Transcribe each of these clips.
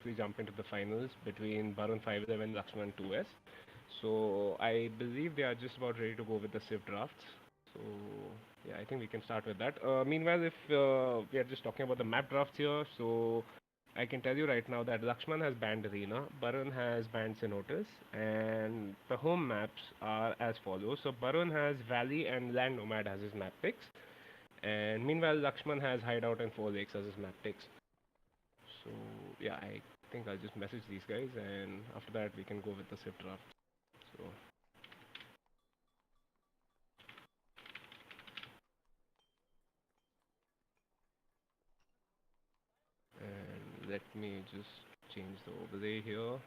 we jump into the finals between Barun 511 Lakshman 2S. So I believe they are just about ready to go with the Civ drafts. So yeah, I think we can start with that. Meanwhile, if we are just talking about the map drafts here, so I can tell you right now that Lakshman has banned Arena, Barun has banned Cenotes, and the home maps are as follows. So Barun has Valley and Land Nomad as his map picks, and meanwhile Lakshman has Hideout and Four Lakes as his map picks. So yeah, I think I'll just message these guys, and after that we can go with the Civ draft. So and let me just change the overlay here.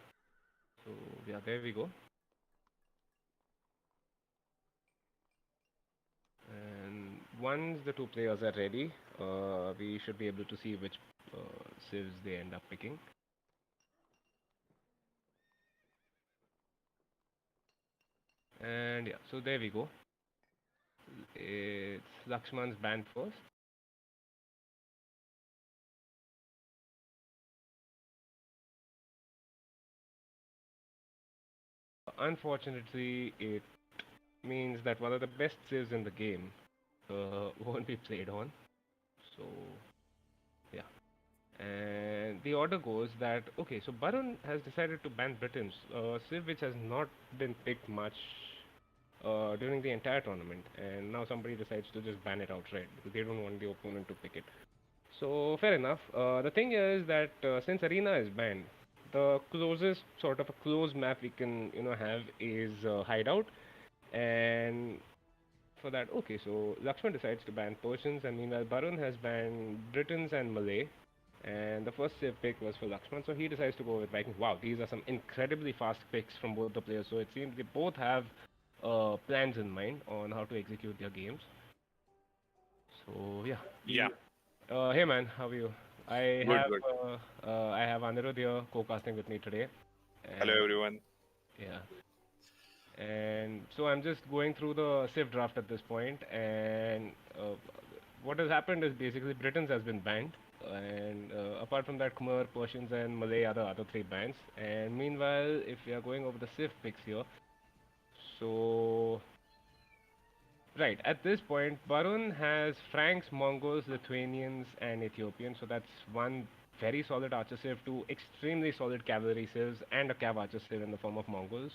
So yeah, there we go. And once the two players are ready, we should be able to see which civs they end up picking. And yeah, so there we go. It's Lakshman's band first. Unfortunately, it means that one of the best civs in the game won't be played on. So yeah. And the order goes that okay, so Barun has decided to ban Britons, civ which has not been picked much during the entire tournament, and now somebody decides to just ban it outright because they don't want the opponent to pick it. So fair enough. The thing is that since Arena is banned, the closest sort of a closed map we can have is Hideout, and for that, okay, so Lakshman decides to ban Persians, and meanwhile Barun has banned Britons and Malay, and the first save pick was for Lakshman, so he decides to go with Vikings. Wow, these are some incredibly fast picks from both the players, so it seems they both have plans in mind on how to execute their games. So yeah, Yeah, hey man, how are you? I good, have good. I have Anirudh here co-casting with me today, Hello, and everyone. yeah, and so I'm just going through the Civ draft at this point, and what has happened is basically Britons has been banned, and apart from that, Khmer, Persians, and Malay are the other three bans. And meanwhile, if we are going over the Civ picks here, so right at this point, Barun has Franks, Mongols, Lithuanians, and Ethiopians. So that's one very solid archer civ, two extremely solid cavalry civs, and a cav archer civ in the form of Mongols.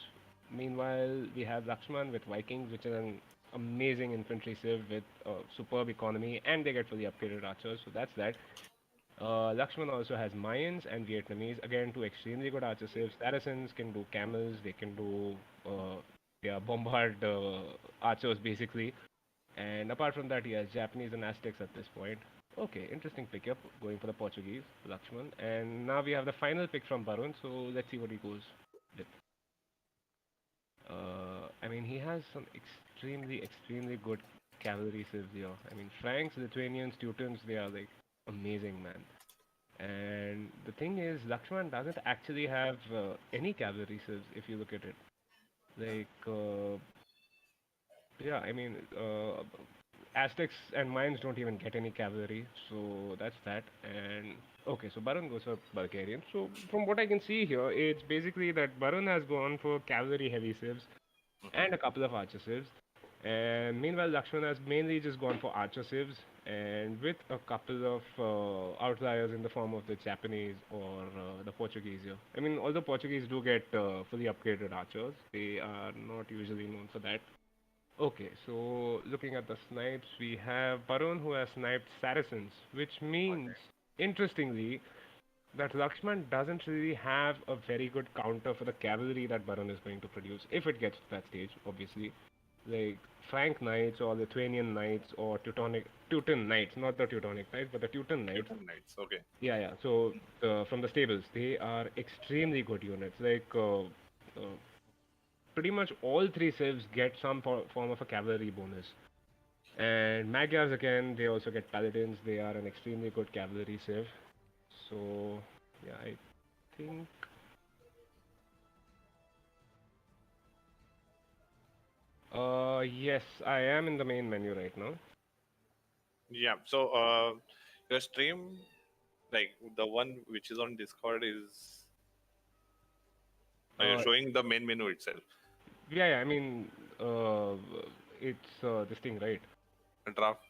Meanwhile, we have Lakshman with Vikings, which is an amazing infantry civ with superb economy, and they get fully upgraded archers. So that's that. Lakshman also has Mayans and Vietnamese. Again, two extremely good archer civs. Saracens can do camels. They can do yeah, bombard archers basically. And apart from that, he has Japanese and Aztecs at this point. Okay, interesting pickup going for the Portuguese, Lakshman. And now we have the final pick from Barun, so let's see what he goes with. I mean, he has some extremely good cavalry civs here. I mean, Franks, Lithuanians, Teutons, they are like amazing, man. And the thing is, Lakshman doesn't actually have any cavalry civs if you look at it. Like, yeah, I mean, Aztecs and Mayans don't even get any cavalry, so that's that. And okay, so Barun goes for Bulgarian. So from what I can see here, it's basically that Barun has gone for cavalry heavy civs Hmm. and a couple of archer civs. And meanwhile, Lakshman has mainly just gone for archer civs and with a couple of outliers in the form of the Japanese or the Portuguese here. I mean, although Portuguese do get fully upgraded archers, they are not usually known for that. Okay, so looking at the snipes, we have Barun who has sniped Saracens, which means, interestingly, that Lakshman doesn't really have a very good counter for the cavalry that Barun is going to produce, if it gets to that stage, obviously. Like Frank Knights or Lithuanian Knights or Teuton Knights, not the Teutonic Knights, but the Teuton Knights. Newton Knights. Okay. Yeah, yeah. So from the stables, they are extremely good units. Like pretty much all three civs get some form of a cavalry bonus. And Magyars again, they also get paladins. They are an extremely good cavalry civ. So yeah, I think yes, I am in the main menu right now. Yeah. So, your stream. Like the one which is on Discord is Uh, showing the main menu itself. yeah, I mean, uh, it's this thing, right? A draft.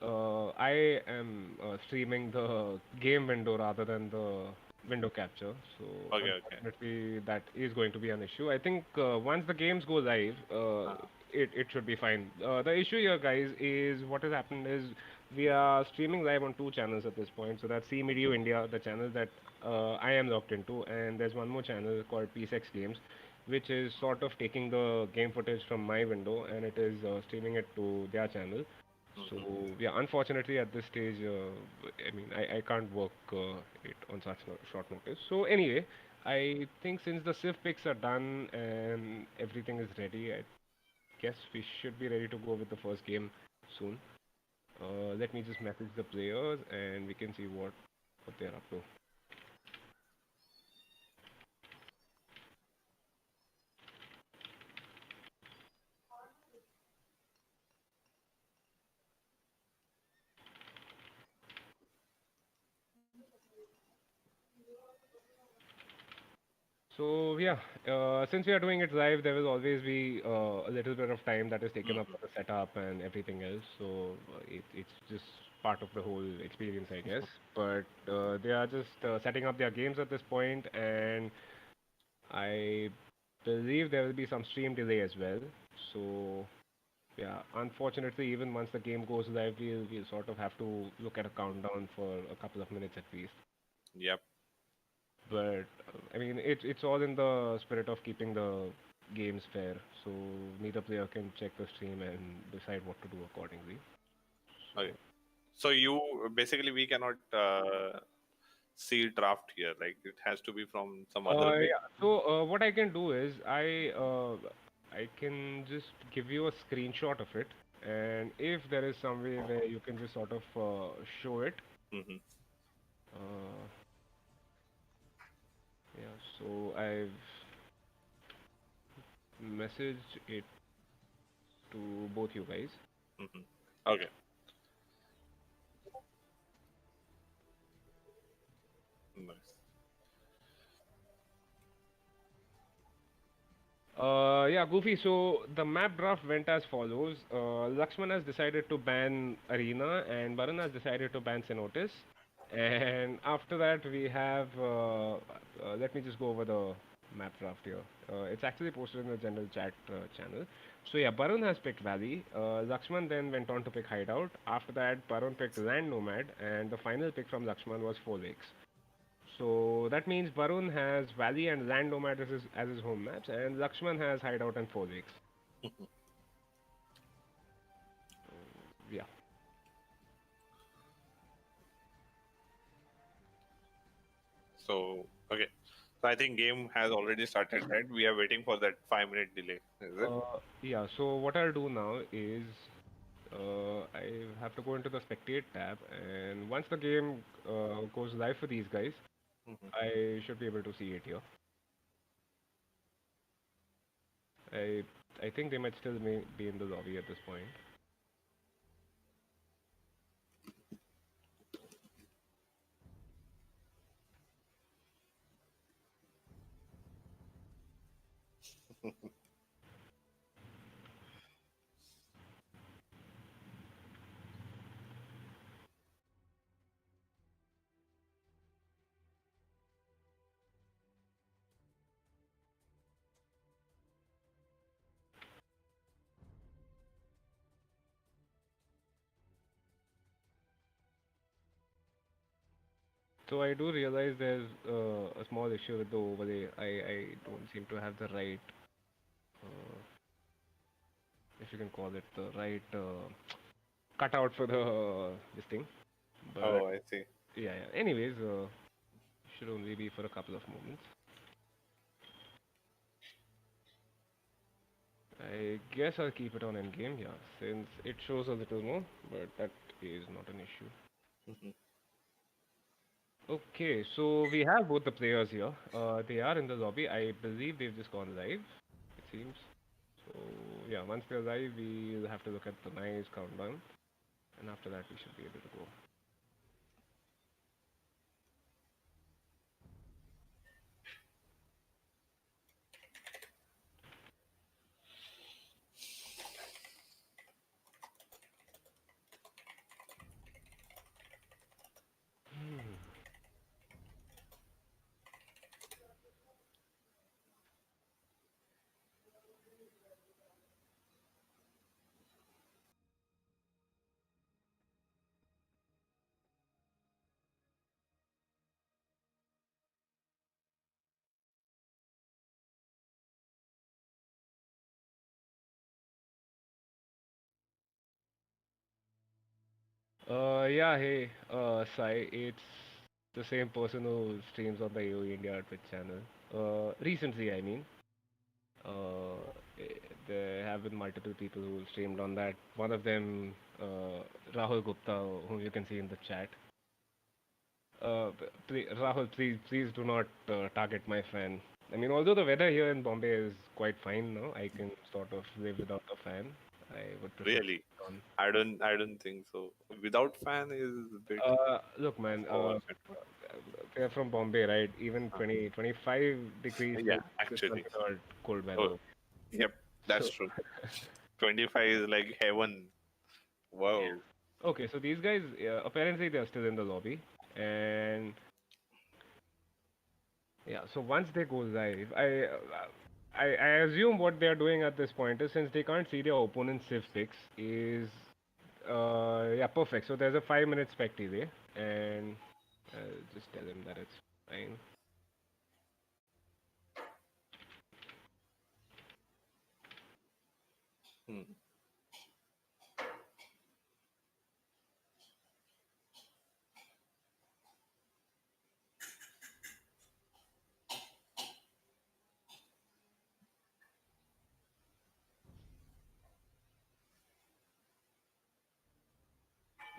I am streaming the game window rather than the window capture, so Okay, okay. unfortunately that is going to be an issue. I think once the games go live, it should be fine. The issue here, guys, is what has happened is we are streaming live on two channels at this point. So that's Seamedu India, the channel that I am logged into, and there's one more channel called PeaceX Games, which is sort of taking the game footage from my window and it is streaming it to their channel. So Mhm. yeah, unfortunately at this stage, I mean, I can't work it on such short notice. So anyway, I think since the Civ picks are done and everything is ready, I guess we should be ready to go with the first game soon. Let me just message the players and we can see what they're up to. So yeah, since we are doing it live, there will always be a little bit of time that is taken up Mhm. for the setup and everything else. So it's just part of the whole experience, I guess. But they are just setting up their games at this point, and I believe there will be some stream delay as well. So yeah, unfortunately, even once the game goes live, we'll sort of have to look at a countdown for a couple of minutes at least. Yep. But I mean, it's all in the spirit of keeping the games fair, so neither player can check the stream and decide what to do accordingly. So, Okay. So you basically we cannot see draft here. Like it has to be from some other way. yeah. So what I can do is I can just give you a screenshot of it, and if there is some way where you can just sort of show it, Hmm. uh, yeah. So I've messaged it to both you guys. Hmm. Okay. Nice. Yeah, Goofy. So the map draft went as follows. Lakshman has decided to ban Arena, and Varun has decided to ban Cenotes. And after that, we have. Let me just go over the map draft here. It's actually posted in the general chat channel. So yeah, Barun has picked Valley. Lakshman then went on to pick Hideout. After that, Barun picked Land Nomad, and the final pick from Lakshman was 4 Lakes. So that means Varun has Valley and Land Nomad as his home maps, and Lakshman has Hideout and 4 Lakes. Yeah. So okay. So I think game has already started, right? We are waiting for that 5 minute delay. Is it? Yeah. So what I'll do now is I have to go into the spectate tab, and once the game goes live for these guys, Hmm. I should be able to see it here. I I think they might still be in the lobby at this point. So I do realize there's a small issue with the overlay. I don't seem to have the right, uh, if you can call it the right cutout for the this thing. But Oh, I see. yeah, yeah. Anyways, should only be for a couple of moments. I guess I'll keep it on endgame, yeah, since it shows a little more, but that is not an issue. Mhm. Okay, so we have both the players here. They are in the lobby. I believe they've just gone live, it seems. So yeah, once they're live, we'll have to look at the nice countdown, and after that we should be able to go. Yeah, hey, Sai, it's the same person who streams on the AOE India Twitch channel. Recently, I mean. There have been multiple people who streamed on that. One of them, Rahul Gupta, whom you can see in the chat. Rahul, please do not target my fan. I mean, although the weather here in Bombay is quite fine now, I can sort of live without a fan. I would prefer to Really? keep it on. I don't think so. Without fan is a bit Look, man, overrated. they're from Bombay, right? Even Uh, 20, 25 degrees yeah, Celsius is actually. considered cold Oh, weather. yep, So, that's true. 25 is like heaven. yeah. Wow. Okay, so these guys, apparently they're still in the lobby, and yeah, so once they go live, I assume what they're doing at this point is since they can't see their opponent's civ picks is yeah, perfect. So there's a 5 minute spec delay, and just tell him that it's fine. Hmm.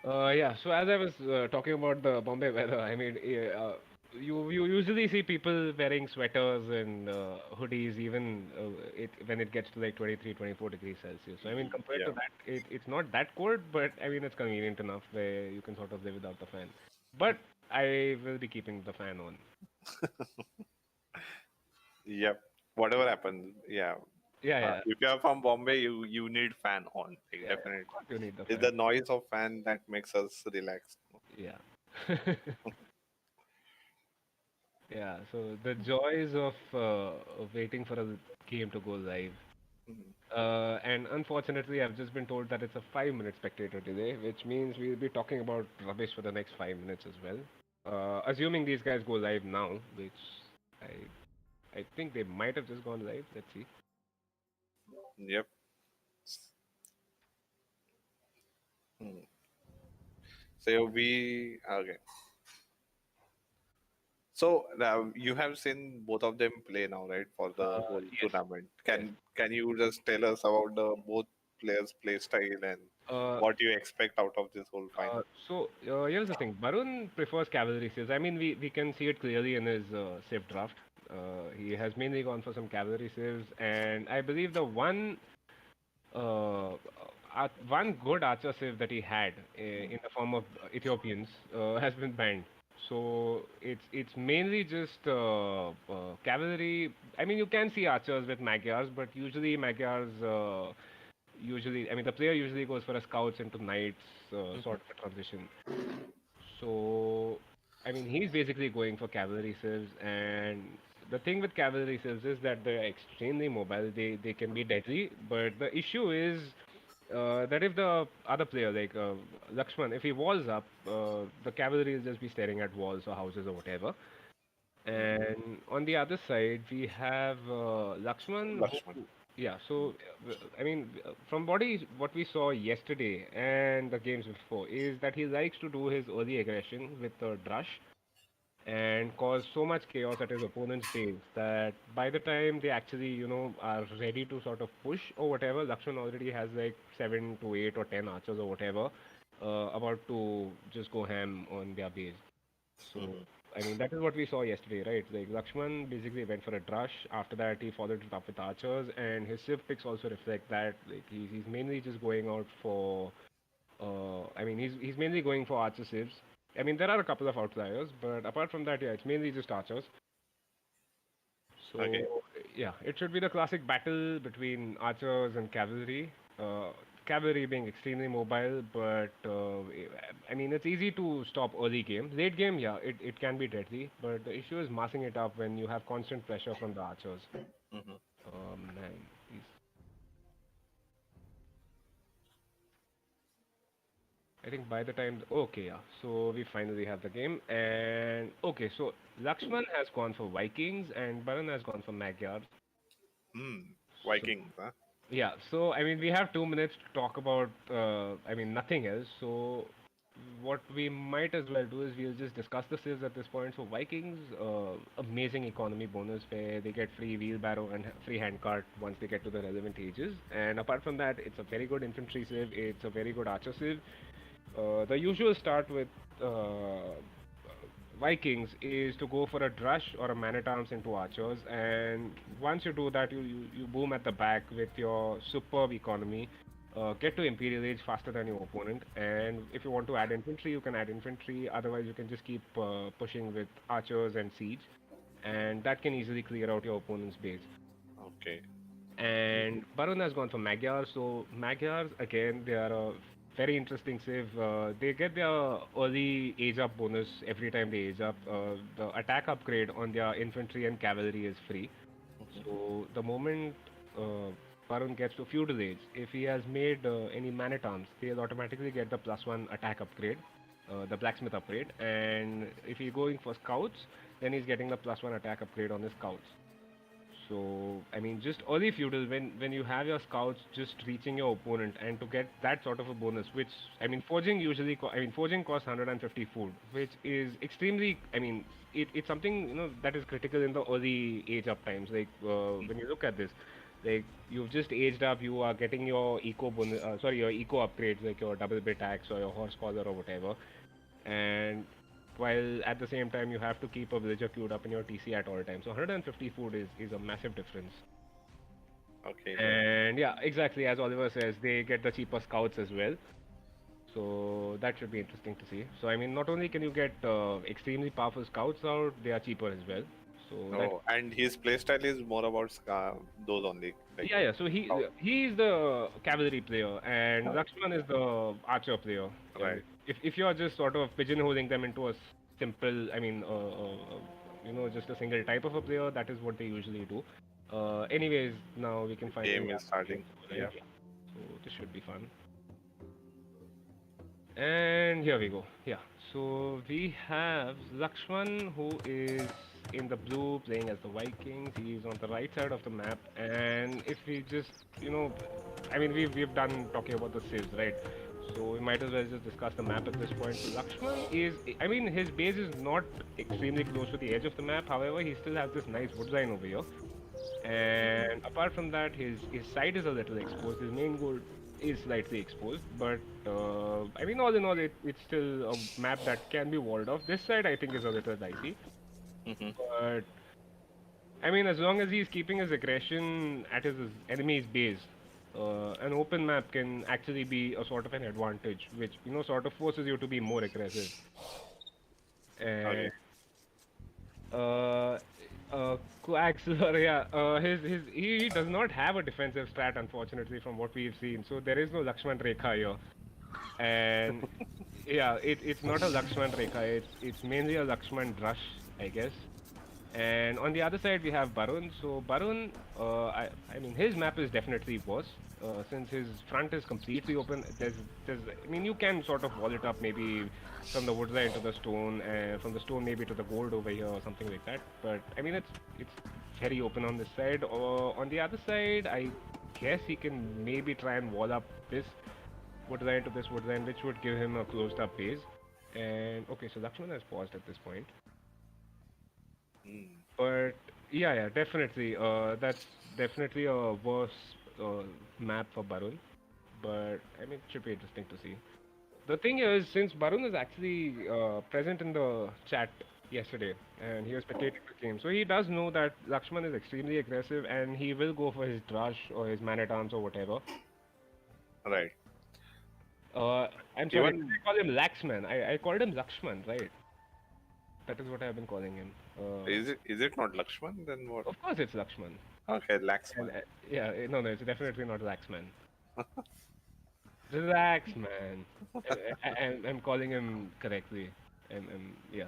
Yeah, so as I was talking about the Bombay weather, I mean, you usually see people wearing sweaters and hoodies even when it gets to like 23, 24 degrees Celsius. So I mean, compared Yeah. to that, it's not that cold, but I mean, it's convenient enough where you can sort of live without the fan. But I will be keeping the fan on. Yep. Whatever happens, yeah. Yeah, yeah, If you are from Bombay, you need fan on, like, yeah. Of definitely. course you need the It's fan. the noise of fan that makes us relax. Yeah. Yeah, so the joys of waiting for a game to go live. Mhm. And unfortunately, I've just been told that it's a 5 minute spectator delay, which means we'll be talking about rubbish for the next 5 minutes as well. Assuming these guys go live now, which I think they might have just gone live. Let's see. Yep. Hmm. So we okay. So now you have seen both of them play now, right? For the whole Yes, tournament. yes. Can you just tell us about the both players' play style and Uh, what you expect out of this whole final? here's the thing. Barun prefers cavalry saves. I mean, we can see it clearly in his save draft. He has mainly gone for some cavalry saves, and I believe the one good archer save that he had in the form of Ethiopians has been banned. So it's mainly just cavalry. I mean, you can see archers with Magyars, but usually Magyars usually, I mean, the player usually goes for a scouts into knights Mhm. sort of a transition. So, I mean, he's basically going for cavalry civs, and the thing with cavalry civs is that they're extremely mobile. They can be deadly, but the issue is that if the other player, like Lakshman, if he walls up, the cavalry will just be staring at walls or houses or whatever. Mhm. And on the other side, we have Lakshman, Lakshman. who, yeah. So, I mean, from what we saw yesterday and the games before, is that he likes to do his early aggression with the drush and cause so much chaos at his opponent's base that by the time they actually, are ready to sort of push or whatever, Lakshman already has like 7 to 8 or 10 archers or whatever, about to just go ham on their base. So, Mhm. I mean, that is what we saw yesterday, right? Like, Lakshman basically went for a drush. After that, he followed it up with archers, and his civ picks also reflect that. Like, he's mainly just going out for. I mean, he's mainly going for archer civs. I mean, there are a couple of outliers, but apart from that, yeah, it's mainly just archers. So, Okay. yeah, it should be the classic battle between archers and cavalry. Cavalry being extremely mobile, but I mean, it's easy to stop early game. Late game, yeah, it can be deadly, but the issue is massing it up when you have constant pressure from the archers. Mhm. Man, these- I think by the time, okay, yeah, so we finally have the game, and okay, so Lakshman has gone for Vikings, and Baran has gone for Magyars. Hmm. So Vikings, huh? yeah, so I mean, we have 2 minutes to talk about, I mean, nothing else. So what we might as well do is we'll just discuss the sales at this point. So Vikings, amazing economy bonus where they get free wheelbarrow and free handcart once they get to the relevant ages. And apart from that, it's a very good infantry save. It's a very good archer save. The usual start with Vikings is to go for a drush or a man at arms into archers, and once you do that, you boom at the back with your superb economy. Get to Imperial Age faster than your opponent, and if you want to add infantry, you can add infantry. Otherwise, you can just keep pushing with archers and siege, and that can easily clear out your opponent's base. Okay. And Barun has gone for Magyars. So Magyars again, they are a very interesting save. They get their early age up bonus every time they age up. The attack upgrade on their infantry and cavalry is free. So the moment Barun gets to feudal age, if he has made any man at arms, they'll automatically get the +1 attack upgrade, the blacksmith upgrade. And if he's going for scouts, then he's getting the +1 attack upgrade on his scouts. So, I mean, just early feudal, when you have your scouts just reaching your opponent and to get that sort of a bonus, which, I mean, forging usually, forging costs 150 food, which is extremely, I mean, it's something, that is critical in the early age up times. Like, when you look at this, like, you've just aged up, you are getting your eco bonus, your eco upgrades, like your double bit axe or your horse collar or whatever. And while at the same time you have to keep a villager queued up in your TC at all times. So 150 food is a massive difference. Okay. And yeah, exactly as Oliver says, they get the cheaper scouts as well. So that should be interesting to see. So I mean, not only can you get extremely powerful scouts out, they are cheaper as well. So that Oh, and his playstyle is more about those only, like yeah. So how. he's the cavalry player, and Lakshman is the archer player. Right. If you're just sort of pigeonholing them into a simple, I mean, just a single type of a player, that is what they usually do. Anyways, now we can finally Game is have the game starting. over, right? Yeah. Yeah. So this should be fun. And here we go. Yeah. So we have Lakshman, who is in the blue playing as the Vikings. He's on the right side of the map. And if we just, I mean, we've done talking about the civs, right? So we might as well just discuss the map at this point. So Lakshman is, I mean, his base is not extremely close to the edge of the map. However, he still has this nice wood line over here. And apart from that, his side is a little exposed. His main goal is slightly exposed, but I mean, all in all, it's still a map that can be walled off. This side, I think, is a little dicey, Hmm. but I mean, as long as he's keeping his aggression at his enemy's base, an open map can actually be a sort of an advantage, which sort of forces you to be more aggressive. And Okay. Uh, Coaxler, yeah. He does not have a defensive strat, unfortunately, from what we've seen. So there is no Lakshman Rekha here, and yeah, it's not a Lakshman Rekha. It's mainly a Lakshman Drush, I guess. And on the other side, we have Barun. So Barun, I mean, his map is definitely worse. Since his front is completely open, I mean, you can sort of wall it up maybe from the wood line to the stone, and from the stone maybe to the gold over here or something like that. But I mean, it's very open on this side. Or on the other side, I guess he can maybe try and wall up this wood line to this wood line, which would give him a closed up base. And okay, so Lakshman has paused at this point. Mm. But yeah, definitely. That's definitely a worse uh, map for Barun. But I mean, it should be interesting to see. The thing is, since Barun is actually present in the chat yesterday and he was spectating the game, so he does know that Lakshman is extremely aggressive and he will go for his Drush or his Man at Arms or whatever. Right. Uh, I'm sorry, did Even I call him Laxman? I called him Lakshman, right? That is what I've been calling him. is it not Lakshman? Then what? Of course, it's Lakshman. Okay, And Laxman. yeah, no, it's definitely not Laxman. Relax, man. I'm calling him correctly. Yeah.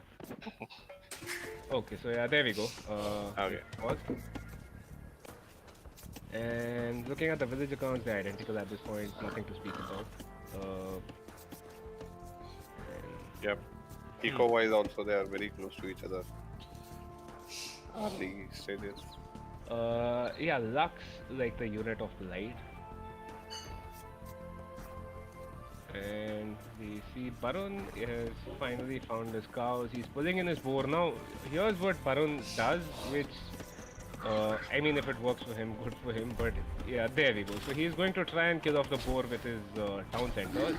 Okay, so yeah, there we go. Okay. Pause. And looking at the village accounts, they're identical at this point. Nothing to speak about. Uh, Yep. and, Eco-wise also they are very close to each other. Early stages. yeah, Lux like the unit of light. And we see Barun has finally found his cows. He's pulling in his boar. Now, here's what Barun does, which, I mean, if it works for him, good for him. But yeah, there we go. So he's going to try and kill off the boar with his town center.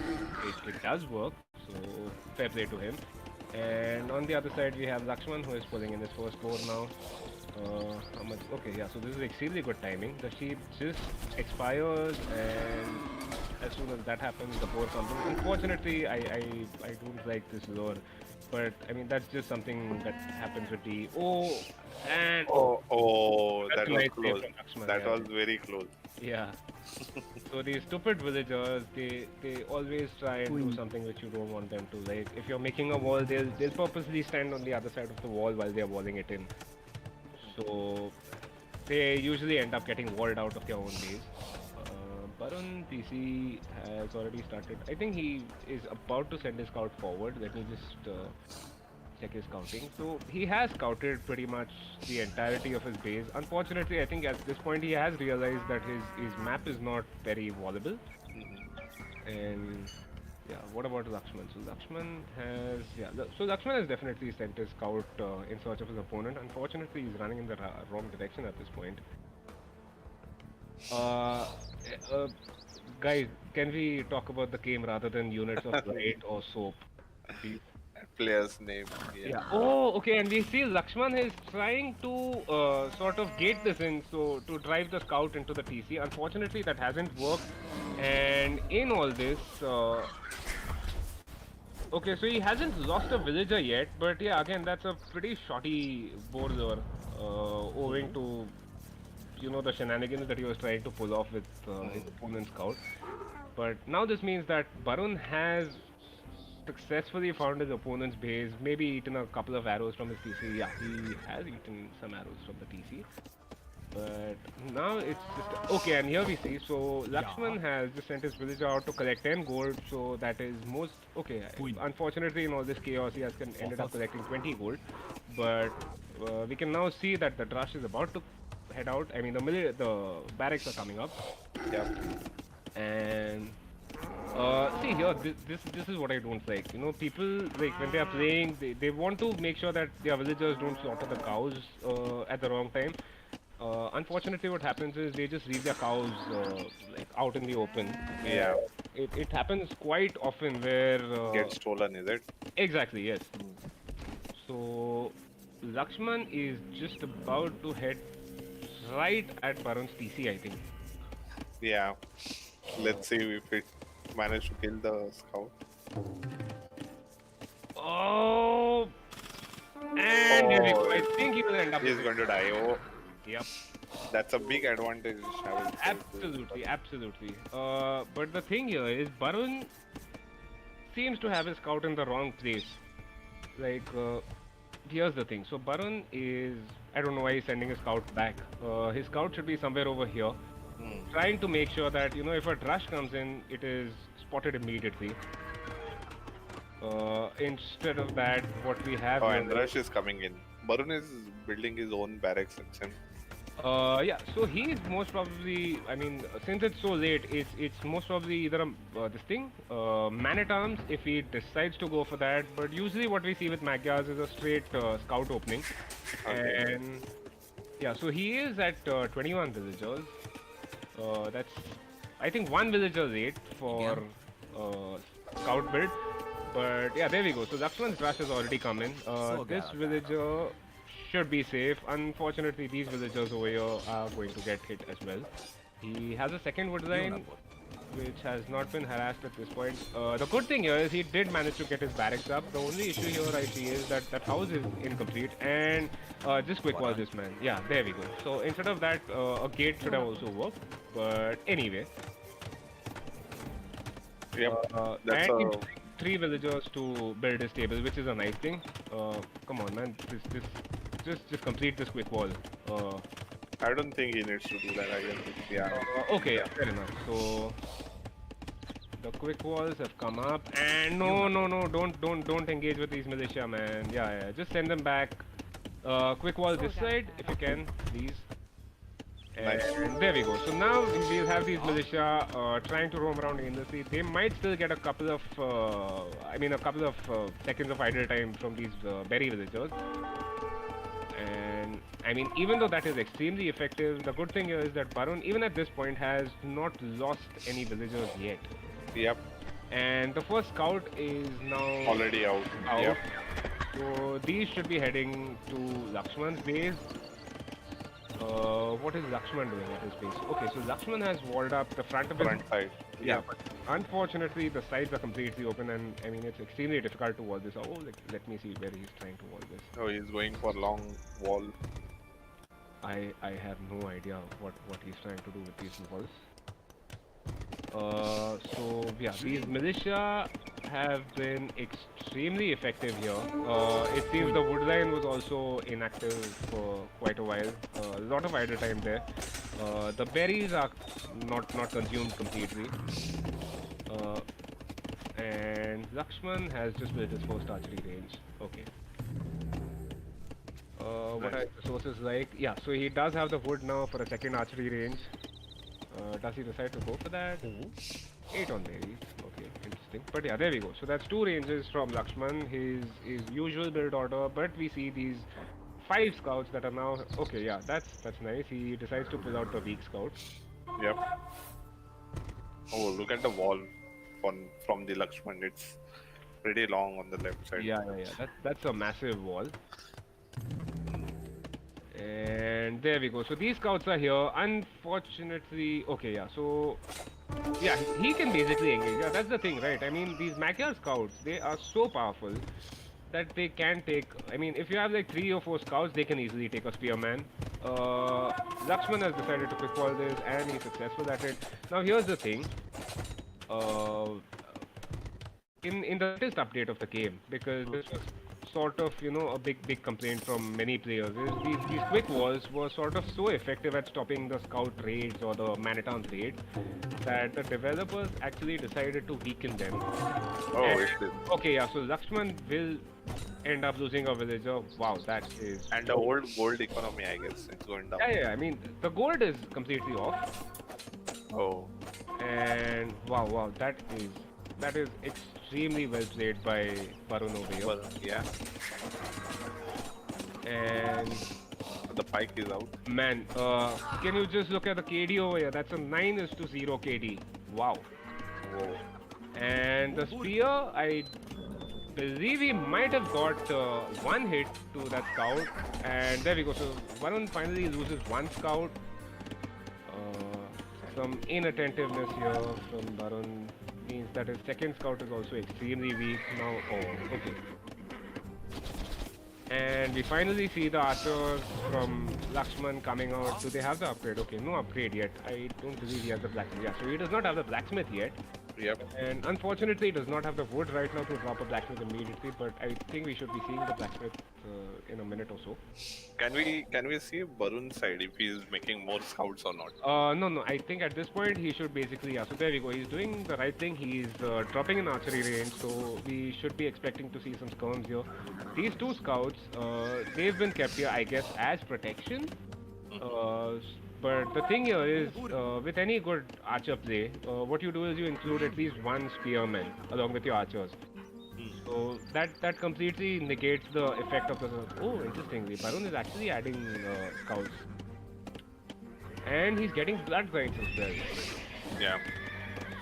It does work, so fair play to him. And on the other side, we have Lakshman, who is pulling in his first boar now. How much? Okay, yeah. So this is extremely good timing. The sheep just expires, and as soon as that happens, the boar comes in. Unfortunately, I don't like this lure, but I mean that's just something that happens with the and that's That a was nice save close. from Lakshman. That Yeah, was very close. yeah. So these stupid villagers, they always try and do something which you don't want them to. Like if you're making a wall, they'll purposely stand on the other side of the wall while they're walling it in. So they usually end up getting walled out of their own base. Barun PC has already started. I think he is about to send his scout forward. Let me just check his scouting. So he has scouted pretty much the entirety of his base. Unfortunately, I think at this point he has realized that his map is not very wallable. And yeah, what about Lakshman? So Lakshman has so Lakshman has definitely sent his scout in search of his opponent. Unfortunately, he's running in the wrong direction at this point. Uh, uh, Guys, can we talk about the game rather than units of light or soap, please? Player's name. Yeah. Yeah. Oh, okay. And we see Lakshman is trying to sort of gate this in, so to drive the scout into the TC. Unfortunately, that hasn't worked. And in all this, okay, so he hasn't lost a villager yet, but yeah, again, that's a pretty shoddy board lure, owing to the shenanigans that he was trying to pull off with his opponent's scout. But now this means that Barun has successfully found his opponent's base, maybe eaten a couple of arrows from his TC. Yeah, he has eaten some arrows from the TC. But now it's just okay, and here we see. So Lakshman has just sent his villager out to collect 10 gold. So that is most okay. Unfortunately, in all this chaos, he has ended up collecting 20 gold. But we can now see that the Drush is about to head out. I mean, the barracks are coming up. Yeah. And see here, this is what I don't like. People like when they are playing, they want to make sure that their villagers don't slaughter the cows at the wrong time. Unfortunately, what happens is they just leave their cows like out in the open. Yeah. It happens quite often where Get stolen, is it? exactly, yes. So Lakshman is just about to head right at Barun's TC, I think. Yeah. Let's see if it managed to kill the scout. Oh, and here we go. I think he will end up. He's going to die. Oh, Yep. that's a big advantage. I will say. Absolutely, absolutely. But the thing here is Barun seems to have his scout in the wrong place. Like, here's the thing. So Barun is, I don't know why he's sending his scout back. His scout should be somewhere over here, trying to make sure that if a Drush comes in, it is spotted immediately. Instead of that, what we have. Oh, and Rush is coming in. Barun is building his own barracks section. Yeah, so he's most probably, I mean, since it's so late, it's most probably either this thing, man-at-arms, if he decides to go for that. But usually what we see with Magyars is a straight scout opening. Okay. And yeah, so he is at 21 villagers. That's, I think, one villager late for scout build. But yeah, there we go. So Lakshman's rush has already come in. This villager should be safe. Unfortunately, these villagers over here are going to get hit as well. He has a second wood line, which has not been harassed at this point. The good thing here is he did manage to get his barracks up. The only issue here I see is that that house is incomplete. And just quick wall this man. Yeah, there we go. So instead of that, a gate should have also worked. But anyway. Yep. That's and he's 3 villagers to build his stable, which is a nice thing. Come on, man. Just complete this quick wall. I don't think he needs to do that. I guess. Yeah. Okay, yeah, fair enough. So the quick walls have come up, and no, don't engage with these militia, man. Yeah, just send them back. Quick wall this side, if you can, please. Nice. And there we go. So now we have these militia trying to roam around aimlessly. They might still get a couple of, a couple of seconds of idle time from these berry villagers. And I mean, even though that is extremely effective, the good thing here is that Barun, even at this point, has not lost any villagers yet. Yep. And the first scout is now Already out. Yep. So these should be heading to Lakshman's base. What is Lakshman doing at his base? Okay, so Lakshman has walled up the front of his... Front side. Yeah, but unfortunately the sides are completely open, and I mean it's extremely difficult to wall this. Oh, let me see where he's trying to wall this. Oh, he's going for long wall. I have no idea what he's trying to do with these walls. So yeah, these militia have been extremely effective here. It seems the wood line was also inactive for quite a while. A lot of idle time there. The berries are not consumed completely. And Lakshman has just built his first archery range. Okay. What are resources like? Yeah, so he does have the wood now for a second archery range. Does he decide to go for that? 8 on berries. Okay, interesting. But yeah, there we go. So that's 2 ranges from Lakshman, his usual build order. But we see these 5 scouts that are now... Okay, yeah, that's nice. He decides to pull out the weak scouts. Yep. Oh, look at the wall from the Lakshman. It's pretty long on the left side. Yeah. That's a massive wall. And there we go. So these scouts are here. Unfortunately, okay, yeah. So yeah, he can basically engage. Yeah, that's the thing, right? I mean, these Magyar scouts, they are so powerful that they can take. I mean, if you have like 3 or 4 scouts, they can easily take a spearman. Lakshman has decided to quick wall this, and he's successful at it. Now here's the thing. In the latest update of the game, because this was sort of, you know, a big complaint from many players, is these quick walls were sort of so effective at stopping the scout raids or the Manitans raids that the developers actually decided to weaken them. Oh, it is. Okay, yeah, so Lakshman will end up losing a villager. Wow, that is... And the old gold economy, I guess, it's going down. Yeah, I mean, the gold is completely off. Oh. And wow, that is extremely well played by Varun over here. Yeah. And the pike is out. Man, can you just look at the KD over here? That's a 9:0 KD. Wow. Whoa. And the spear, I believe he might have got 1 hit to that scout. And there we go. So Varun finally loses 1 scout. Some inattentiveness here from Varun means that his second scout is also extremely weak now. Oh, okay. And we finally see the archers from Lakshman coming out. Do they have the upgrade? Okay, no upgrade yet. I don't believe he has the blacksmith. Yeah, so he does not have the blacksmith yet. Yep. And unfortunately, he does not have the wood right now to drop a blacksmith immediately. But I think we should be seeing the blacksmith in a minute or so. Can we see Barun's side if he's making more scouts or not? No. I think at this point he should basically... Yeah, so there we go. He's doing the right thing. He's dropping an archery range. So we should be expecting to see some skirms here. These 2 scouts, they've been kept here, I guess, as protection. But the thing here is, with any good archer play, what you do is you include at least 1 spearman along with your archers. So that completely negates the effect of the... Oh, interestingly, Barun is actually adding scouts. And he's getting blood grinds as well. Yeah.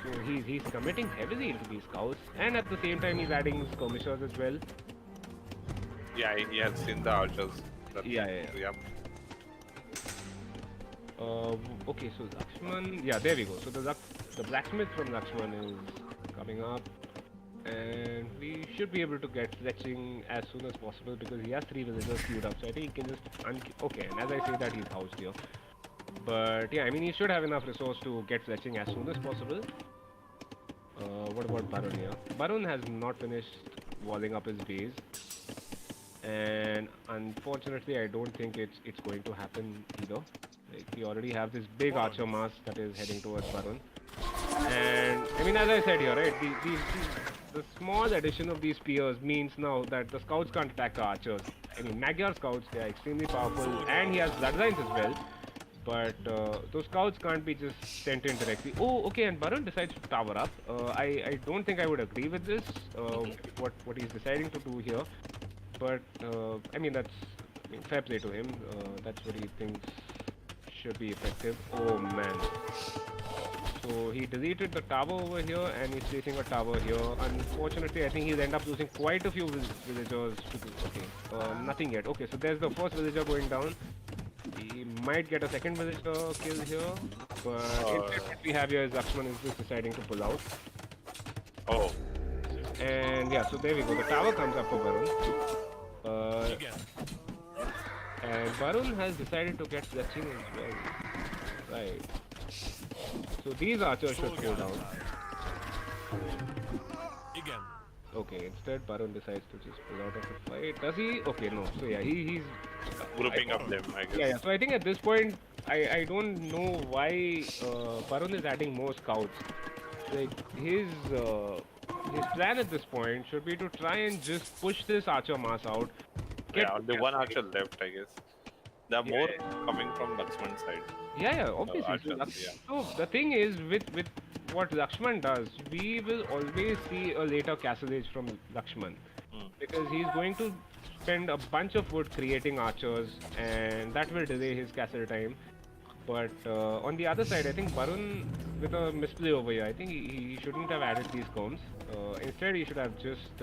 So he's committing heavily into these scouts. And at the same time, he's adding skirmishers as well. Yeah, he has seen the archers. Yeah. Okay, so Lakshman... Yeah, there we go. So the blacksmith from Lakshman is coming up. And we should be able to get fletching as soon as possible because he has 3 villagers queued up. So I think he can just... Okay, and as I say that, he's housed here. But yeah, I mean, he should have enough resource to get fletching as soon as possible. What about Barun here? Barun has not finished walling up his base. And unfortunately, I don't think it's going to happen either. Like, we already have this big archer mass that is heading towards Barun. And I mean, as I said here, right, the small addition of these spears means now that the scouts can't attack the archers. I mean, Magyar scouts, they are extremely powerful, and he has bloodlines as well. but those scouts can't be just sent in directly. Oh, okay, and Barun decides to tower up. I don't think I would agree with this. What he's deciding to do here, but I mean fair play to him. That's what he thinks should be effective. Oh man. So he deleted the tower over here and he's placing a tower here. Unfortunately, I think he'll end up losing quite a few villagers. Okay, nothing yet. Okay, so there's the first villager going down. He might get a second villager kill here, but instead what we have here is Lakshman is just deciding to pull out. Oh. And yeah, so there we go. The tower comes up for Barun. And Barun has decided to get Laching as well. Right. So these archers should go down. Okay, instead Barun decides to just pull out of the fight. Does he? Okay, no. So yeah, he's Grouping up them, I guess. Yeah. So I think at this point, I don't know why Barun is adding more scouts. Like his plan at this point should be to try and just push this archer mass out. Yeah, the one archer left, I guess. There are more coming from Lakshman's side. Yeah, obviously. So the thing is, with what Lakshman does, we will always see a later castle age from Lakshman. Because he's going to spend a bunch of wood creating archers, and that will delay his castle time. But on the other side, I think Barun, with a misplay over here, I think he shouldn't have added these combs. Instead, he should have just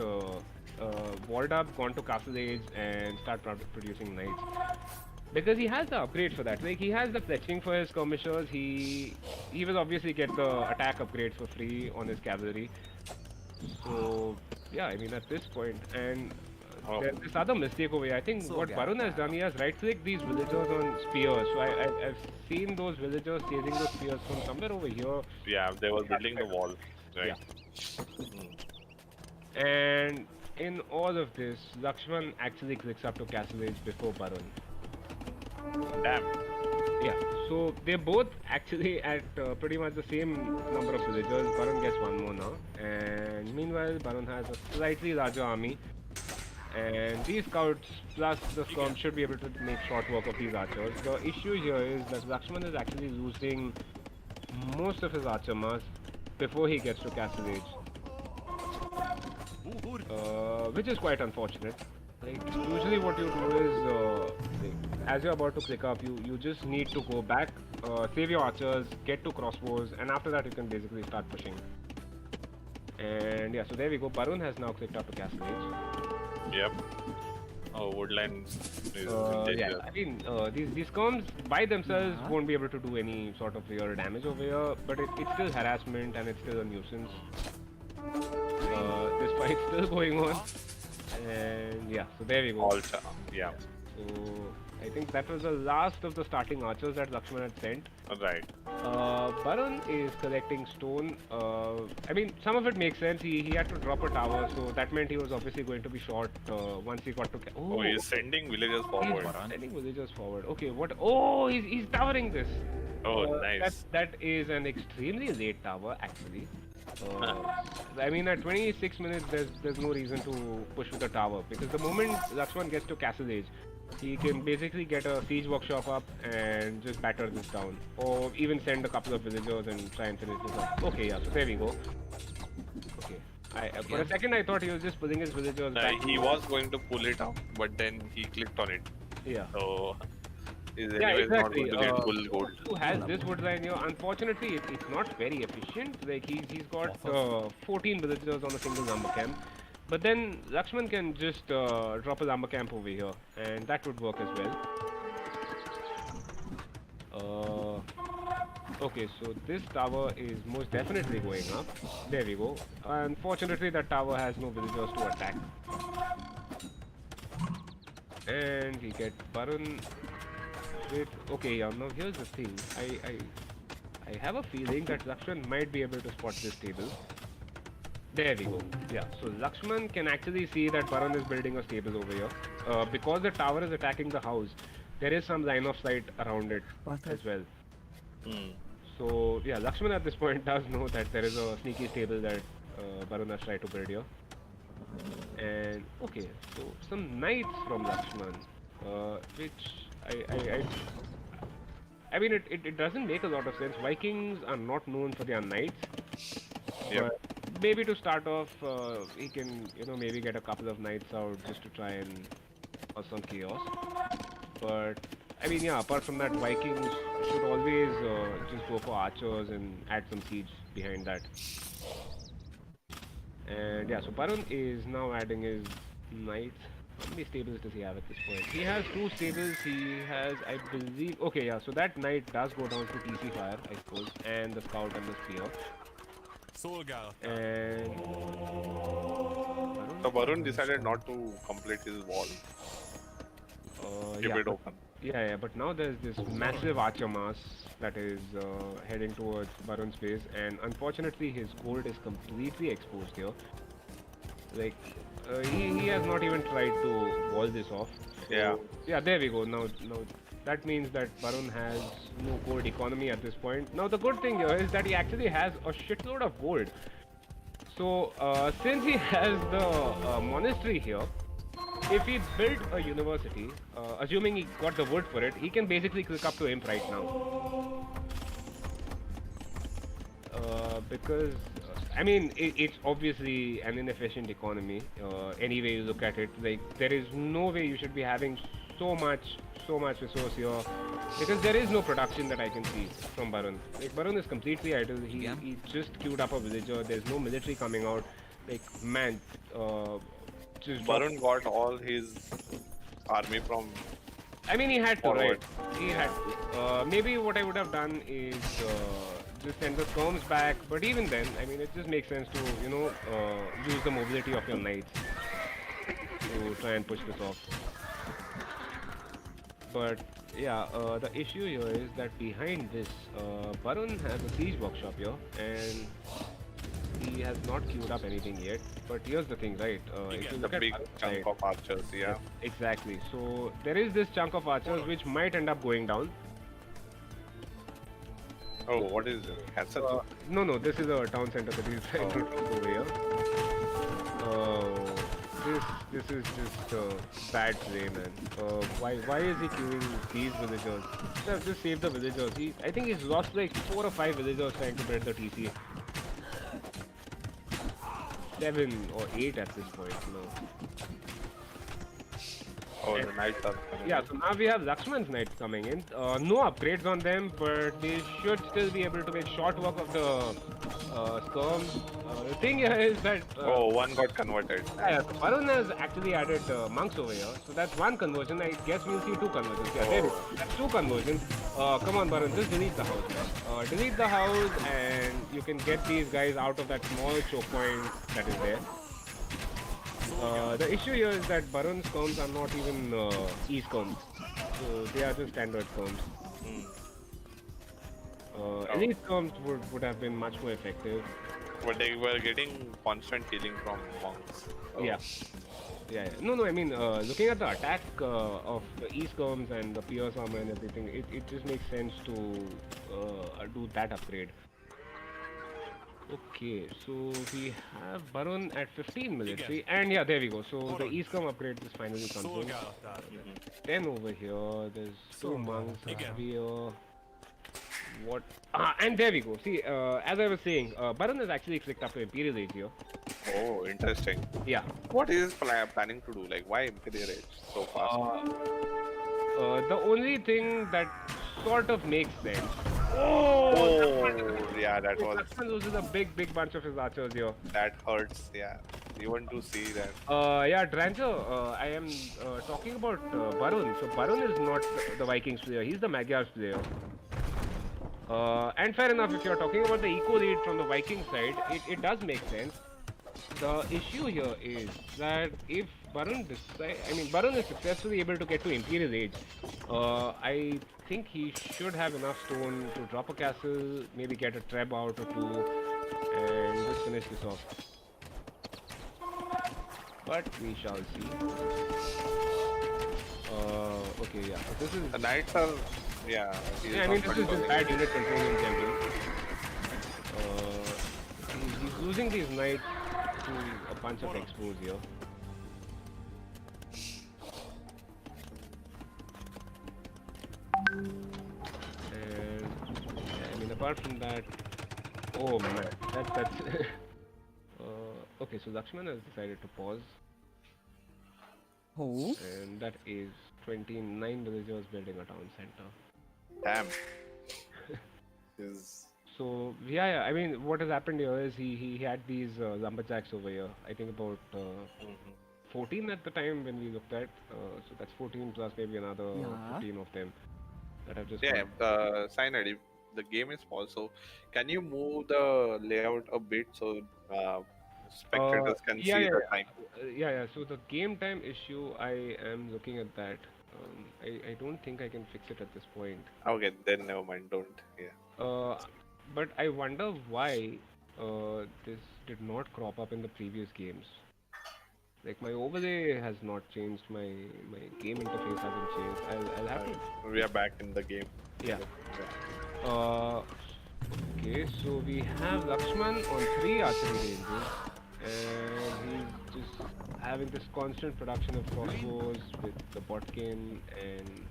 walled up, gone to castle age, and start producing knights. Because he has the upgrade for that. Like he has the fletching for his skirmishers. He will obviously get the attack upgrade for free on his cavalry. So yeah, I mean at this point, and there's this other mistake over here. I think what Barun has done, he has right-clicked these villagers on spears. So I've seen those villagers chasing those spears from somewhere over here. Yeah, they were building the wall. Right. Yeah. And in all of this, Lakshman actually clicks up to castle age before Barun. Damn. Yeah, so they're both actually at pretty much the same number of villagers. Barun gets one more now, and meanwhile Barun has a slightly larger army, and these scouts plus the storm should be able to make short work of these archers. The issue here is that Lakshman is actually losing most of his archer mass before he gets to castle age, which is quite unfortunate. Like, usually what you do is, as you're about to click up, you just need to go back, save your archers, get to crossbows, and after that you can basically start pushing. And yeah, so there we go. Barun has now clicked up to castle age. Yep. Oh, woodland is yeah, I mean, these comms by themselves won't be able to do any sort of real damage over here, but it's still harassment and it's still a nuisance. This fight's still going on. And yeah, so there we go. Yeah. So I think that was the last of the starting archers that Lakshman had sent. Right. Barun is collecting stone. I mean, some of it makes sense. He had to drop a tower, so that meant he was obviously going to be short once he got to. Oh, he's sending villagers forward. He's sending villagers forward. Okay, what? Oh, he's towering this. Oh, nice. That is an extremely late tower, actually. I mean, at 26 minutes, there's no reason to push with the tower, because the moment Lakshman gets to castle age, he can basically get a siege workshop up and just batter this down, or even send a couple of villagers and try and finish this up. Okay, yeah, so there we go. Okay, for a second I thought he was just pulling his villagers back. He was going to pull it out, but then he clicked on it. Yeah. So is exactly. Not going to get full gold. Who has this wood line here? Unfortunately, it's not very efficient. Like he's got 14 villagers on a single lumber camp. But then Lakshman can just drop a lumber camp over here, and that would work as well. Okay, so this tower is most definitely going up. There we go. Unfortunately, that tower has no villagers to attack. And we get Barun. Okay, yeah, now here's the thing. I have a feeling that Lakshman might be able to spot this table. There we go. Yeah, so Lakshman can actually see that Barun is building a stable over here. Because the tower is attacking the house, there is some line of sight around it as well. So yeah, Lakshman at this point does know that there is a sneaky stable that Barun has tried to build here. And okay, so some knights from Lakshman, which I mean, it doesn't make a lot of sense. Vikings are not known for their knights, Yep. but maybe to start off, he can, maybe get a couple of knights out just to try and cause some chaos. But I mean, yeah, apart from that, Vikings should always just go for archers and add some siege behind that. And yeah, so Barun is now adding his knights. How many stables does he have at this point? He has two stables. He has, I believe, okay, yeah. So that knight does go down to TC fire, I suppose, and the scout and the spear. And So Varun decided not to complete his wall. Keep yeah, it open. yeah. But now there's this massive archer mass that is heading towards Barun's base, and unfortunately, his gold is completely exposed here. Like, he has not even tried to wall this off. So, Yeah. yeah, there we go. Now that means that Barun has no gold economy at this point. Now the good thing here is that he actually has a shitload of gold. So since he has the monastery here, if he built a university, assuming he got the wood for it, he can basically click up to imp right now. Because I mean, it's obviously an inefficient economy. Any way you look at it, like there is no way you should be having so much resource here, because there is no production that I can see from Barun. Like Barun is completely idle. He just queued up a villager. There's no military coming out. Like man, just Varun got all his army from. I mean, he had to, forward. right? He had to. Maybe what I would have done is just send the skirms back. But even then, I mean, it just makes sense to, use the mobility of your knights to try and push this off. But yeah, the issue here is that behind this, Barun has a siege workshop here, and he has not queued up anything yet. But here's the thing, right? If you The look at big Barun's chunk side, of archers, yeah. exactly. So there is this chunk of archers which might end up going down. Oh, what is it? Castle? No, this is a town center that he's trying to take over here. This is just bad play, man. Why is he queuing these villagers? Just save the villagers. I think he's lost like 4 or 5 villagers trying to bread the TC. 7 or 8 at this point now. Oh, the knights are coming. Yeah, so now we have Lakshman's knights coming in. No upgrades on them, but they should still be able to make short work of the skirms. The thing here is that... Oh, one got converted. yeah, so Varun has actually added monks over here. So that's one conversion. I guess we'll see 2 conversions. Yeah, there it is. That's 2 conversions. Come on, Varun, just delete the house, man. Delete the house and you can get these guys out of that small choke point that is there. The issue here is that Barun's skirms are not even E-skirms. So they are just standard skirms. Elite skirms would have been much more effective. But they were getting constant healing from monks. So. Yeah. No, I mean, looking at the attack of the E-skirms and the Pierce armor and everything, it just makes sense to do that upgrade. Okay, so we have Barun at 15 military, and yeah, there we go. So the E-skirm upgrade is finally confirmed. 10 over here, there's 2 monks, a spear. What? And there we go. See, as I was saying, Barun is actually clicked up to Imperial Age here. Oh, interesting. Yeah. What is planning to do? Like, why Imperial Age so fast? The only thing that sort of makes sense. Oh, yeah, that was. Lakshman loses a big bunch of his archers here. That hurts, yeah. Even to see that. Yeah, Drancer, I am talking about Barun. So Barun is not the Vikings player, he's the Magyars player. And fair enough, if you're talking about the eco lead from the Viking side, it does make sense. The issue here is that if Barun Barun is successfully able to get to Imperial Age, I think he should have enough stone to drop a castle, maybe get a treb out or 2, and just finish this off. But we shall see. Okay, yeah. So this is... The knights are, yeah. Yeah, I mean, this is just bad unit control in general. He's losing these knights to a bunch of expos here. apart from that, oh man, that's okay. So Lakshman has decided to pause, Oh. and that is 29 villagers building a town center. Damn. Is So yeah, I mean, what has happened here is he had these lumberjacks over here. I think about Mhm. 14 at the time when we looked at. So that's 14 plus maybe another Yeah. 15 of them that have just Yeah, gone. Cyanide, if the game is small, so can you move the layout a bit so spectators can Yeah, see yeah, the time? yeah. So the game time issue, I am looking at that. I don't think I can fix it at this point. Okay, then never mind. Don't. Yeah. Uh, but I wonder why this did not crop up in the previous games. Like my overlay has not changed, my game interface hasn't changed. I'll have to. We are back in the game. Yeah. Yeah. Uh, okay, so we have Lakshman on 3 archery ranges, and he's just having this constant production of crossbows with the botkin and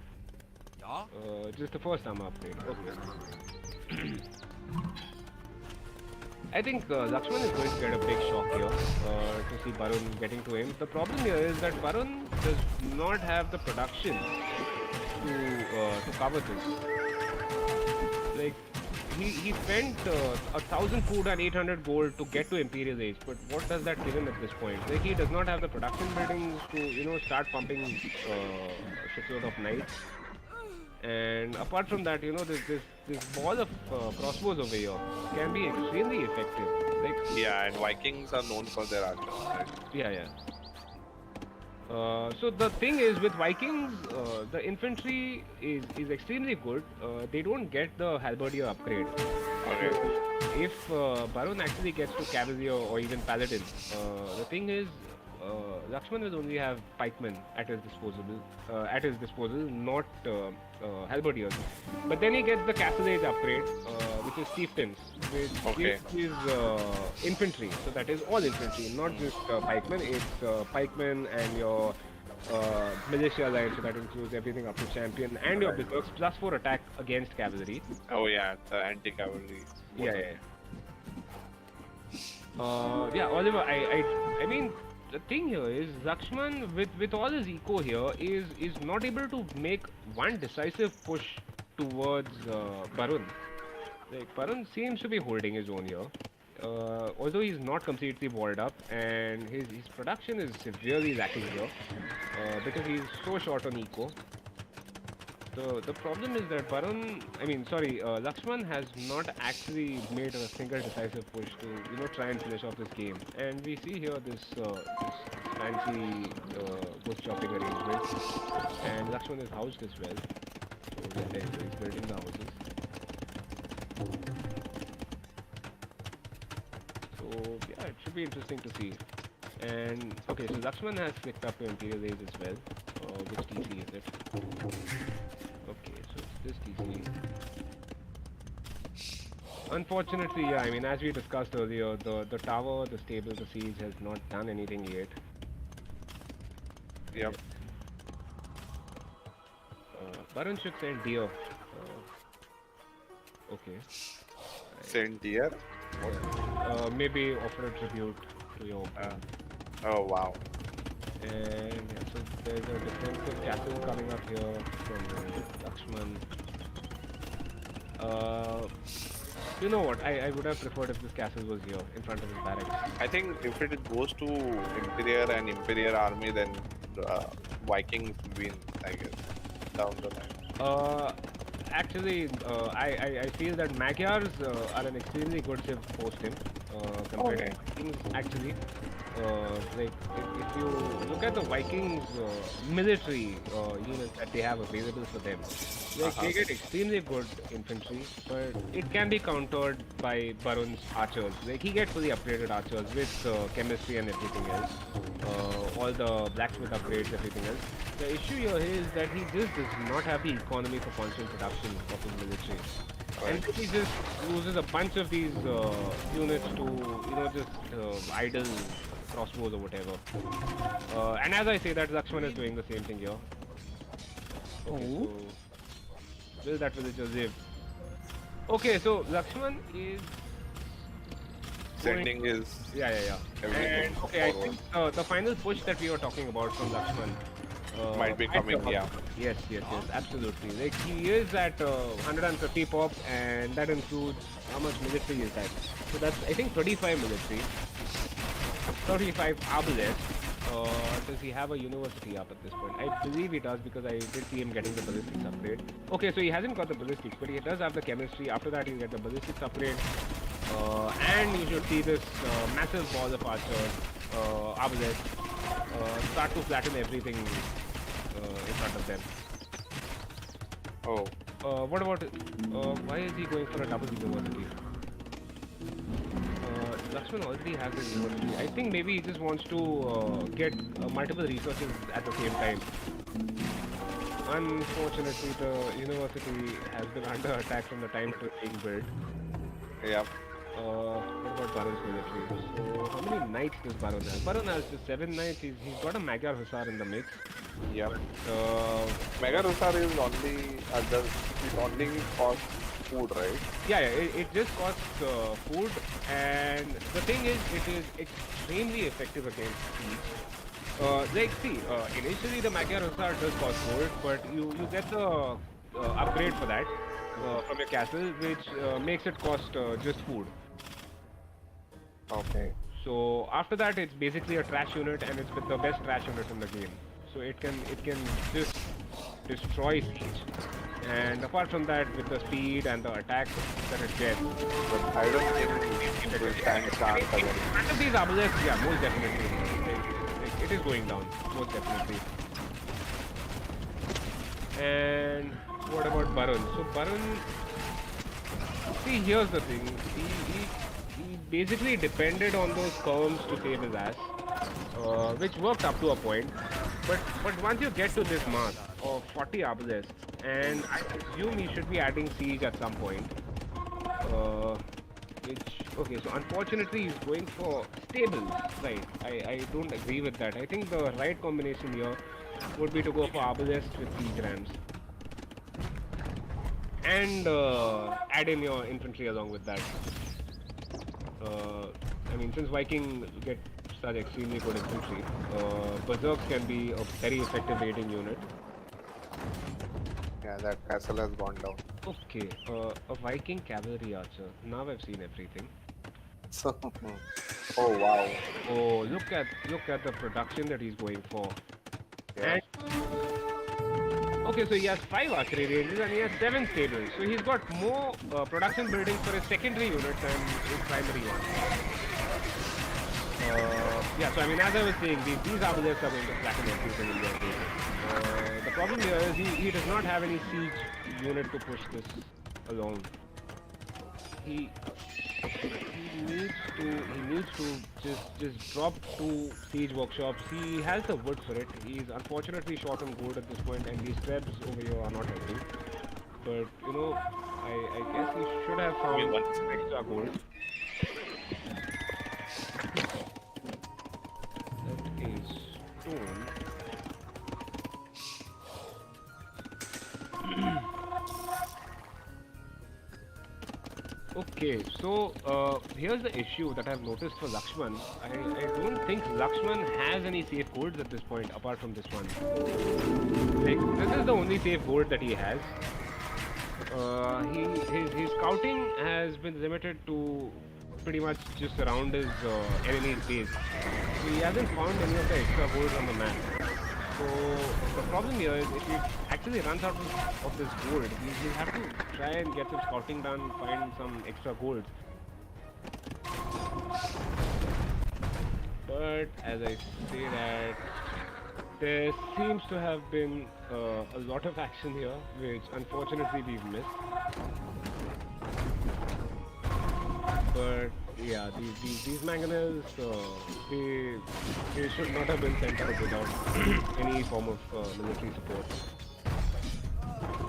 just the first armor upgrade. Okay. I think Lakshman is going to get a big shock here to see Barun getting to him. The problem here is that Barun does not have the production to cover this. Like he spent 1,000 food and 800 gold to get to Imperial Age, but what does that give him at this point? Like he does not have the production buildings to start pumping shitload of knights. And apart from that, this ball of crossbows over here can be extremely effective. Like Yeah, and Vikings are known for their archers. Right? yeah. So the thing is with Vikings, the infantry is extremely good. They don't get the halberdier upgrade. Okay. So if Baron actually gets to cavalier or even paladin, the thing is Lakshman will only have pikemen at his disposal, not halberdiers. But then he gets the castle age upgrade, which is chieftains, which Okay. gives his infantry. So that is all infantry, not just pikemen. It's pikemen and your militia line, so that includes everything up to champion and your berserks plus 4 attack against cavalry. Oh yeah, the anti-cavalry. Yeah. Oliver, I mean, the thing here is Lakshman with all his eco here is not able to make one decisive push towards Barun. Like Barun seems to be holding his own here. Although he's not completely walled up and his production is severely lacking here because he's so short on eco. The problem is that Lakshman has not actually made a single decisive push to try and finish off this game. And we see here this fancy bush chopping arrangement, and Lakshman is housed as well. So yeah, he's building the houses. So yeah, it should be interesting to see. And okay, so Lakshman has clicked up to Imperial Age as well. Which TC is it? Okay, so it's this TC. Unfortunately, yeah, I mean, as we discussed earlier, the tower, the stable, the siege has not done anything yet. Yep. Baron should send deer. Okay. Send deer. Maybe offer a tribute to your. Oh wow. And yeah, so there's a defensive castle coming up here from Lakshman. You know what? I would have preferred if this castle was here in front of his barracks. I think if it goes to Imperial and Imperial army, then Vikings win, I guess, down the line. Actually, I feel that Magyars are an extremely good civ post him compared to Vikings. Actually, like if you look at the Vikings military units that they have available for them, like they get extremely good infantry, but it can be countered by Barun's archers. Like he gets fully upgraded archers with chemistry and everything else, all the blacksmith upgrades, everything else. The issue here is that he just does not have the economy for constant production of his military. And he just uses a bunch of these units to, just idle crossbows or whatever. And as I say that, Lakshman is doing the same thing here. Okay, so will that villager live? Okay, so Lakshman is going. Sending his Yeah. everything And okay, I forward. think the final push that we were talking about from Lakshman Might be might be coming, about yeah. to come. Yes, absolutely. Like he is at 150 pop, and that includes how much military is that? So that's I think 35 military, 35 arbalest. Does he have a university up at this point? I believe he does because I did see him getting the ballistics upgrade. Okay, so he hasn't got the ballistics, but he does have the chemistry. After that, he'll get the ballistics upgrade. And you should see this massive ball of archer, arbalest, start to flatten everything in front of them. Oh. What about, why is he going for a double university? Lakshman already has his university. I think maybe he just wants to get multiple resources at the same time. Unfortunately, the university has been under attack from the time it was being built. Yeah. What about Baron's military? So, how many knights does Baron have? Baron has just 7 knights. He's got a Magyar Hussar in the mix. Yeah. But, Mega Rusar is only it only costs food, right? yeah, it just costs food, and the thing is, it is extremely effective against siege. Like, see, initially the Magyar Hussar does cost gold, but you get the upgrade for that from your castle, which makes it cost just food. Okay. So after that, it's basically a trash unit, and it's with the best trash unit in the game. So it can just destroy siege. And apart from that, with the speed and the attack that it gets, But I don't think it will stand a chance against. one of these abulas, yeah, most definitely, it is going down, most definitely. And what about Baron? So Baron, see, here's the thing. He basically depended on those curves to save his ass, which worked up to a point. But once you get to this mark of 40 arbalests, and I assume he should be adding siege at some point. Okay, so unfortunately he's going for stable. Right, I don't agree with that. I think the right combination here would be to go for arbalest with siege rams. And add in your infantry along with that. I mean, since Viking get such extremely good infantry, Berserks can be a very effective aiding unit. Yeah, that castle has gone down. Okay, a Viking cavalry archer. Now I've seen everything. So, oh wow. Oh, look at the production that he's going for. Yeah. And, okay, so he has 5 archery ranges and he has 7 stables. So he's got more production buildings for his secondary units than his primary one. Yeah, so I mean, as I was saying, these arbalests are going to flatten everything in their way. The problem here is he does not have any siege unit to push this along. He needs to just drop 2 siege workshops. He has the wood for it. He's unfortunately short on gold at this point, and these trebs over here are not helping. But you know, I guess he should have found extra gold. That is stone. Okay, so here's the issue that I've noticed for Lakshman. I don't think Lakshman has any safe gourds at this point apart from this one. Like, this is the only safe gourd that he has. His scouting has been limited to pretty much just around his enemy's base. So he hasn't found any of the extra gourds on the map. So the problem here is if he actually runs out of this gold, he'll have to try and get some scouting done, find some extra gold. But as I say that, there seems to have been a lot of action here, which unfortunately we've missed. But yeah, these mangonels, they should not have been sent out without any form of military support.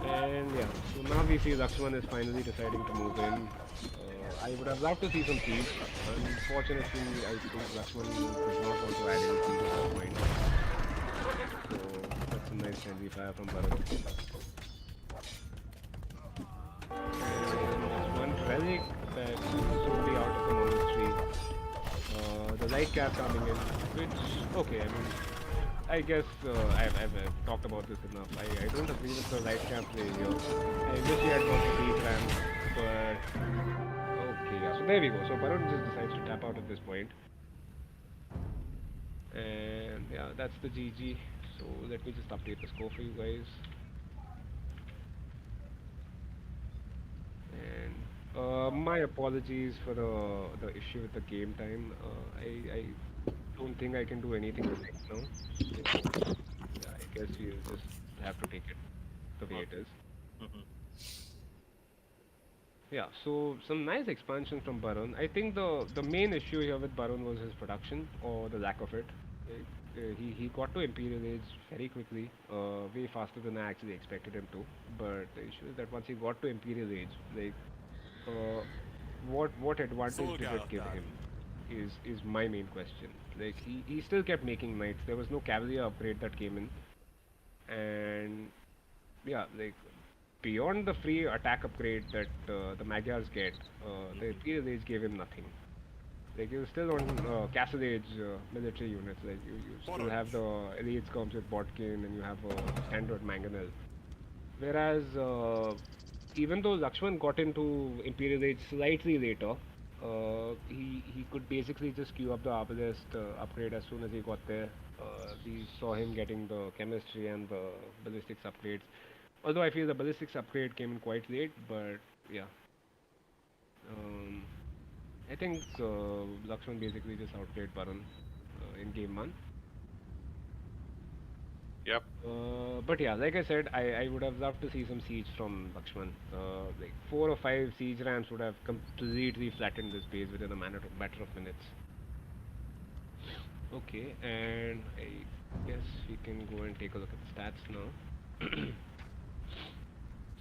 And yeah, so now we see Lakshman is finally deciding to move in. I would have loved to see some siege. Unfortunately, I think Lakshman does not want to add any siege at that point. So that's a nice friendly fire from Bharat. And light cav coming in, which okay, I mean, I guess I've talked about this enough. I don't agree with the light cav play here. I wish he had gone for siege rams, but okay, yeah. So there we go. So Baron just decides to tap out at this point, and yeah, that's the GG. So let me just update the score for you guys. And my apologies for the issue with the game time. I don't think I can do anything right now. So yeah, I guess we'll just have to take it the way it is. Mhm. Yeah, so some nice expansion from Baron. I think the main issue here with Baron was his production or the lack of it. Like, he got to Imperial Age very quickly, way faster than I actually expected him to. But the issue is that once he got to Imperial Age, like uh, what advantage did it give him is my main question. Like he still kept making knights. There was no cavalry upgrade that came in, and yeah, like beyond the free attack upgrade that the Magyars get, the Imperial Age gave him nothing. Like you still on Castle Age military units. Like you still have the elites comes with Botkin and you have a standard mangonel. Whereas even though Lakshman got into Imperial Age slightly later, he could basically just queue up the Arbalest upgrade as soon as he got there. We saw him getting the chemistry and the ballistics upgrades. Although I feel the ballistics upgrade came in quite late, but yeah. Um, I think Lakshman basically just outplayed Baran in game one. Yep. But yeah, like I said, I would have loved to see some siege from Lakshman. Like 4 or 5 siege ramps would have completely flattened this base within a matter of minutes. Okay, and I guess we can go and take a look at the stats now.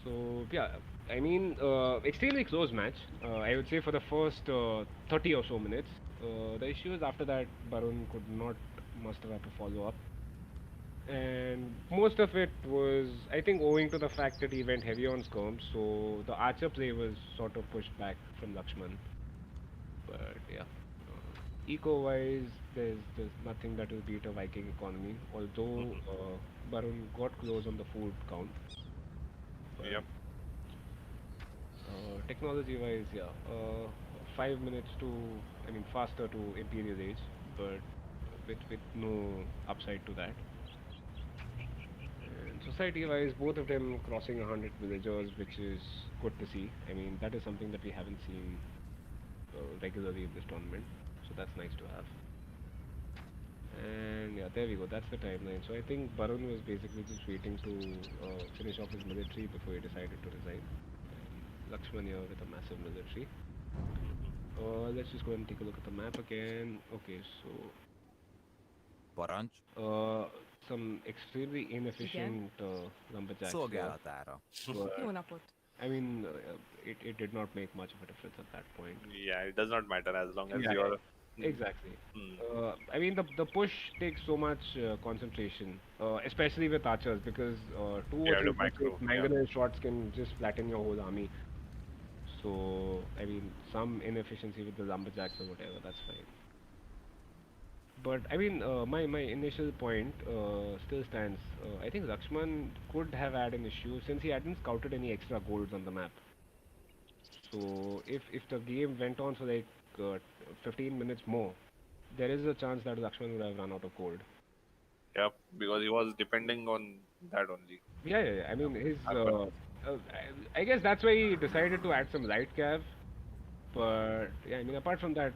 So yeah, I mean, extremely close match. I would say for the first 30 or so minutes. The issue is after that, Barun could not muster up a follow up, and most of it was, I think, owing to the fact that he went heavy on skirms. So the archer play was sort of pushed back from Lakshman. But yeah, eco-wise, there's nothing that will beat a Viking economy. Although Barun got close on the food count, but Yep. technology-wise, yeah, 5 minutes to, I mean, faster to Imperial Age, but with no upside to that. And society-wise, both of them crossing 100 villagers, which is good to see. I mean, that is something that we haven't seen regularly in this tournament, so that's nice to have. And yeah, there we go. That's the timeline. So I think Barun was basically just waiting to finish off his military before he decided to resign. And Lakshman here with a massive military. Let's just go and take a look at the map again. Okay, so Parancs. some extremely inefficient lumberjacks here. Szolgálatára. But, Jó napot. I mean, it did not make much of a difference at that point. Yeah, it does not matter as long as Yeah, you're. exactly. Mm. I mean, the push takes so much concentration, especially with archers, because 2 or Yeah, 3 the micro. basic mangonel shots can just flatten your whole army. So, I mean, some inefficiency with the lumberjacks or whatever, that's fine. But I mean, my initial point still stands. I think Lakshman could have had an issue since he hadn't scouted any extra golds on the map. So if the game went on for like 15 minutes more, there is a chance that Lakshman would have run out of gold. Yep, because he was depending on that only. Yeah. I mean, his. Happened. I guess that's why he decided to add some light cav. But yeah, I mean, apart from that,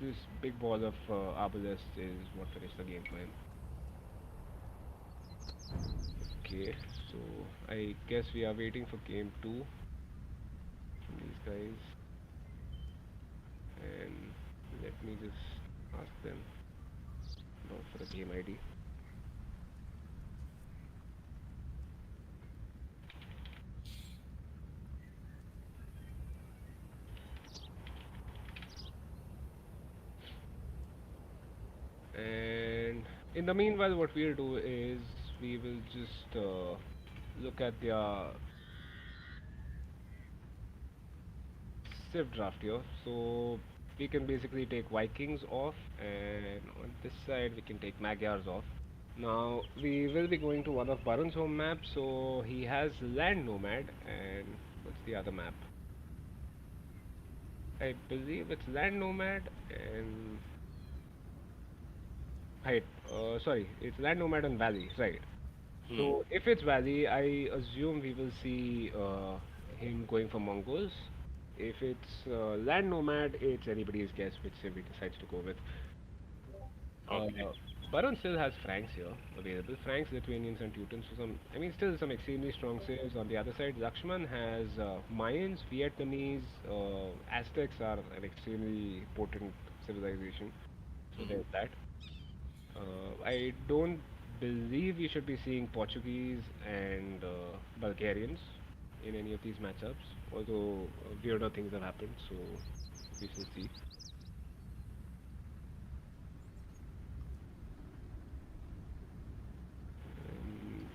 this big ball of Arbalest is what finished the game for him. Okay, so I guess we are waiting for game 2 from these guys. And let me just ask them for the game ID. And in the meanwhile, what we'll do is we will just look at their Civ draft here. So we can basically take Vikings off, and on this side we can take Magyars off. Now we will be going to one of Barun's home maps, so he has Land Nomad, and what's the other map? I believe it's Land Nomad and right. Sorry, it's Land Nomad and Valley, right? Hmm. So if it's Valley, I assume we will see him going for Mongols. If it's Land Nomad, it's anybody's guess which civ he decides to go with. Okay. Uh, Baron still has Franks here available. Franks, Lithuanians, and Teutons. So some, I mean, still some extremely strong civs. On the other side, Lakshman has Mayans, Vietnamese, Aztecs are an extremely potent civilization. So Hmm. there's that. I don't believe we should be seeing Portuguese and Bulgarians in any of these matchups, although weirder things have happened, so we shall see.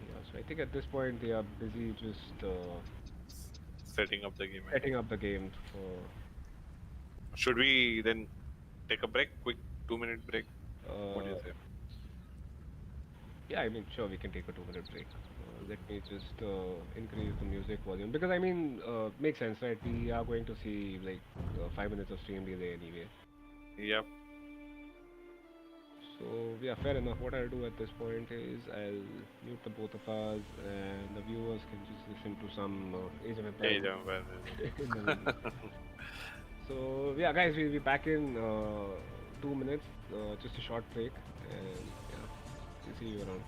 Yeah, so I think at this point they are busy just Setting up the game, I setting guess. up the game for. Should we then take a break? Quick 2 minute break? What do you Uh, say? yeah, I mean, sure, we can take a 2 minute break. Let me just increase the music volume because I mean, makes sense, right? We are going to see like 5 minutes of stream delay anyway. Yep. So yeah, fair enough. What I'll do at this point is I'll mute the both of us, and the viewers can just listen to some Age of Yeah, Empires yeah, well, in the middle. So yeah, guys, we'll be back in 2 minutes. Just a short break, and yeah, we'll see you around.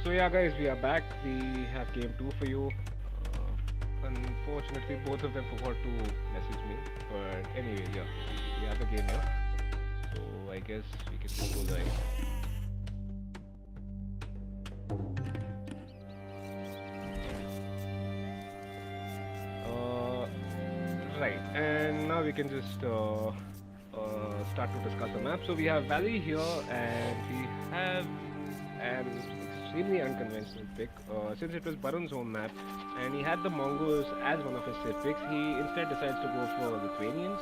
So yeah, guys, we are back. We have game two for you. Unfortunately, both of them forgot to message me. But anyway, yeah, we have the game here. So I guess we can just go live. Uh, right, and now we can just start to discuss the map. So we have Valley here, and we have an extremely unconventional pick. Since it was Barun's home map, and he had the Mongols as one of his civ picks, he instead decides to go for Lithuanians.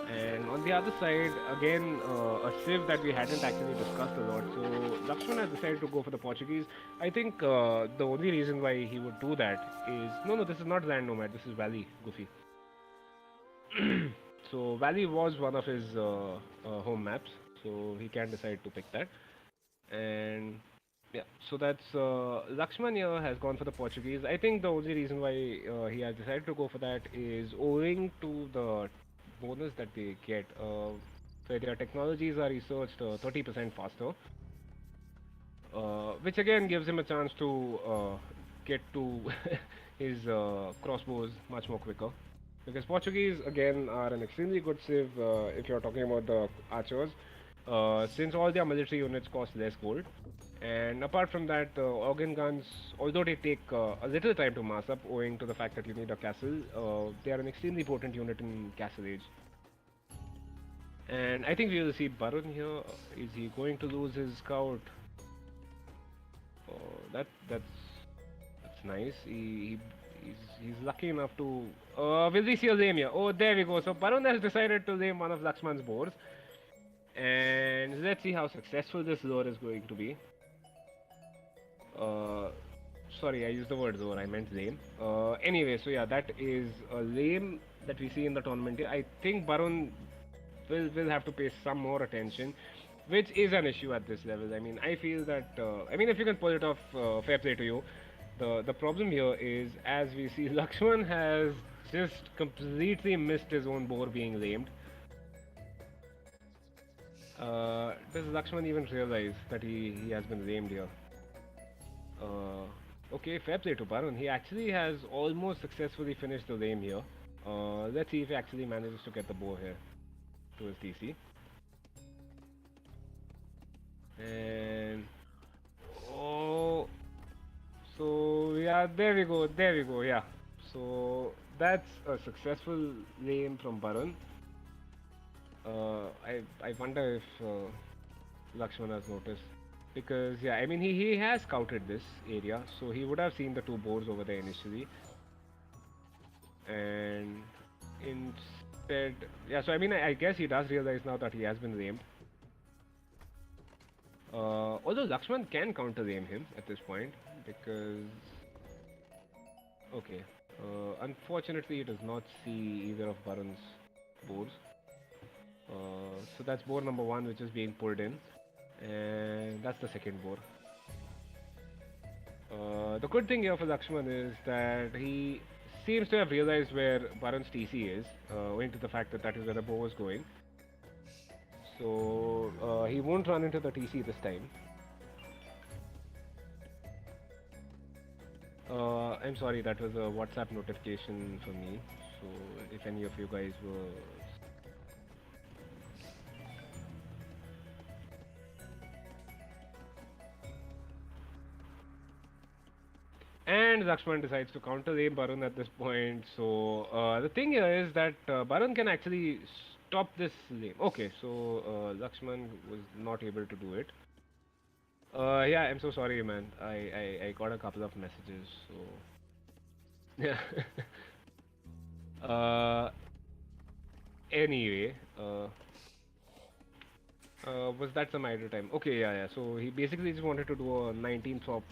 And on the other side, again, a civ that we hadn't actually discussed a lot. So Lakshman has decided to go for the Portuguese. I think the only reason why he would do that is no, this is not Land Nomad. This is Valley, Goofy. So Valley was one of his home maps, so he can decide to pick that. And Yeah, so that's Lakshman here has gone for the Portuguese. I think the only reason why he has decided to go for that is owing to the bonus that they get. Where their technologies are researched 30% faster, which again gives him a chance to get to his crossbows much more quicker. Because Portuguese again are an extremely good civ if you're talking about the archers, since all their military units cost less gold. And apart from that, the organ guns, although they take a little time to mass up owing to the fact that you need a castle, they are an extremely potent unit in Castle Age. And I think we will see Baron here. Is he going to lose his scout? Oh, that's nice. He's lucky enough to. Will we see a lame here? Oh, there we go. So Baron has decided to lame one of Lakshman's boars, and let's see how successful this lure is going to be. Uh, Sorry, I used the word lure. I meant lame. Anyway, so yeah, that is a lame that we see in the tournament here. I think Baron will have to pay some more attention, which is an issue at this level. I mean, I feel that I mean, if you can pull it off, fair play to you. The problem here is, as we see, Lakshman has just completely missed his own boar being lamed. Does Lakshman even realize that he has been lamed here? Okay, fair play to Baron. He actually has almost successfully finished the lame here. Let's see if he actually manages to get the boar here to his DC. And oh, so yeah, there we go, yeah. So that's a successful lane from Baron. I wonder if Lakshman has noticed, because yeah, I mean he has scouted this area, so he would have seen the two boars over there initially, and instead, yeah. So I mean I guess he does realize now that he has been lamed. Although Lakshman can counter aim him at this point, because okay, unfortunately he does not see either of Baron's boars. So that's boar number one, which is being pulled in, and that's the second boar. The good thing here for Lakshman is that he seems to have realized where Baron's TC is, owing to the fact that that is where the boar was going. So he won't run into the TC this time. I'm sorry, that was a WhatsApp notification for me. So if any of you guys were... And Lakshman decides to counter aim Baron at this point. So the thing here is that Baron can actually stop this lane. Okay, so Lakshman was not able to do it. Yeah, I'm so sorry, man. I got a couple of messages, so yeah. Anyway, was that some idle time? Okay, yeah. So he basically just wanted to do a 19th top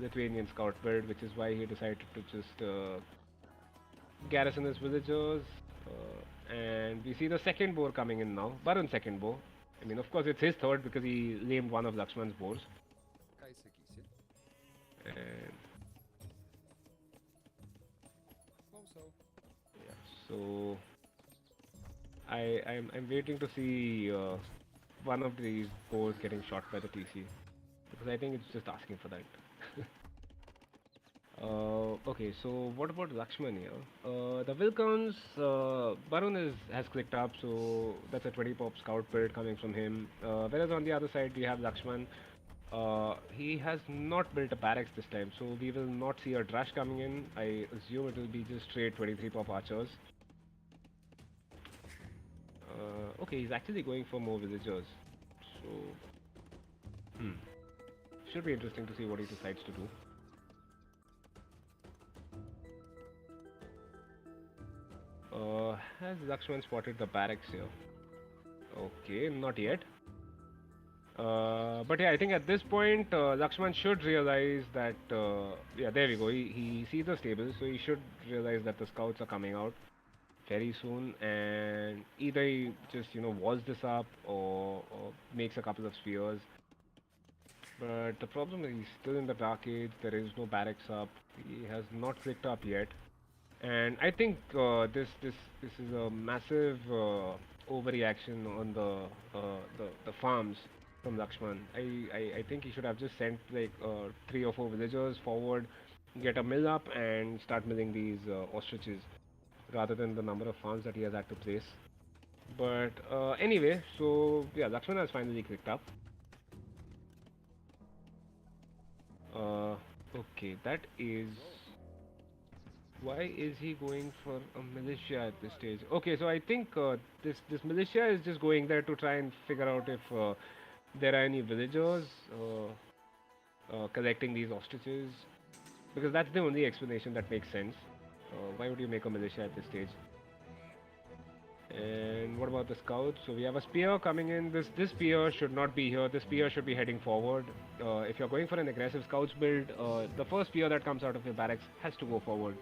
Lithuanian scout build, which is why he decided to just garrison his villagers. And we see the second boar coming in now. Baron's second boar. I mean, of course, it's his third because he lamed one of Lakshman's boars. And yeah, so I'm waiting to see one of these boars getting shot by the TC, because I think it's just asking for that. Okay, so what about Lakshman here? The will counts, Baron has clicked up, so that's a 20 pop scout build coming from him. Whereas on the other side we have Lakshman. He has not built a barracks this time, so we will not see a Drash coming in. I assume it will be just straight 23 pop archers. Okay, he's actually going for more villagers, so should be interesting to see what he decides to do. Has Lakshman spotted the barracks here? Okay, not yet. But yeah, I think at this point, Lakshman should realize that, yeah, there we go. He sees the stable, so he should realize that the scouts are coming out very soon, and either he just, walls this up or makes a couple of spears. But the problem is he's still in the Dark Age. There is no barracks up. He has not clicked up yet. And I think this is a massive overreaction on the farms from Lakshman. I think he should have just sent like 3 or 4 villagers forward, get a mill up, and start milling these ostriches, rather than the number of farms that he has had to place. But anyway, so yeah, Lakshman has finally clicked up. Okay, that is. Why is he going for a militia at this stage? Okay, so I think this militia is just going there to try and figure out if there are any villagers collecting these ostriches, because that's the only explanation that makes sense. Why would you make a militia at this stage? And what about the scouts? So we have a spear coming in. This spear should not be here. This spear should be heading forward. If you're going for an aggressive scouts build, the first spear that comes out of your barracks has to go forward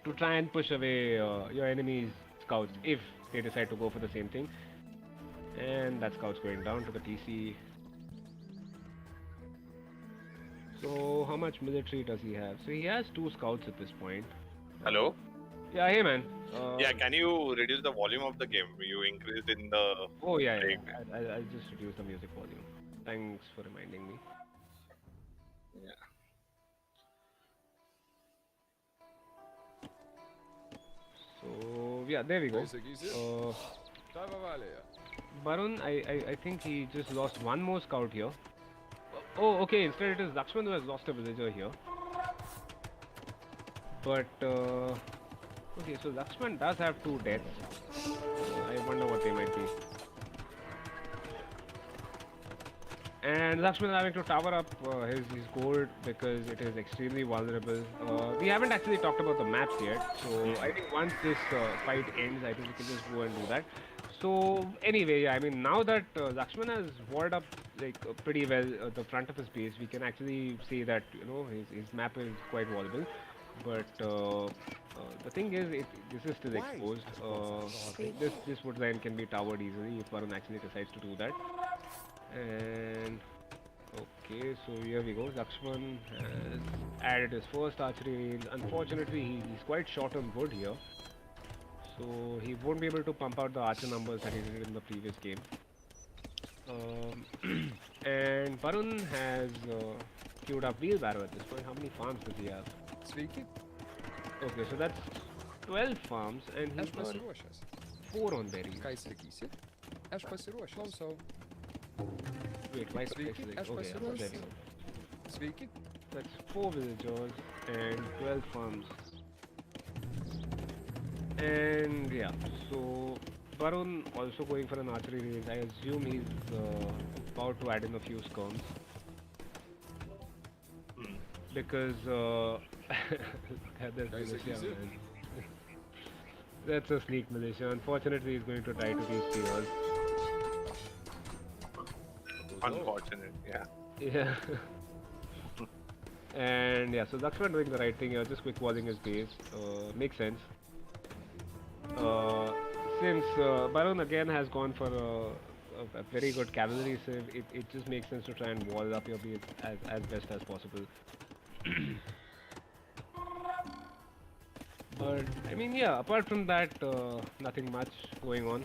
to try and push away your enemy's scouts if they decide to go for the same thing. And that scout's going down to the TC. So how much military does he have? So he has 2 scouts at this point. Hello? Yeah, hey man. Yeah, can you reduce the volume of the game? You increased in the... Oh yeah, break. I'll just reduce the music volume. Thanks for reminding me. Yeah. So yeah, there we go. Barun, I think he just lost 1 more scout here. Oh, okay. Instead, it is Lakshman who has lost a villager here. But okay, so Lakshman does have 2 deaths. I wonder what they might be. And Lakshman is having to tower up his gold because it is extremely vulnerable. We haven't actually talked about the maps yet, so I think once this fight ends, I think we can just go and do that. So anyway, yeah, I mean, now that Lakshman has walled up like pretty well the front of his base, we can actually say that his map is quite vulnerable. But the thing is, this is still exposed. This wood line can be towered easily if Varun actually decides to do that. And okay, so here we go. Lakshman has added his first archery range. Unfortunately, he's quite short on wood here, so he won't be able to pump out the archer numbers that he did in the previous game. And Varun has queued up wheelbarrow at this point. How many farms does he have? Okay, so that's 12 farms, and he's got 4 on berries. Wait, why okay, yeah, so there we go. That's 4 villagers and 12 farms. And yeah, so Varun also going for an archery range. I assume he's about to add in a few skirms. Because there's militia, man. That's a sneak militia. Unfortunately, he's going to die to these spears. Unfortunate, yeah. Yeah. And yeah, so Lakshman doing the right thing here, just quick walling his base. Makes sense. Since Barun again has gone for a very good cavalry sieve, it just makes sense to try and wall up your base as best as possible. But I mean, yeah, apart from that, nothing much going on.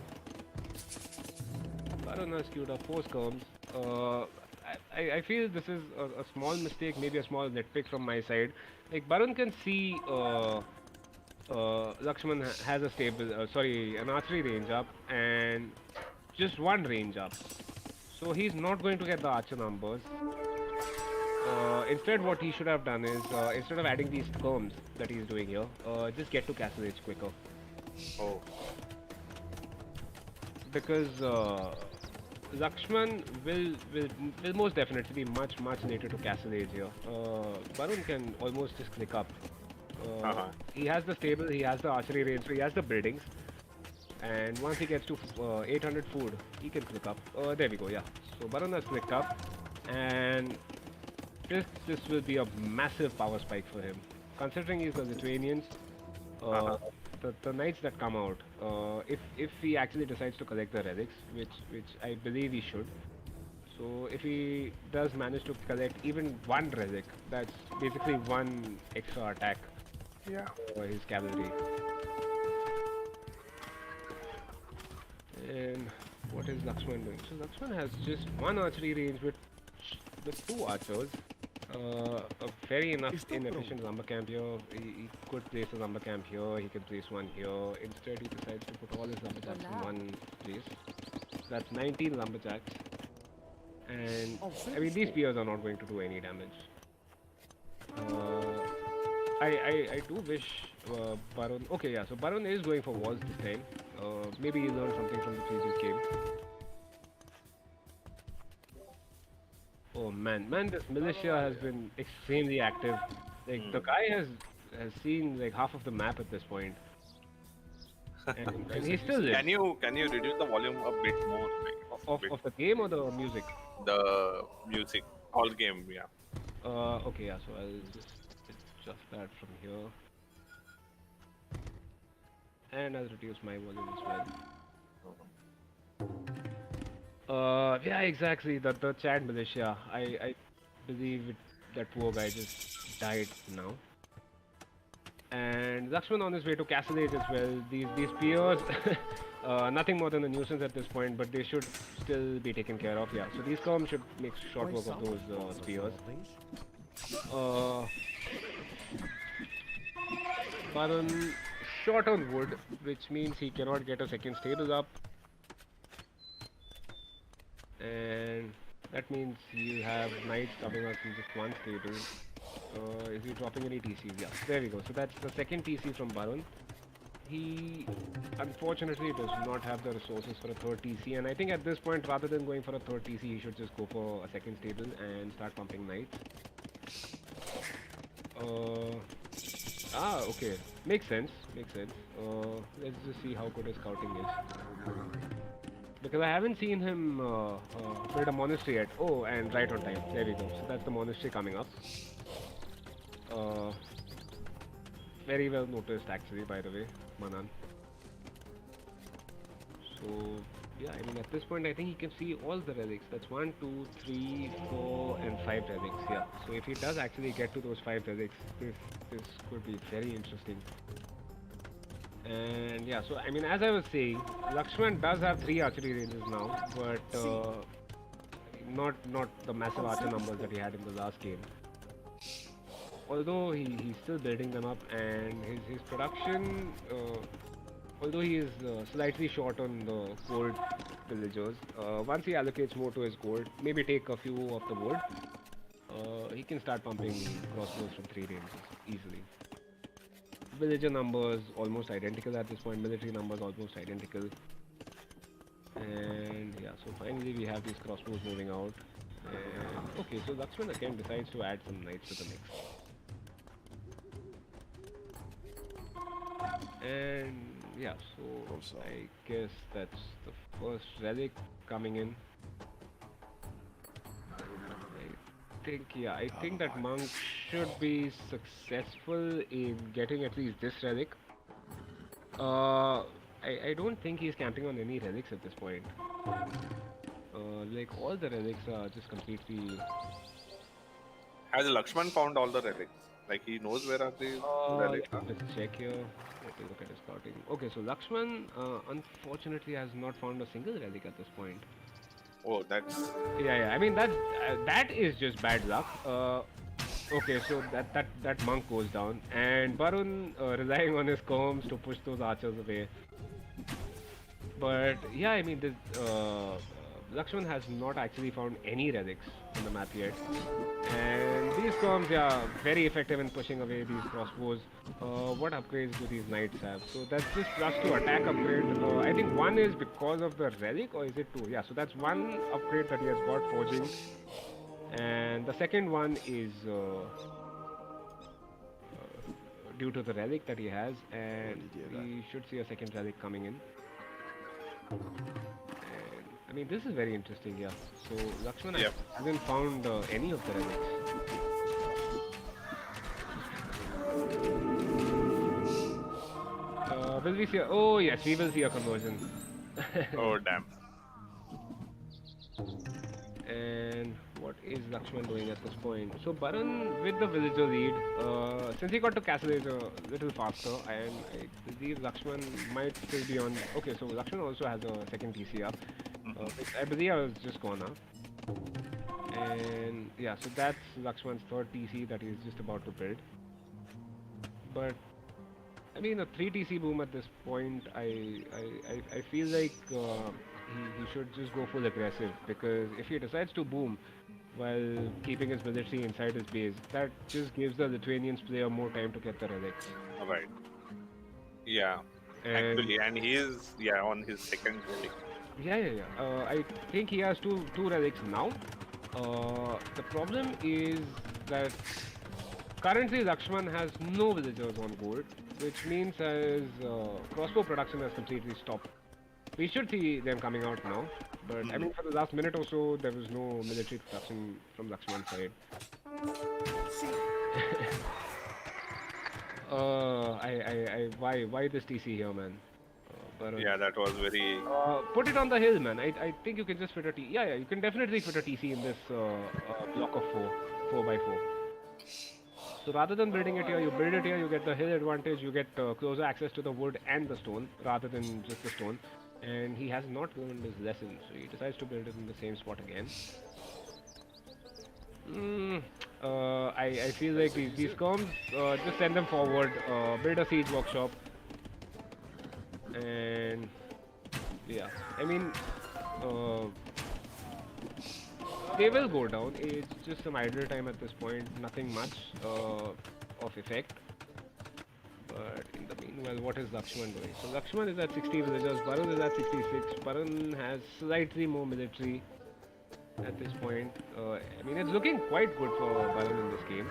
Barun has queued up 4 skirms. I feel this is a small mistake, maybe a small nitpick from my side. Like Barun can see Lakshman has a an archery range up and just 1 range up. So he's not going to get the archer numbers. Instead, what he should have done is, instead of adding these skirms that he's doing here, just get to Castle Age quicker. Oh. Because Lakshman will most definitely be much later to Castle Age here. Barun can almost just click up. He has the stable, he has the archery range, so he has the buildings. And once he gets to 800 food, he can click up. There we go, yeah. So Barun has clicked up, and this will be a massive power spike for him. Considering he's the Lithuanians, the knights that come out, if he actually decides to collect the relics, which I believe he should. So if he does manage to collect even one relic, that's basically one extra attack Yeah. for his cavalry. And what is Lakshman doing? So Lakshman has just one archery range with two archers. A very inefficient lumber camp here. He could place a lumber camp here. He could place one here. Instead, he decides to put all his lumberjacks in one place. That's 19 lumberjacks. And I mean, these spears are not going to do any damage. I do wish Baron. Okay, yeah. So Baron is going for walls this time. Maybe he learned something from the previous game. Oh man, this militia has been extremely active. Like the guy has seen like half of the map at this point, and he still lives. Can you reduce the volume a bit more? Like, Of the game or the music? the music, all game, yeah. Okay, yeah. So I'll just adjust that from here, and I'll reduce my volume as well. Yeah, exactly. The Chad militia. I believe that poor guy just died now. And Lakshman on his way to Castle Age as well. These spears, nothing more than a nuisance at this point, but they should still be taken care of. Yeah. So these comms should make short work of those spears. Baron short on wood, which means he cannot get a second stable up. And that means you have knights coming out from just one stable. Is he dropping any TCs? Yeah, there we go. So that's the second TC from Baron. He unfortunately does not have the resources for a third TC, and I think at this point, rather than going for a third TC, he should just go for a second stable and start pumping knights. Okay. Makes sense. Let's just see how good his scouting is. Because I haven't seen him build a monastery yet. Oh, and right on time. There we go. So that's the monastery coming up. Very well noticed actually, by the way, Manan. So, yeah, I mean at this point I think he can see all the relics. That's 1, 2, 3, 4 and 5 relics, yeah. So if he does actually get to those 5 relics, this could be very interesting. And yeah, so I mean as I was saying, Lakshman does have 3 archery ranges now, but not the massive archer numbers that he had in the last game. Although he's still building them up, and his production, although he is slightly short on the gold villagers, once he allocates more to his gold, maybe take a few of the wood, he can start pumping crossbows from 3 ranges easily. Villager numbers almost identical at this point, military numbers almost identical. And yeah, so finally we have these crossbows moving out. And okay, so Lakshman again decides to add some knights to the mix. And yeah, so I guess that's the first relic coming in. I think that monk should be successful in getting at least this relic. I don't think he's camping on any relics at this point. Like all the relics are just completely... Has Lakshman found all the relics? Like he knows where are the relics? Let's check here. Let me look at his scouting. Okay, so Lakshman unfortunately has not found a single relic at this point. Oh, that's... Yeah. I mean that is just bad luck. Okay, so that monk goes down, and Barun relying on his comms to push those archers away. But yeah, I mean this Lakshman has not actually found any relics on the map yet, and these comms are very effective in pushing away these crossbows. What upgrades do these knights have? So that's just plus 2 attack upgrade. I think 1 is because of the relic, or is it 2? Yeah, so that's 1 upgrade that he has got, forging, and the second one is due to the relic that he has, and we should see a second relic coming in. And I mean, this is very interesting, yeah. So Lakshman hasn't found any of the relics. Will we see a... Oh yes, we will see a conversion. Oh damn. And what is Lakshman doing at this point? So Baran with the villager lead, since he got to castle age a little faster, and I believe Lakshman might still be on. Okay, so Lakshman also has a second TC up. Which I believe I was just gone up. And yeah, so that's Lakshman's third TC that he's just about to build. But I mean, a 3 TC boom at this point, I feel like he should just go full aggressive, because if he decides to boom while keeping his military inside his base, that just gives the Lithuanians player more time to get the relics. Right. Yeah. Actually, and he is on his second relic. Yeah. I think he has two relics now. The problem is that currently Lakshman has no villagers on board, which means his crossbow production has completely stopped. We should see them coming out now, but I mean for the last minute or so there was no military production from Lakshman's side. Why this TC here, man? Yeah, that was very... put it on the hill, man. I think you can just fit a TC. Yeah, you can definitely fit a TC in this block of 4x4. So rather than building it here, you build it here, you get the hill advantage, you get closer access to the wood and the stone, rather than just the stone. And he has not learned his lesson, so he decides to build it in the same spot again. I feel like these comms, just send them forward, build a siege workshop. And yeah, I mean, they will go down. It's just some idle time at this point, nothing much of effect. But in the meanwhile, what is Lakshman doing? So Lakshman is at 60 villagers, Baran is at 66. Baran has slightly more military at this point. I mean, it's looking quite good for Baran in this game.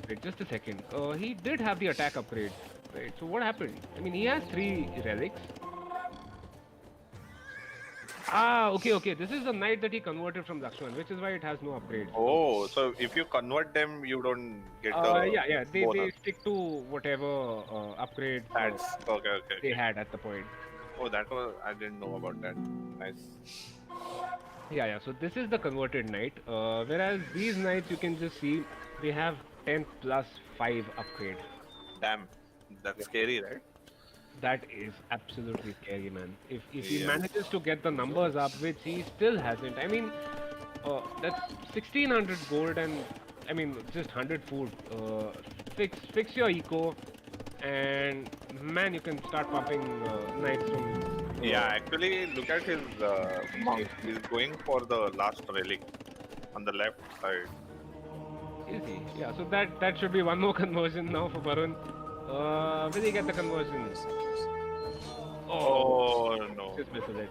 Wait, just a second. He did have the attack upgrade, right? So what happened? I mean, he has 3 relics. Ah, okay. This is the knight that he converted from Lakshman, which is why it has no upgrades. Oh, so if you convert them, you don't get the yeah. They stick to whatever upgrades okay. they had at the point. Oh, that was... I didn't know about that. Nice. Yeah. So this is the converted knight. Whereas these knights, you can just see they have 10 plus 5 upgrade. Damn, that's scary, right? That is absolutely scary, man. If he manages to get the numbers up, which he still hasn't. I mean, that's 1600 gold and I mean just 100 food. Fix your eco, and man, you can start pumping knights from. Yeah, actually, look at his monk. He's going for the last relic on the left side. Is he? Yeah. So that should be one more conversion now for Varun. Will he get the conversion? Oh no. Just misses it.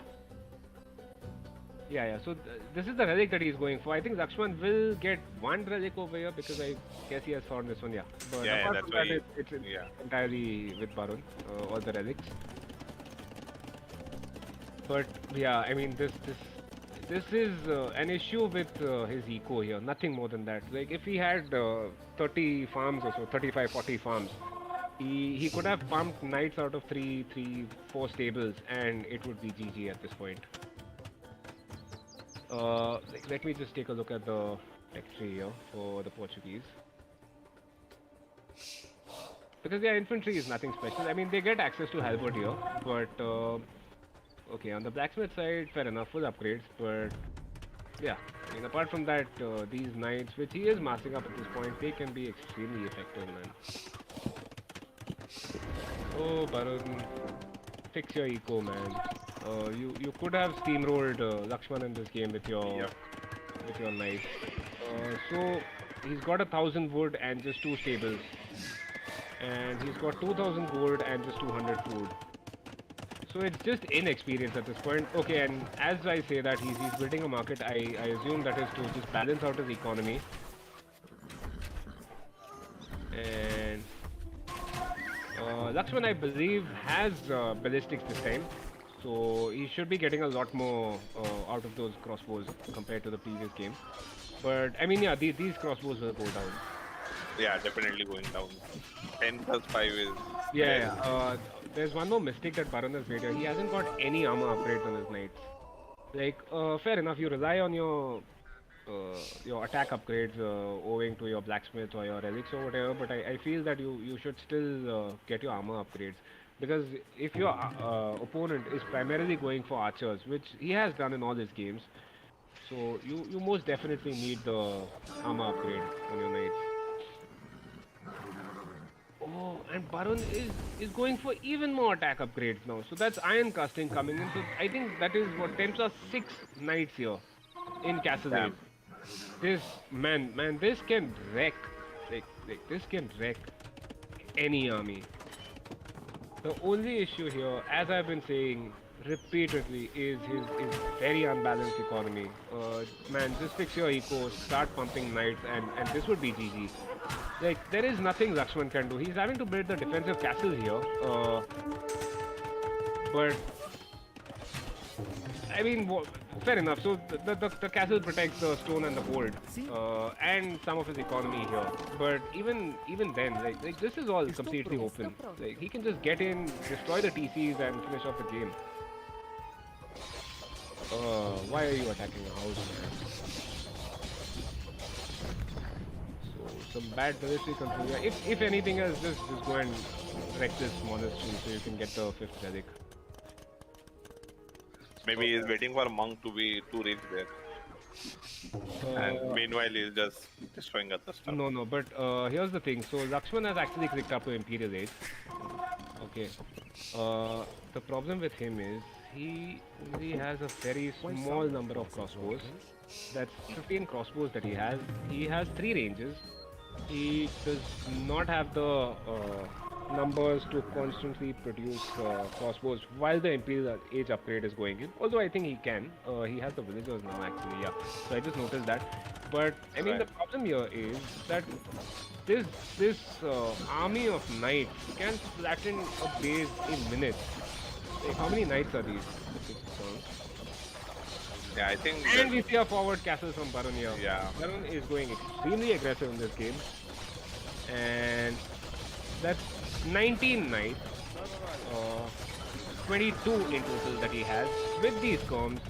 Yeah. So this is the relic that he's going for. I think Lakshman will get one relic over here because I guess he has found this one. Yeah. But apart that's from why that, it's entirely with Varun, all the relics. But yeah, I mean this is an issue with his eco here. Nothing more than that. Like if he had 30 farms or so, 35, 40 farms. He could have pumped knights out of 4 stables and it would be GG at this point. Let me just take a look at the tech tree here for the Portuguese. Because their infantry is nothing special. I mean, they get access to halberd here, but okay, on the blacksmith side, fair enough, full upgrades, but yeah, I mean, apart from that, these knights, which he is mastering up at this point, they can be extremely effective, man. Oh, Baran, fix your eco, man. You could have steamrolled Lakshman in this game with your knife. So he's got 1,000 wood and just 2 stables, and he's got 2,000 gold and just 200 food. So it's just inexperience at this point. Okay, and as I say that he's building a market, I assume that is to just balance out his economy. And Lakshman, I believe, has ballistics this time, so he should be getting a lot more out of those crossbows compared to the previous game. But I mean, yeah, these crossbows will go down. Yeah, definitely going down. 10 plus 5 is... Yeah. There's one more mistake that Baran has made here. He hasn't got any armor upgrades on his knights. Like, fair enough, you rely on your attack upgrades owing to your blacksmith or your relics or whatever, but I feel that you should still get your armor upgrades. Because if your opponent is primarily going for archers, which he has done in all his games, so you most definitely need the armor upgrade on your knights. Oh, and Baron is going for even more attack upgrades now. So that's iron casting coming in. So I think that is what tempts us 6 knights here in Castle Yeah. Age. This man, this can wreck. Like this can wreck any army. The only issue here, as I've been saying repeatedly, is his very unbalanced economy. Man, just fix your eco, start pumping knights, and this would be GG. Like, there is nothing Lakshman can do. He's having to build the defensive castle here. But I mean, fair enough. So the castle protects the stone and the gold, and some of his economy here. But even then, like this is all completely open. Like he can just get in, destroy the TCs, and finish off the game. Why are you attacking a house, man? So some bad military control. Yeah, if anything else, just go and wreck this monastery so you can get the 5th relic. Maybe he's waiting for monk to reach there, and meanwhile he's just destroying other stuff. No, but here's the thing. So Lakshman has actually clicked up to Imperial Age. Okay. The problem with him is he has a very small number of crossbows. That's 15 crossbows that he has. He has 3 ranges. He does not have the numbers to constantly produce crossbows while the Imperial Age upgrade is going in. Although I think he can. He has the villagers now actually, yeah. So I just noticed that. But I mean the problem here is that this army of knights can flatten a base in minutes. Like, how many knights are these? Yeah, I think. And we see a forward castle from Baron here. Yeah. Baron is going extremely aggressive in this game. And that's 19 knights. 22 in total that he has with these comms.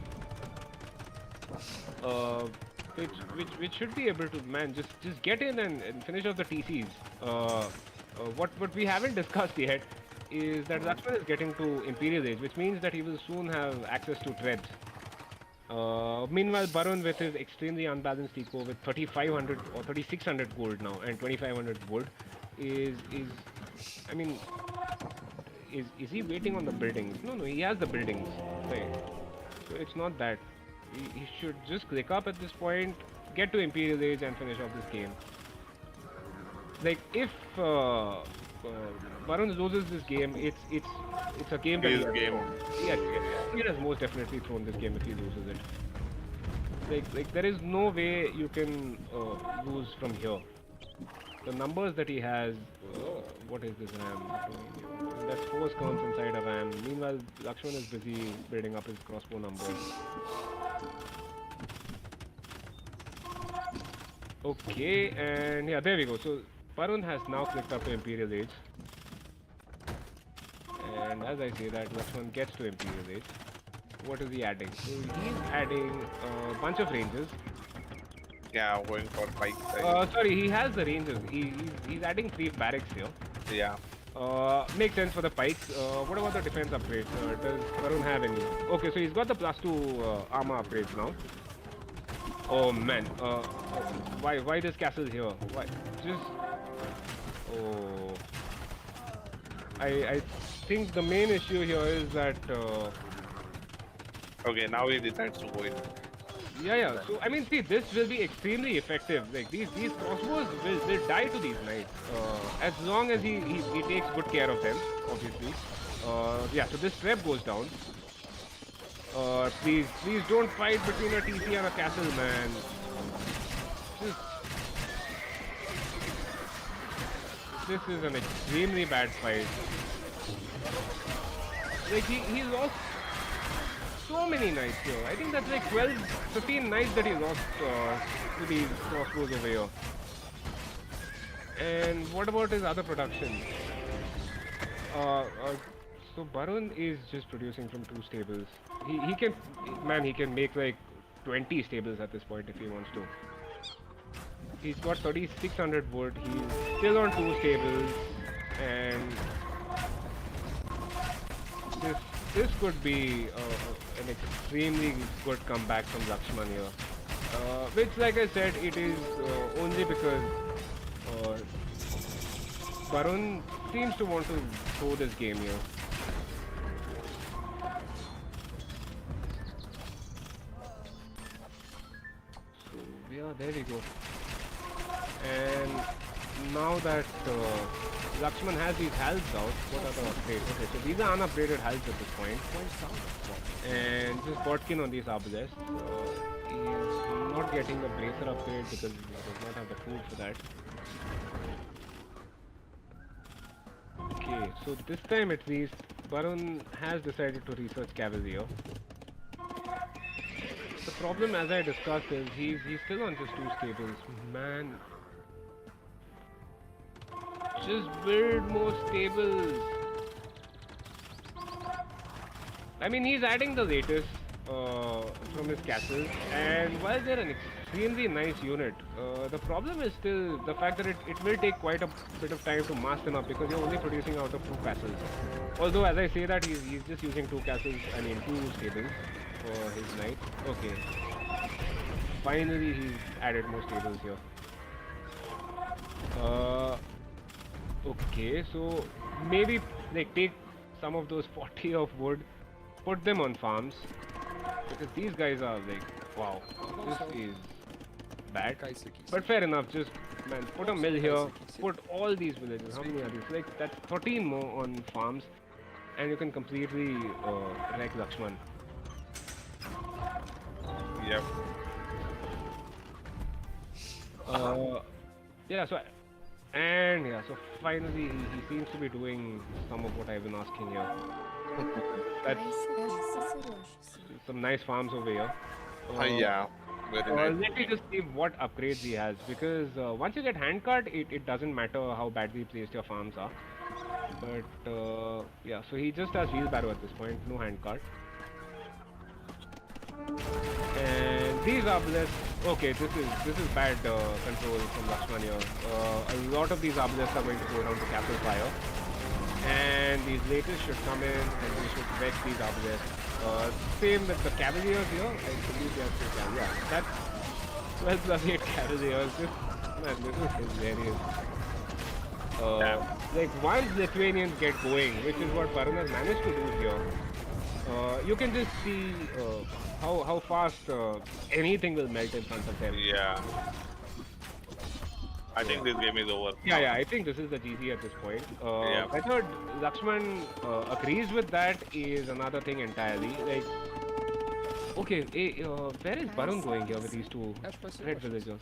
Which should be able to, man, just get in and finish off the TCs. What we haven't discussed yet is that Lakshman is getting to Imperial Age, which means that he will soon have access to treads. Meanwhile, Baron with his extremely unbalanced eco with 3,500 or 3,600 gold now and 2,500 gold is I mean, is he waiting on the buildings? No, he has the buildings. Right. So it's not that. He should just click up at this point, get to Imperial Age and finish off this game. Like if Baron loses this game, it's a game that he has most definitely thrown this game if he loses it. Like there is no way you can lose from here. The numbers that he has, what is this RAM? That's 4 scones inside a RAM. Meanwhile, Lakshman is busy building up his crossbow numbers. Okay, and yeah, there we go. So Baron has now clicked up to Imperial Age. And as I say that, Lakshman gets to Imperial Age. What is he adding? So he's adding a bunch of ranges. Yeah, going for pikes. Sorry, he has the ranges. He's adding 3 barracks here. Yeah. Makes sense for the pikes. What about the defense upgrades? Does Varun have any? Okay, so he's got the +2 armor upgrades now. Oh man, why this castle here? Why? Just oh, I think the main issue here is that. Okay, now he decides to go in. Yeah. So I mean, see, this will be extremely effective. Like these crossbows will die to these knights as long as he takes good care of them. Obviously. Yeah. So this trap goes down. Please don't fight between a TC and a castle, man. This is an extremely bad fight. Like he lost so many knights here. I think that's like 15 knights that he lost to these crossbows over here. And what about his other production? So Barun is just producing from 2 stables. He can, man, he can make like 20 stables at this point if he wants to. He's got 3600 wood. He's still on 2 stables, and this this could be an extremely good comeback from Lakshman here. Which, like I said, it is only because uh, Barun seems to want to throw this game here. So yeah, there we go. And now that Lakshman has these halves out, what are the upgrades? Okay, so these are unupgraded halves at this point. And just Botkin on these Arbalests. He's not getting the bracer upgrade because he does not have the food for that. Okay, so this time at least, Barun has decided to research Cavalier. The problem, as I discussed, is he's still on just 2 stables. Man, just build more stables. I mean, he's adding the latest from his castles, and while they're an extremely nice unit, the problem is still the fact that it will take quite a bit of time to master them up because you're only producing out of 2 castles. Although, as I say that, he's just using 2 castles, I mean 2 stables for his knight. Okay. Finally, he's added more stables here. Okay, so maybe like take some of those 40 of wood, put them on farms, because these guys are like, wow, this is bad. But fair enough, just man, put a mill here, put all these villages. How many are these? Like that's 13 more on farms, and you can completely wreck Lakshman. Yep. Yeah, so and yeah, so finally he seems to be doing some of what I've been asking here. That's some nice farms over here. Yeah, very nice. Let me just see what upgrades he has, because once you get handcart, it doesn't matter how badly placed your farms are. But yeah, so he just has wheelbarrow at this point, no handcart. And these arbalests, okay, this is bad control from Lakshman here. A lot of these arbalests are going to go down to Castle Fire, and these latest should come in and we should wreck these arbalests. Same with the Cavaliers here. I believe they are still Cavaliers. Yeah, that's 12 plus 8 Cavaliers. Man, this is hilarious. Like once Lithuanians get going, which is what Varun has managed to do here, you can just see how fast anything will melt in front of them. Yeah. I think this game is over. Yeah, I think this is the GG at this point. Yeah. Whether Lakshman agrees with that is another thing entirely. Like, okay, where is Barun going here with these 2 red villagers?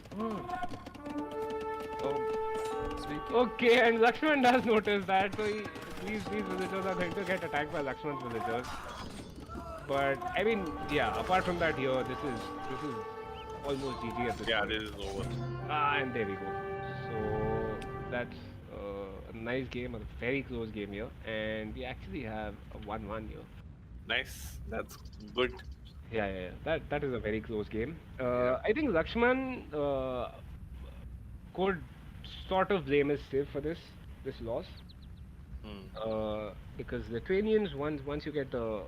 Okay, and Lakshman does notice that, so these villagers are going to get attacked by Lakshman's villagers. But I mean, yeah. Apart from that, here this is almost GG at this point. Yeah, this is over. And there we go. So that's a nice game, a very close game here, and we actually have a 1-1 here. Nice. That's good. Yeah. That is a very close game. I think Lakshman could sort of blame his Civ for this loss. Because Lithuanians, once you get the,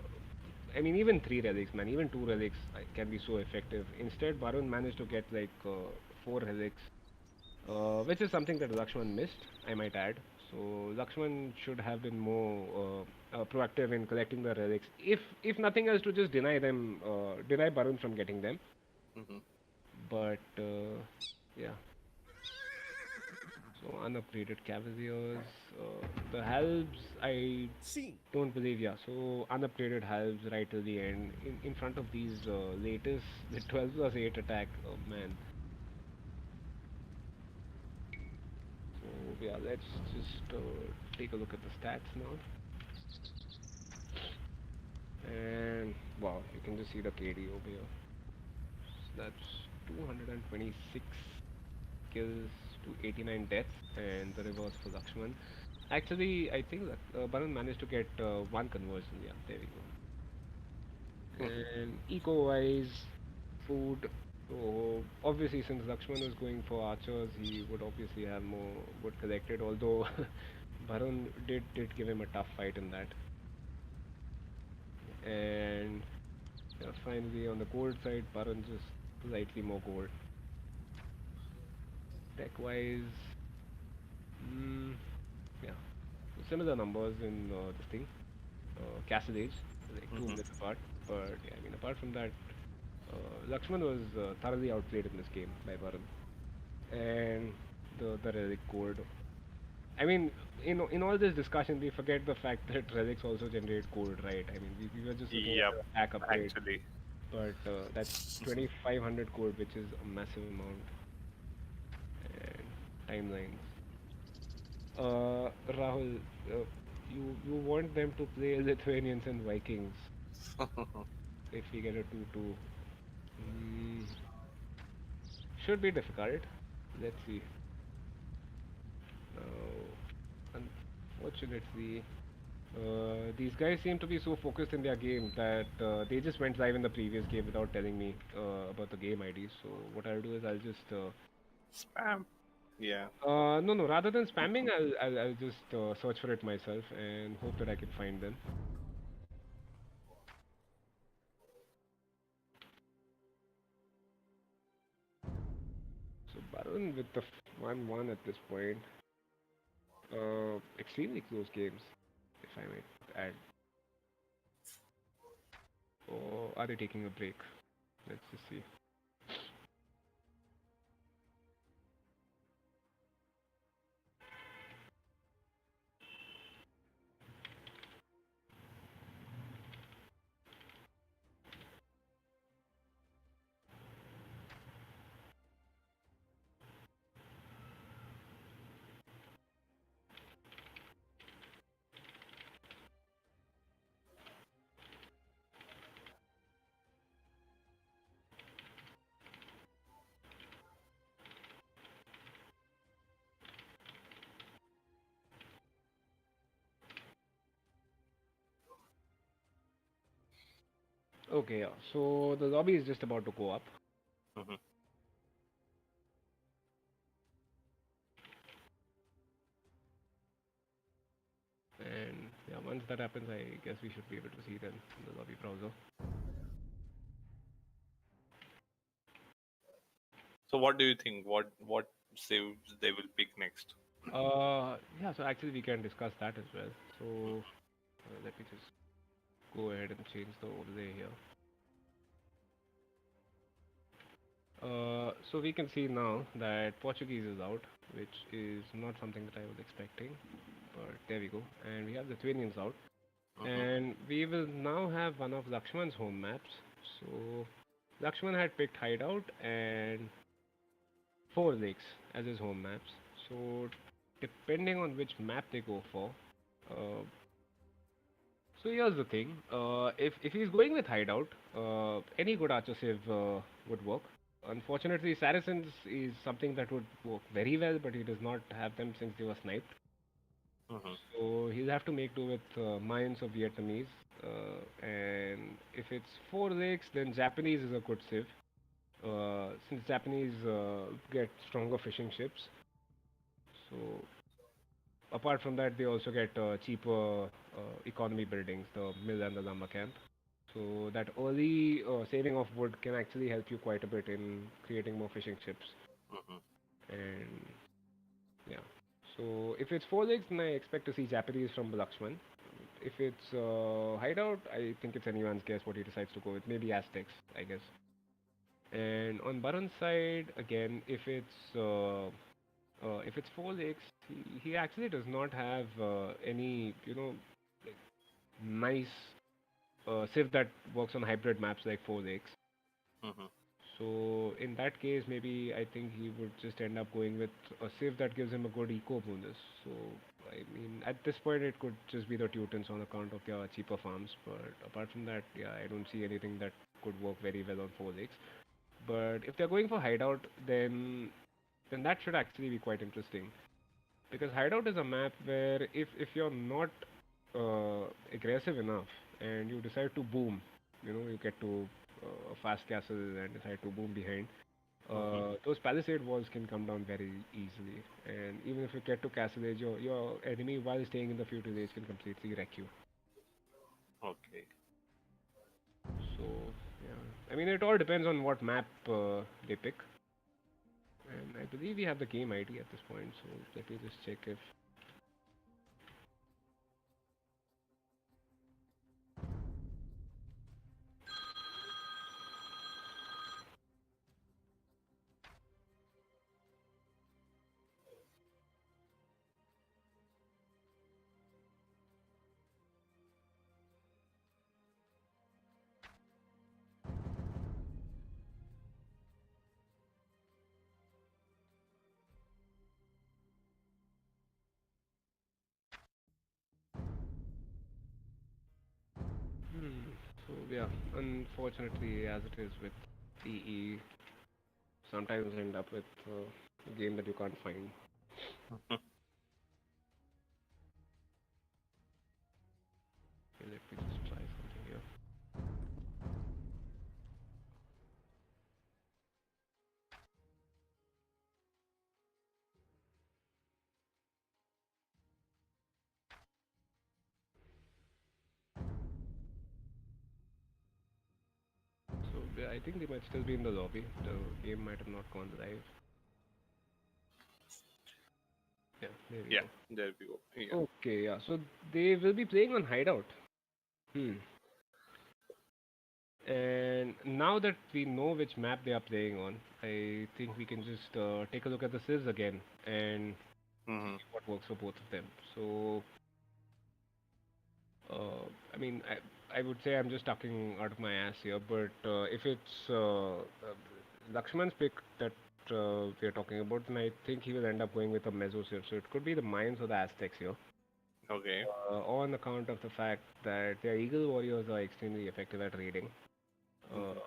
I mean, even 3 relics, man, even 2 relics can be so effective. Instead, Barun managed to get like 4 relics, which is something that Lakshman missed, I might add. So Lakshman should have been more proactive in collecting the relics, if nothing else, to just deny Barun from getting them. But yeah. So unupgraded Cavaliers, the halves I don't believe, yeah. So unupgraded halves right till the end, in front of these latest, the 12 plus 8 attack. Oh man. So yeah, let's just take a look at the stats now. And wow, you can just see the KD over here. So that's 226 kills to 89 deaths, and the reverse for Lakshman. Actually, I think that Baran managed to get one conversion. Yeah, there we go. And eco-wise, food. So obviously, since Lakshman was going for archers, he would obviously have more wood collected. Although Varun did give him a tough fight in that. And yeah, finally, on the gold side, Varun just slightly more gold. Tech-wise, mm, yeah, similar numbers in this thing, Castle Age, like 2 minutes apart. But yeah, I mean, apart from that, Lakshman was thoroughly outplayed in this game by Varun. And the relic gold. I mean, in all this discussion, we forget the fact that relics also generate gold, right? I mean, we were just looking at Yep, the pack upgrade, actually. but that's 2,500 gold, which is a massive amount. And timelines. Rahul, you want them to play Lithuanians and Vikings if we get a 2-2. Mm, should be difficult. Let's see. Now, unfortunately, these guys seem to be so focused in their game that they just went live in the previous game without telling me about the game ID. So what I'll do is I'll just Spam. Yeah. no, no. Rather than spamming, I'll just search for it myself and hope that I can find them. So Baron with the 1-1 at this point. Extremely close games, if I might add. Or are they taking a break? Let's just see. Okay, yeah. So the lobby is just about to go up. Mhm. And yeah, once that happens, I guess we should be able to see them in the lobby browser. So what do you think? What saves they will pick next? Yeah, so actually we can discuss that as well. So let me just go ahead and change the overlay here. So we can see now that Portuguese is out, which is not something that I was expecting. But there we go. And we have Lithuanians out. Mhm. And we will now have one of Lakshman's home maps. So Lakshman had picked Hideout and Four Lakes as his home maps. So depending on which map they go for, uh, so here's the thing. If he's going with Hideout, any good archer save would work. Unfortunately, Saracens is something that would work very well, but he does not have them since they were sniped. Mhm. So he'll have to make do with Mayans or Vietnamese. And if it's Four Lakes, then Japanese is a good save. Since Japanese get stronger fishing ships. So apart from that, they also get cheaper economy buildings, the mill and the lumber camp. So that early saving of wood can actually help you quite a bit in creating more fishing ships. Mhm. And yeah. So if it's Four Lakes, then I expect to see Japanese from Lakshman. If it's Hideout, I think it's anyone's guess what he decides to go with. Maybe Aztecs, I guess. And on Baron's side, again, if it's Four Lakes, he actually does not have any, like nice Civ that works on hybrid maps like Four Lakes. Mhm. So in that case, maybe I think he would just end up going with a Civ that gives him a good eco bonus. So I mean, at this point, it could just be the Teutons on account of their cheaper farms. But apart from that, yeah, I don't see anything that could work very well on Four Lakes. But if they're going for hideout, then that should actually be quite interesting. Because Hideout is a map where if you're not aggressive enough and you decide to boom, you get to a fast castle and decide to boom behind. Those palisade walls can come down very easily, and even if you get to castle age, your enemy while staying in the feudal age can completely wreck you. Okay. So yeah, I mean it all depends on what map they pick. And I believe we have the game ID at this point, so let me just check if. Hmm. So yeah, unfortunately, as it is with EE, sometimes end up with a game that you can't find. Okay, let me just try something here. So yeah, I think they might still be in the lobby. The game might have not gone live. Yeah, there we Yeah, go. there we go. Yeah. Okay, yeah. So they will be playing on Hideout. Hmm. And now that we know which map they are playing on, I think we can just take a look at the civs again and Mm-hmm. see what works for both of them. So, I mean, I would say I'm just talking out of my ass here, but if it's Lakshman's pick that we are talking about, then I think he will end up going with a Meso civ. So it could be the Mayans or the Aztecs here. Okay. On account of the fact that their Eagle Warriors are extremely effective at raiding. Uh, Mm-hmm.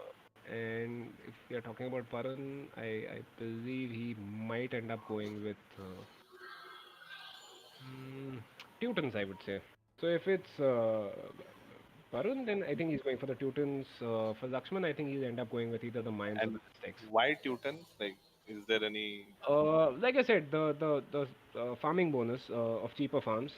and if we are talking about Paran, I believe he might end up going with Teutons, I would say. So if it's Parun, then I think he's going for the Teutons. For Lakshman, I think he'll end up going with either the Mayans or And the Aztecs. why Teuton? Like, is there any? Like I said, the farming bonus of cheaper farms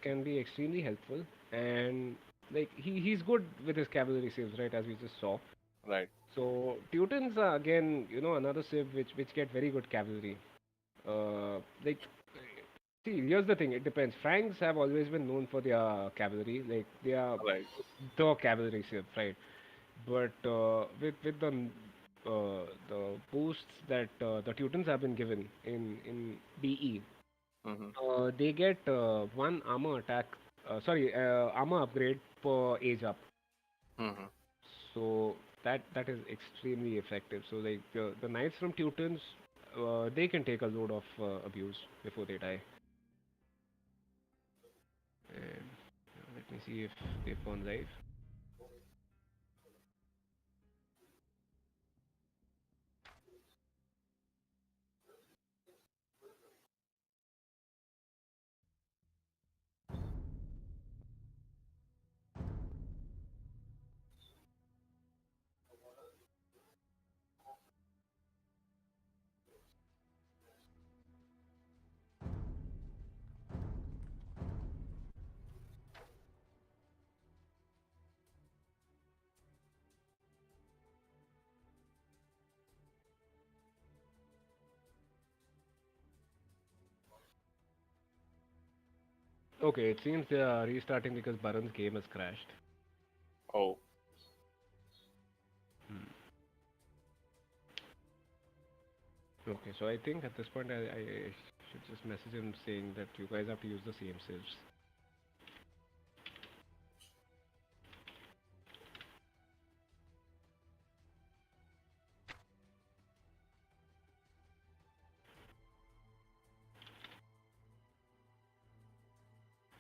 can be extremely helpful, and like he's good with his cavalry saves, right? As we just saw. Right. So Teutons are again, another civ which get very good cavalry. Like, see, here's the thing. It depends. Franks have always been known for their cavalry. Like they are Right. the cavalry civ, right? But with the boosts that the Teutons have been given in BE, Mm-hmm. they get one armor attack. Sorry, armor upgrade per age up. Mm-hmm. So that is extremely effective. So like the knights from Teutons, they can take a load of abuse before they die. And let me see if they've gone live. Okay, it seems they are restarting because Baron's game has crashed. Oh. Hmm. Okay, so I think at this point I should just message him saying that you guys have to use the same civs.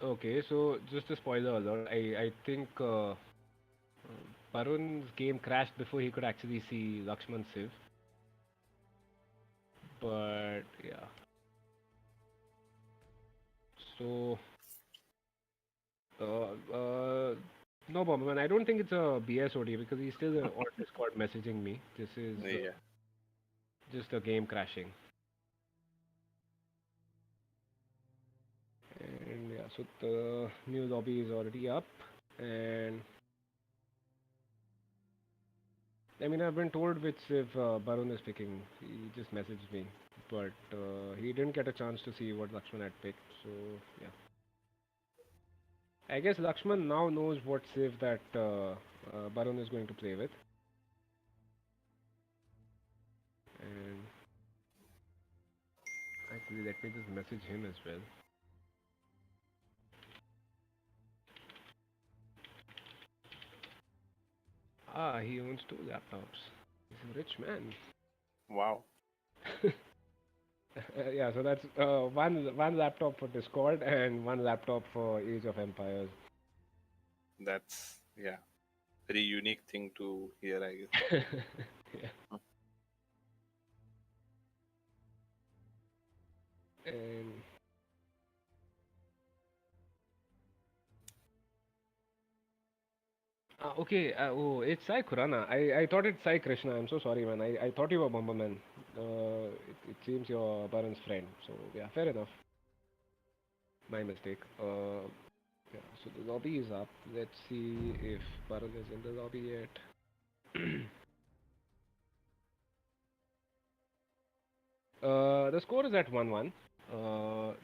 Okay, so just a spoiler alert. I think Barun's game crashed before he could actually see Lakshman's civ. But yeah. So, no problem. And I don't think it's a BSOD because he's still on Discord messaging me. This is Yeah. just a game crashing. And yeah, so the new lobby is already up. And I mean, I've been told which if Barun is picking. He just messaged me. But he didn't get a chance to see what Lakshman had picked. So, yeah. I guess Lakshman now knows what save that Barun is going to play with. And actually, let me just message him as well. Ah, he owns 2 laptops. He's a rich man. Wow. Yeah, so that's one laptop for Discord and one laptop for Age of Empires. That's very unique thing to hear, I guess. Yeah. And okay, oh, it's Sai Khurana. I thought it's Sai Krishna. I'm so sorry, man. I thought you were Bomberman. It seems you're Baron's friend. So yeah, fair enough. My mistake. Yeah. So the lobby is up. Let's see if Baron is in the lobby yet. The score is at 1-1.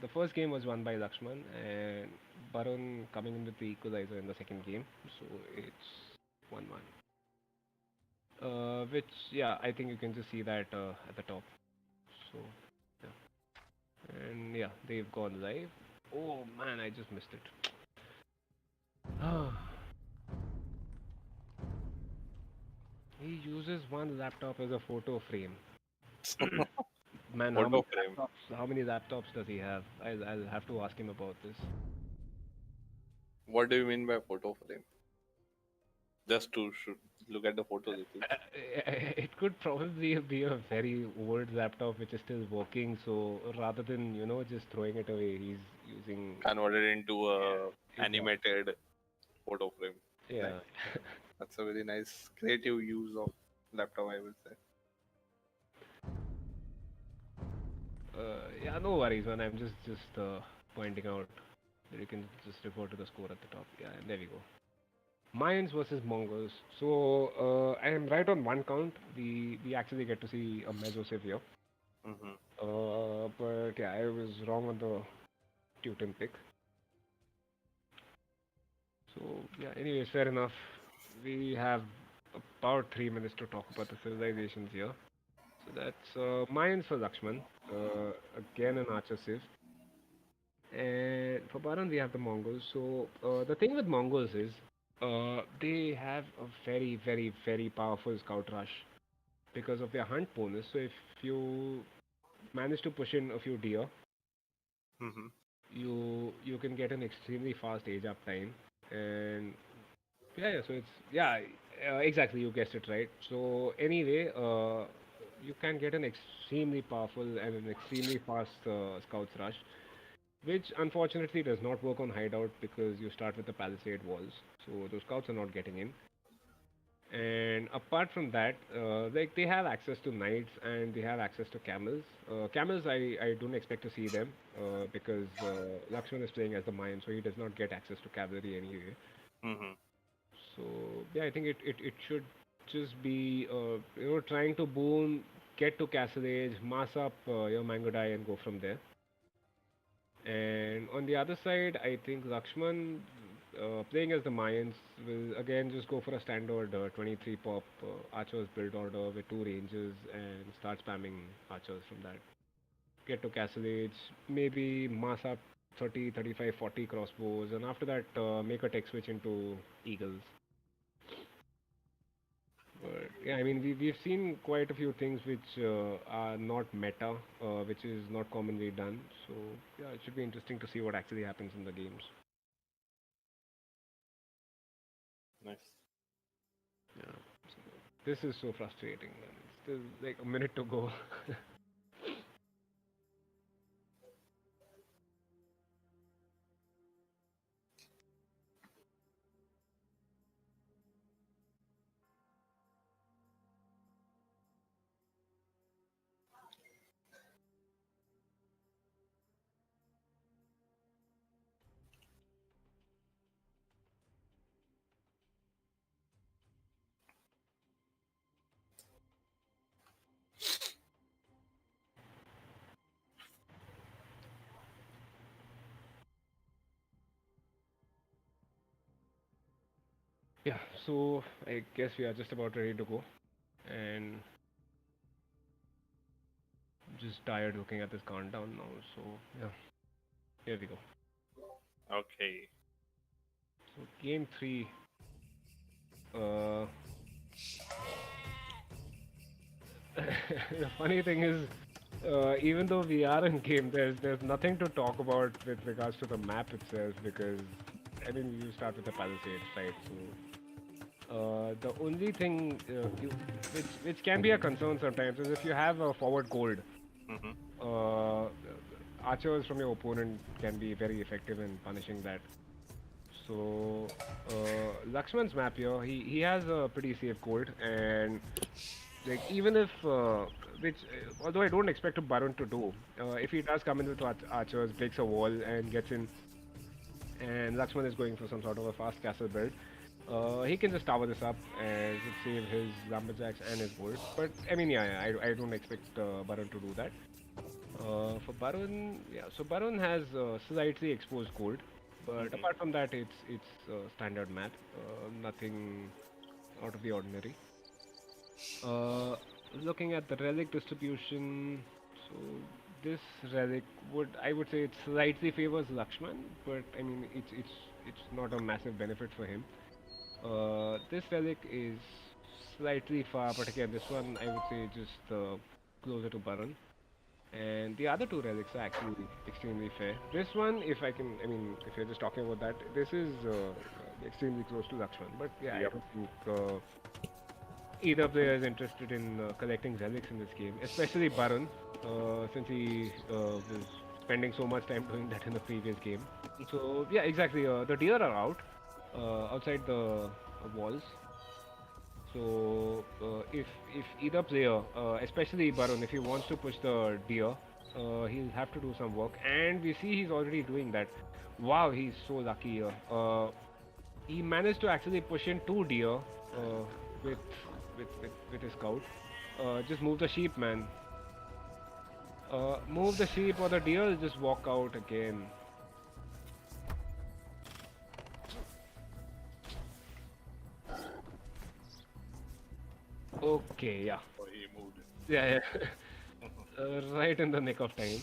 The first game was won by Lakshman and Barun coming in with the equalizer in the second game. So it's 1-1. Which, yeah, I think you can just see that at the top. So, yeah. And yeah, they've gone live. Oh man, I just missed it. He uses one laptop as a photo frame. Man, Photo frame. how many laptops does he have? I'll have to ask him about this. What do you mean by photo frame? Just to look at the photos. It could probably be a very old laptop which is still working. So rather than just throwing it away, he's using Converted into a exactly. animated photo frame. Yeah. Nice. That's a very nice creative use of laptop, I would say. Yeah, no worries, man. I'm just pointing out that you can just refer to the score at the top. Yeah, and there we go. Mayans versus Mongols. So I am right on one count. We actually get to see a Meso Savior. But yeah, I was wrong on the Teuton pick. So yeah, anyways, fair enough. We have about 3 minutes to talk about the civilizations here. So that's Mayans for Lakshman. Again an archer civ. And for Baran we have the Mongols. So the thing with Mongols is they have a very, very, very powerful scout rush because of their hunt bonus. So if you manage to push in a few deer, you can get an extremely fast age up time. And yeah, so it's exactly, you guessed it right. So anyway, you can get an extremely powerful and an extremely fast scouts rush, which unfortunately does not work on hideout because you start with the palisade walls, so those scouts are not getting in. And apart from that, like they have access to knights and they have access to camels. Camels, I don't expect to see them because Lakshman is playing as the Mayan, so he does not get access to cavalry anyway. So yeah, I think it should just be trying to boom, get to Castle Age, mass up your Mango Die and go from there. And on the other side, I think Lakshman playing as the Mayans will again just go for a standard 23 pop archers build order with 2 ranges and start spamming archers from that. Get to Castle Age, maybe mass up 30, 35, 40 crossbows, and after that make a tech switch into eagles. But yeah, I mean, we've seen quite a few things which are not meta, which is not commonly done. So yeah, it should be interesting to see what actually happens in the games. Nice. Yeah. So, this is so frustrating, man. It's still like a minute to go. Yeah, so I guess we are just about ready to go, and just tired looking at this countdown now. So yeah, here we go. Okay. So game three. Uh, the funny thing is, even though we are in game, there's nothing to talk about with regards to the map itself because I mean you start with the palisades, right? So the only thing which can be a concern sometimes is if you have a forward gold, Mm-hmm. uh, archers from your opponent can be very effective in punishing that. So Lakshman's map here, he has a pretty safe gold, and like even if which although I don't expect a Baron to do, if he does come in with archers, breaks a wall and gets in, and Lakshman is going for some sort of a fast castle build, he can just tower this up and just save his lumberjacks and his gold. But I mean, I don't expect Baron to do that. For Baron, yeah, so Baron has slightly exposed gold, but Mm-hmm. apart from that, it's standard math, nothing out of the ordinary. Uh, Looking at the relic distribution, so this relic I would say it slightly favors Lakshman, but I mean it's not a massive benefit for him. This relic is slightly far, but again this one I would say just closer to Baron. And the other two relics are actually extremely fair. This one, if I can, I mean, if you're just talking about that, this is extremely close to Lakshman. But yeah, I Yep. don't think either player is interested in collecting relics in this game, especially Baron, since he was spending so much time doing that in the previous game. So yeah, exactly. The deer are out outside the walls. So if either player, especially Baron, if he wants to push the deer, he'll have to do some work, and we see he's already doing that. Wow, he's so lucky here. He managed to actually push in two deer with, with his scout. Just move the sheep, man. Move the sheep, or the deer will just walk out again. Okay, yeah. So he moved it. Yeah, yeah. Right in the nick of time.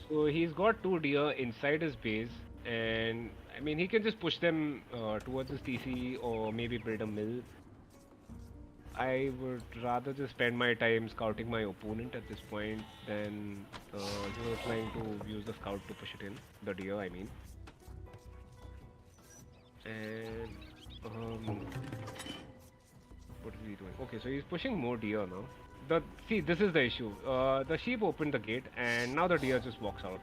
So he's got two deer inside his base, and I mean he can just push them towards his TC or maybe build a mill. I would rather just spend my time scouting my opponent at this point than trying to use the scout to push it in. The deer, I mean. And what is he doing? Okay, so he's pushing more deer now. See, this is the issue. The sheep opened the gate, and now the deer just walks out.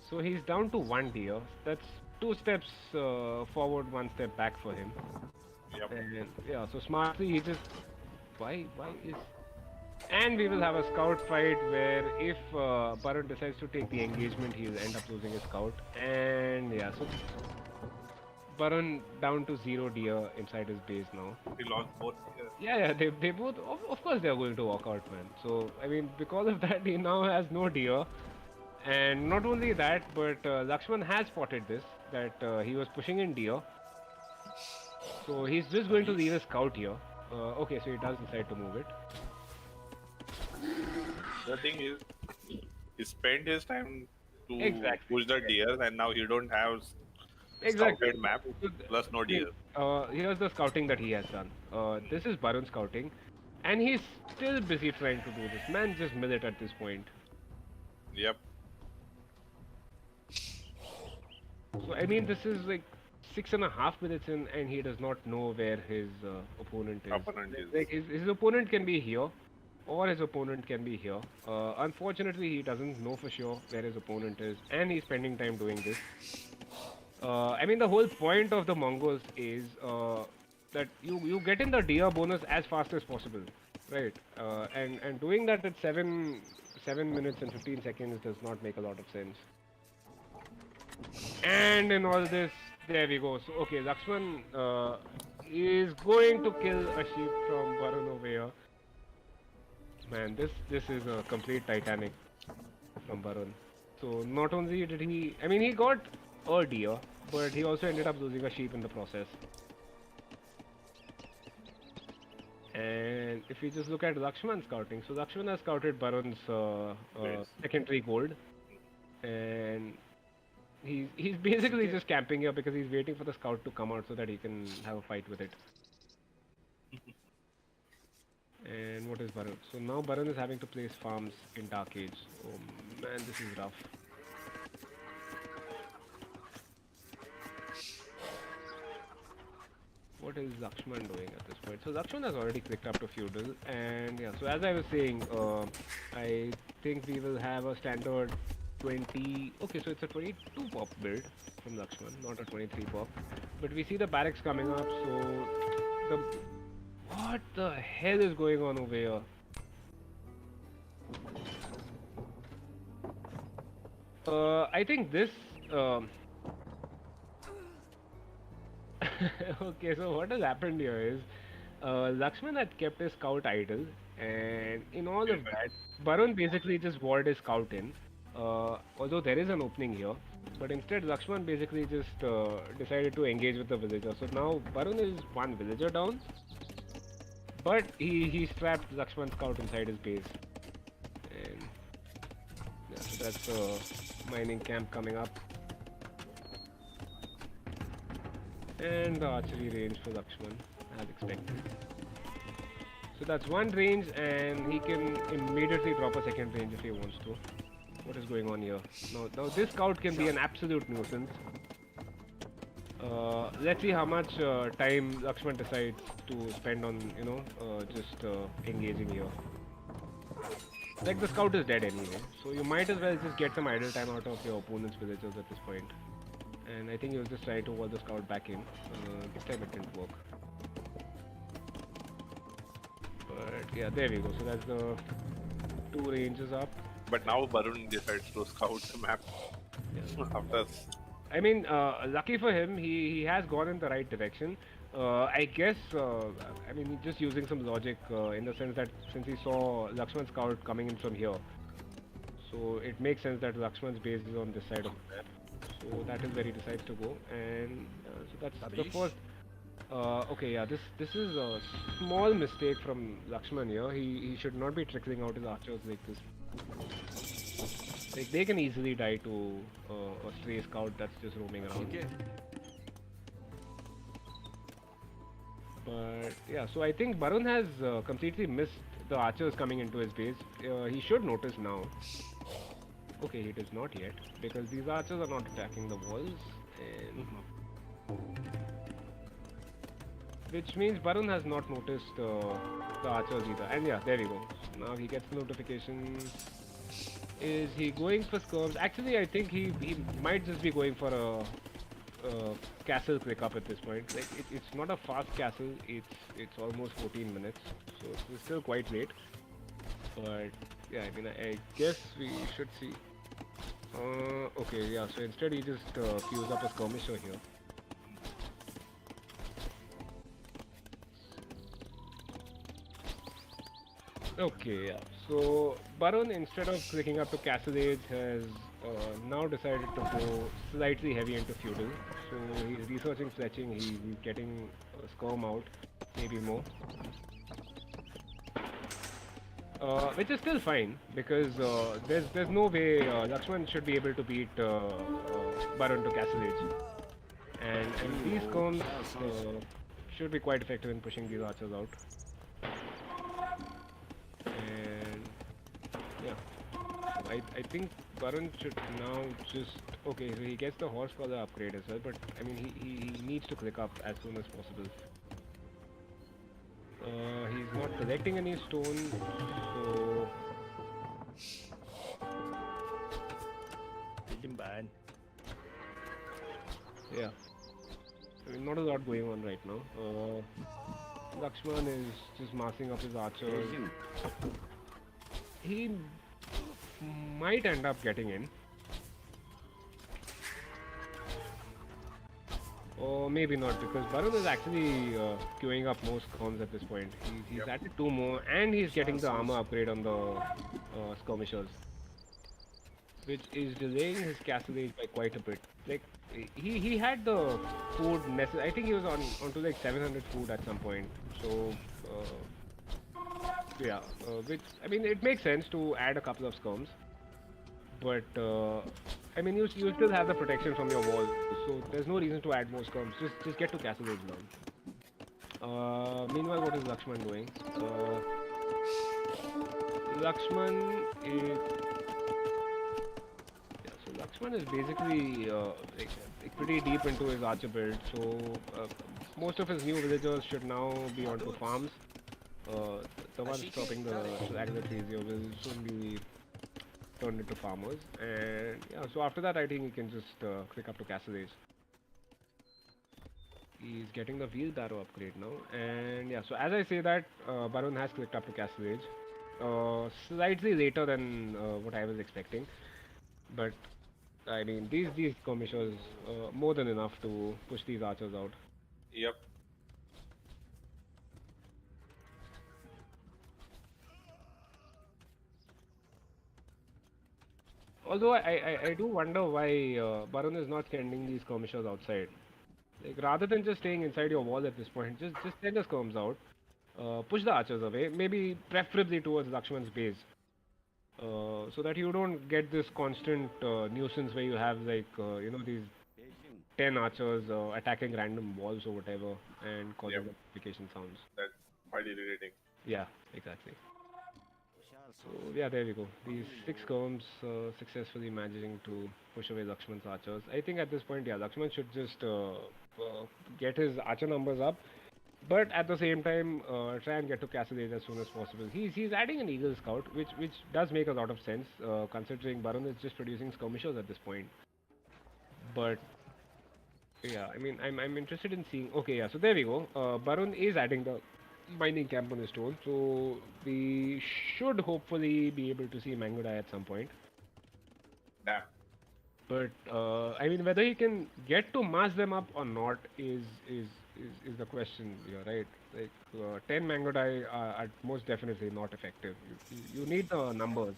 So he's down to one deer. That's two steps forward, one step back for him. Yep. And yeah, so smartly he just why is and we will have a scout fight where if Baron decides to take the engagement, he'll end up losing his scout. And yeah, so Baron down to zero deer inside his base now. He lost both here. Yeah, they both of course they're going to walk out, man. So I mean because of that he now has no deer. And not only that, but Lakshman has spotted this, that he was pushing in deer. So he's just going to leave a scout here. Okay, so he does decide to move it. The thing is, he spent his time to Exactly. push the deer, and now he don't have Exactly. scouted map plus no See, deer. here's the scouting that he has done. This is Baron scouting, and he's still busy trying to do this. Man, just mill it at this point. Yep. So I mean, this is like 6.5 minutes in, and he does not know where his opponent is. Opponent is. Like his opponent can be here, or his opponent can be here. Unfortunately, he doesn't know for sure where his opponent is, and he's spending time doing this. I mean, the whole point of the Mongols is that you get in the deer bonus as fast as possible, right? And doing that at 7 minutes and 15 seconds does not make a lot of sense. And in all this, there we go. So okay, Lakshman is going to kill a sheep from Baron over here. Man, this is a complete Titanic from Baron. So not only did he, I mean, he got a deer, but he also ended up losing a sheep in the process. And if we just look at Lakshman scouting, so Lakshman has scouted Barun's Yes. secondary gold, and he's basically just camping here because he's waiting for the scout to come out so that he can have a fight with it. And what is Barun? So now Barun is having to place farms in Dark Age. Oh man, this is rough. What is Lakshman doing at this point? So Lakshman has already clicked up to feudal, and yeah. So as I was saying, I think we will have a standard 20. Okay, so it's a 22 pop build from Lakshman, not a 23 pop. But we see the barracks coming up. So the what the hell is going on over here? I think this. Okay, so what has happened here is Lakshman had kept his scout idle, and in all of that, Barun basically just walled his scout in. Although there is an opening here, but instead Lakshman basically just decided to engage with the villager. So now Barun is one villager down, but he trapped Lakshman's scout inside his base. And yeah, so that's the mining camp coming up. And the archery range for Lakshman, as expected. So that's one range, and he can immediately drop a second range if he wants to. What is going on here? Now this scout can be an absolute nuisance. Let's see how much time Lakshman decides to spend on, just engaging here. Like, the scout is dead anyway, so you might as well just get some idle time out of your opponent's villagers at this point. And I think he was just trying to wall the scout back in. This time it didn't work. But yeah, there we go. So that's the two ranges up. But now Barun decides to scout the map. Yeah. After. I mean, lucky for him, he has gone in the right direction. I guess, I mean, just using some logic in the sense that since he saw Lakshman's scout coming in from here, so it makes sense that Lakshman's base is on this side of the map. So that is where he decides to go, and so that's the first. Okay, yeah, this is a small mistake from Lakshman here. He should not be trickling out his archers like this. Like, they can easily die to a stray scout that's just roaming around. Okay. But yeah, so I think Barun has completely missed the archers coming into his base. He should notice now. Okay, he does not yet, because these archers are not attacking the walls, and which means Barun has not noticed the archers either. And yeah, there we go. So now he gets the notification. Is he going for skirms? Actually, I think he might just be going for a castle click up at this point. Like, it's not a fast castle. It's almost 14 minutes, so it's still quite late. But yeah, I mean, I guess we should see. Okay, yeah, so instead he just queues up a skirmisher here. Okay, yeah, so Barun, instead of clicking up to Castle Age, has now decided to go slightly heavy into feudal. So he's researching fletching, he's getting skirm out, maybe more. Which is still fine, because there's no way Lakshman should be able to beat Barun to Castle Age. And these skirms should be quite effective in pushing these archers out. And yeah, I think Barun should now just... Okay, so he gets the horse collar upgrade as well, but I mean, he needs to click up as soon as possible. He's not collecting any stone, so... Bad. Yeah. I mean, not a lot going on right now. Lakshman is just massing up his archers. He might end up getting in. Or maybe not, because Barun is actually queuing up more skirms at this point. He's added 2 more, and he's getting the armor upgrade on the skirmishers, which is delaying his castle age by quite a bit. Like, he had the food necessary. I think he was onto like 700 food at some point. So Yeah, which I mean, it makes sense to add a couple of skirms, but I mean, you still have the protection from your walls, so there's no reason to add more skirms. Just get to Castle Age now. Meanwhile, what is Lakshman doing? Lakshman is Yeah, so Lakshman is basically like pretty deep into his archer build. So most of his new villagers should now be onto farms. The ones chopping the regular trees here will soon be turned into farmers. And yeah, so after that, I think he can just click up to Castle Age. He's getting the wheelbarrow upgrade now. And yeah, so as I say that, Baron has clicked up to Castle Age. Slightly later than what I was expecting. But I mean, these skirmishers more than enough to push these archers out. Yep. Although I do wonder why Baron is not sending these skirmishers outside. Like rather than just staying inside your wall at this point, just send the skirms out, push the archers away, maybe preferably towards Lakshman's base, so that you don't get this constant nuisance where you have like these 10 archers attacking random walls or whatever and causing Yep. notification sounds. That's quite irritating. Yeah, exactly. So yeah, there we go. These six columns successfully managing to push away Lakshman's archers. I think at this point, yeah, Lakshman should just get his archer numbers up, but at the same time, try and get to Castle Age as soon as possible. He's adding an Eagle Scout, which does make a lot of sense, considering Baron is just producing skirmishers at this point. But yeah, I mean, I'm interested in seeing. Okay, yeah, so there we go. Baron is adding the mining camp on his stone, so we should hopefully be able to see Mango die at some point. Damn. But I mean, whether he can get to mass them up or not is the question here, right? Like 10 Mango die are most definitely not effective. You need the numbers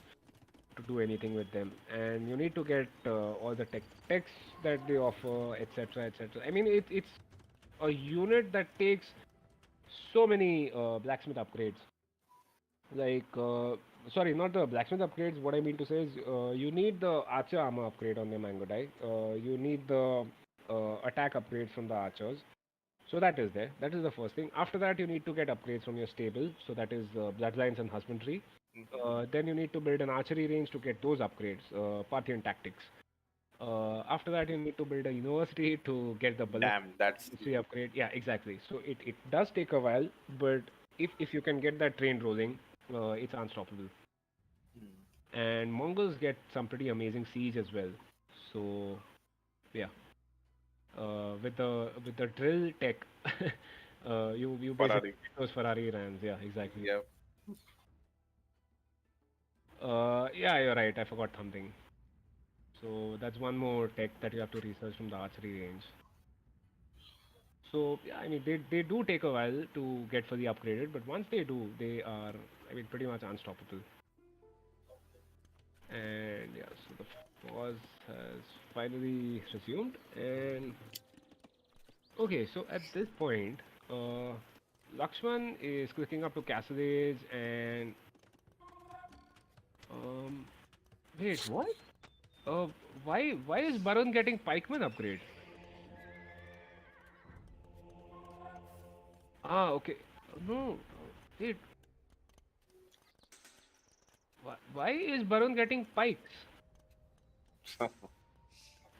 to do anything with them, and you need to get all the techs that they offer, etc., etc. I mean, it's a unit that takes so many blacksmith upgrades. Like, sorry, not the blacksmith upgrades. What I mean to say is, you need the archer armor upgrade on the Mango die. You need the attack upgrades from the archers. So that is there. That is the first thing. After that, you need to get upgrades from your stable. So that is bloodlines and husbandry. Then you need to build an archery range to get those upgrades, Parthian tactics. After that, you need to build a university to get the Damn, that's history upgrade. Yeah, exactly. So it does take a while, but if you can get that train rolling, it's unstoppable. And Mongols get some pretty amazing siege as well. So yeah, with the drill tech, you basically Ferrari. get those Ferrari runs. Yeah, exactly. Yep. Yeah, you're right. I forgot something. So that's one more tech that you have to research from the archery range. So yeah, I mean they do take a while to get fully upgraded, but once they do, they are I mean pretty much unstoppable. And yeah, so the pause has finally resumed. And okay, so at this point, Lakshman is clicking up to Castle Age and um wait, what? Uh, why is Baron getting pikeman upgrade? Ah, okay. No, wait. Why is Baron getting pikes?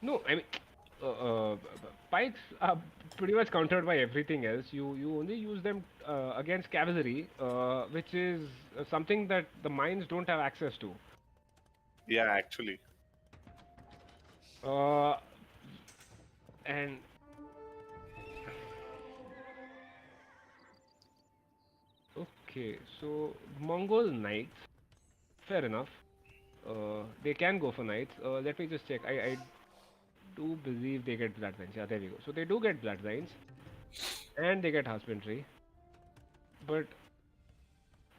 No, I mean, pikes are pretty much countered by everything else. You only use them against cavalry, which is something that the mines don't have access to. Yeah, actually. Uh, and okay, so Mongol knights, fair enough. They can go for knights. Let me just check. I do believe they get bloodlines. Yeah, there we go. So they do get bloodlines, and they get husbandry. But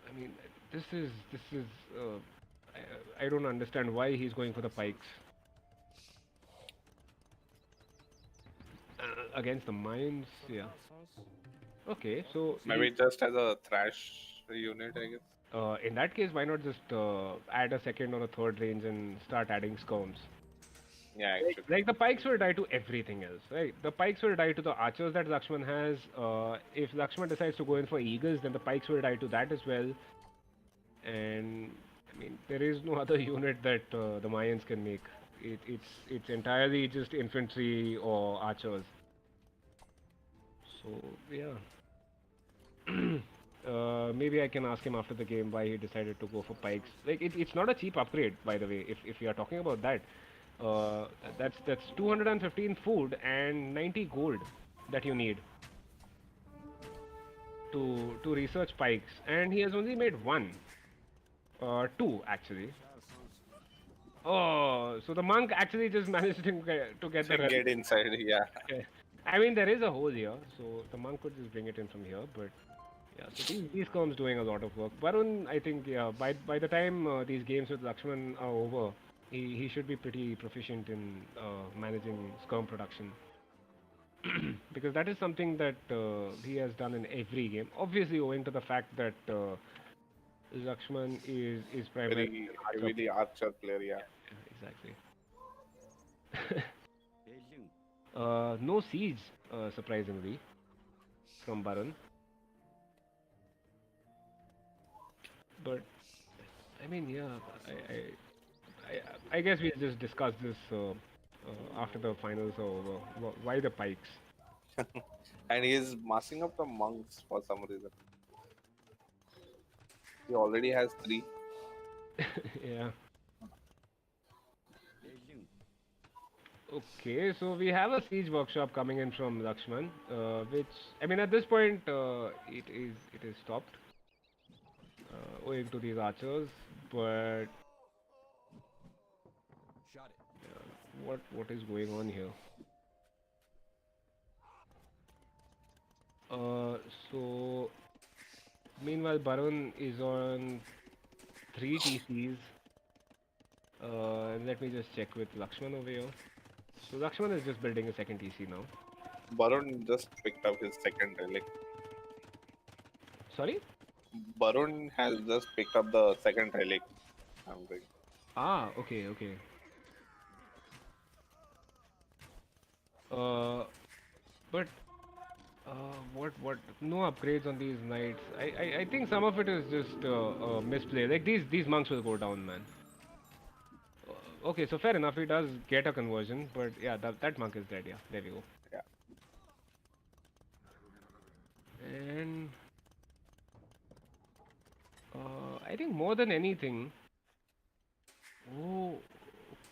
I mean, this is. I don't understand why he's going for the pikes against the mines. Yeah. Okay, so Maybe just as a thrash unit, I guess. In that case, why not just add a second or a third range and start adding skirms? Yeah, Like the pikes will die to everything else, right? The pikes will die to the archers that Lakshman has. If Lakshman decides to go in for eagles, then the pikes will die to that as well. And I mean, there is no other unit that the Mayans can make. It's entirely just infantry or archers. So yeah. Maybe I can ask him after the game why he decided to go for pikes. Like it's not a cheap upgrade, by the way. If you are talking about that, uh, that's 215 food and 90 gold that you need to research pikes, and he has only made two actually. Oh, so the monk actually just managed to get the can relic. get inside. Yeah. Okay. I mean, there is a hole here, so the monk could just bring it in from here, but yeah, so these comms doing a lot of work. Varun, I think, yeah, by the time these games with Lakshman are over, he should be pretty proficient in managing scum production. Because that is something that he has done in every game. Obviously, owing to the fact that Lakshman is primarily Very an archer heavily player. archer player. Yeah. Yeah, exactly. No siege, surprisingly, from Baron. But I mean, yeah, I guess we'll just discuss this after the finals are over. Why the pikes? And he is massing up the monks for some reason. He already has three. Yeah. Okay, so we have a siege workshop coming in from Lakshman, which I mean at this point it is stopped owing to these archers, but what is going on here? Uh, so meanwhile Barun is on three TCs. Let me just check with Lakshman over here. So Lakshman is just building a second TC now. Barun just picked up his second relic. Sorry? Barun has just picked up the second relic. I'm going. Ah, okay, okay. Uh, but what? No upgrades on these knights. I think some of it is just misplay. Like these monks will go down, man. Okay, so fair enough. He does get a conversion, but yeah, that monk is dead. Yeah, there we go. Yeah. And I think more than anything. Oh,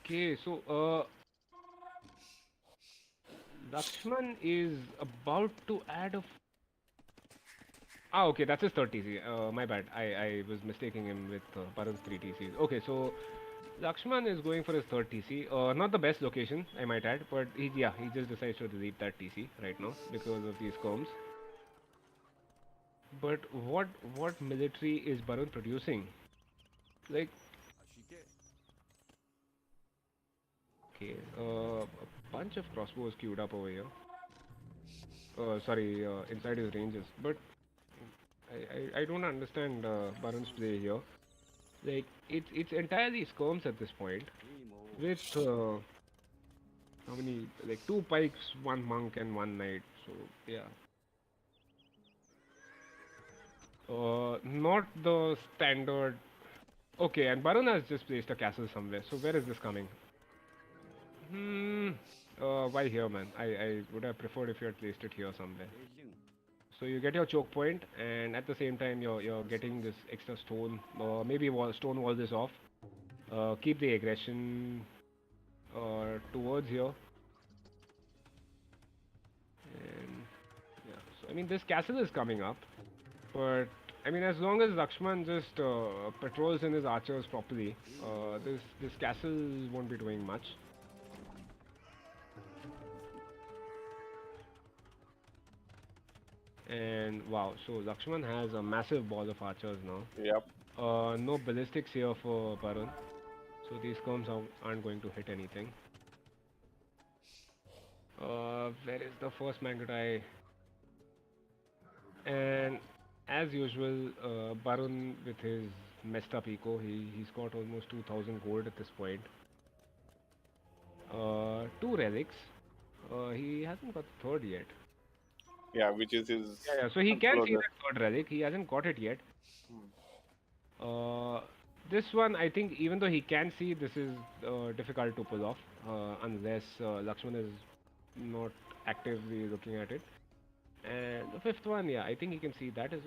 okay. So Lakshman is about to add a. Ah, okay, that's his third TC. My bad. I was mistaking him with Parun's three TCs. Okay, so Lakshman is going for his third TC. Not the best location, I might add, but he just decides to delete that TC right now because of these comms. But what military is Barun producing? Like, okay, a bunch of crossbows queued up over here. Sorry, inside his ranges. But I don't understand Barun's play here. Like it's entirely skirms at this point with how many like two pikes, one monk, and one knight. So yeah, not the standard. Okay, and Barun has just placed a castle somewhere. So where is this coming? Hmm. Why here, man? I would have preferred if you had placed it here somewhere. So you get your choke point, and at the same time you're getting this extra stone. Maybe stone wall this off. Keep the aggression towards here. And yeah, so I mean this castle is coming up, but I mean as long as Lakshman just patrols in his archers properly, this castle won't be doing much. And wow, so Lakshman has a massive ball of archers now. Yep. No ballistics here for Barun, so these combs aren't going to hit anything. Where is the first Mangatai? And as usual, Barun with his messed up eco, he's got almost 2000 gold at this point. Two relics. He hasn't got the third yet. Yeah, which is his Yeah, yeah. So he can see closest. that third relic. He hasn't got it yet. Hmm. Uh, this one, I think, even though he can see, this is difficult to pull off unless Lakshman is not actively looking at it. And the fifth one, yeah, I think he can see that is.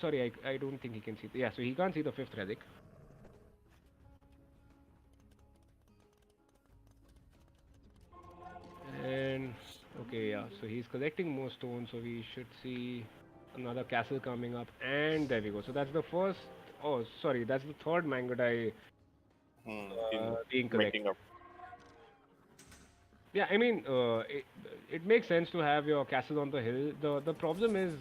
Sorry, I don't think he can see. Yeah, so he can't see the fifth relic. And okay, yeah, so he's collecting more stones, so we should see another castle coming up. And there we go. So that's the first. Oh, sorry, that's the third mango dye In being collected. making up. Yeah, I mean, it makes sense to have your castle on the hill. The problem is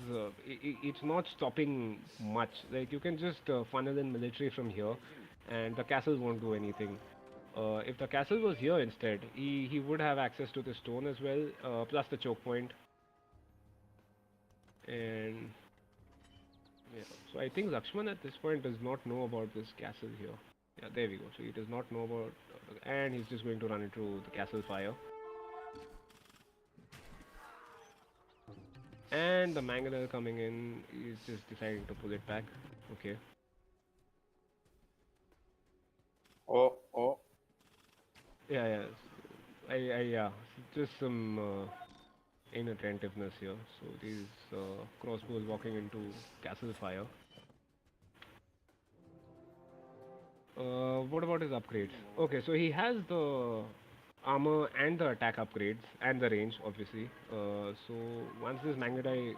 it's not stopping much. Like you can just funnel in military from here, and the castle won't do anything. If the castle was here instead, he would have access to the stone as well, plus the choke point. And yeah, so I think Lakshman at this point does not know about this castle here. Yeah, there we go. So he does not know about, and he's just going to run into the castle fire. And the mangonel coming in is just deciding to pull it back. Okay. Oh, oh. Yeah, yeah. Yeah. Just some inattentiveness here. So these crossbows walking into castle fire. What about his upgrades? Okay, so he has the armor and the attack upgrades and the range, obviously. So once this Mangadai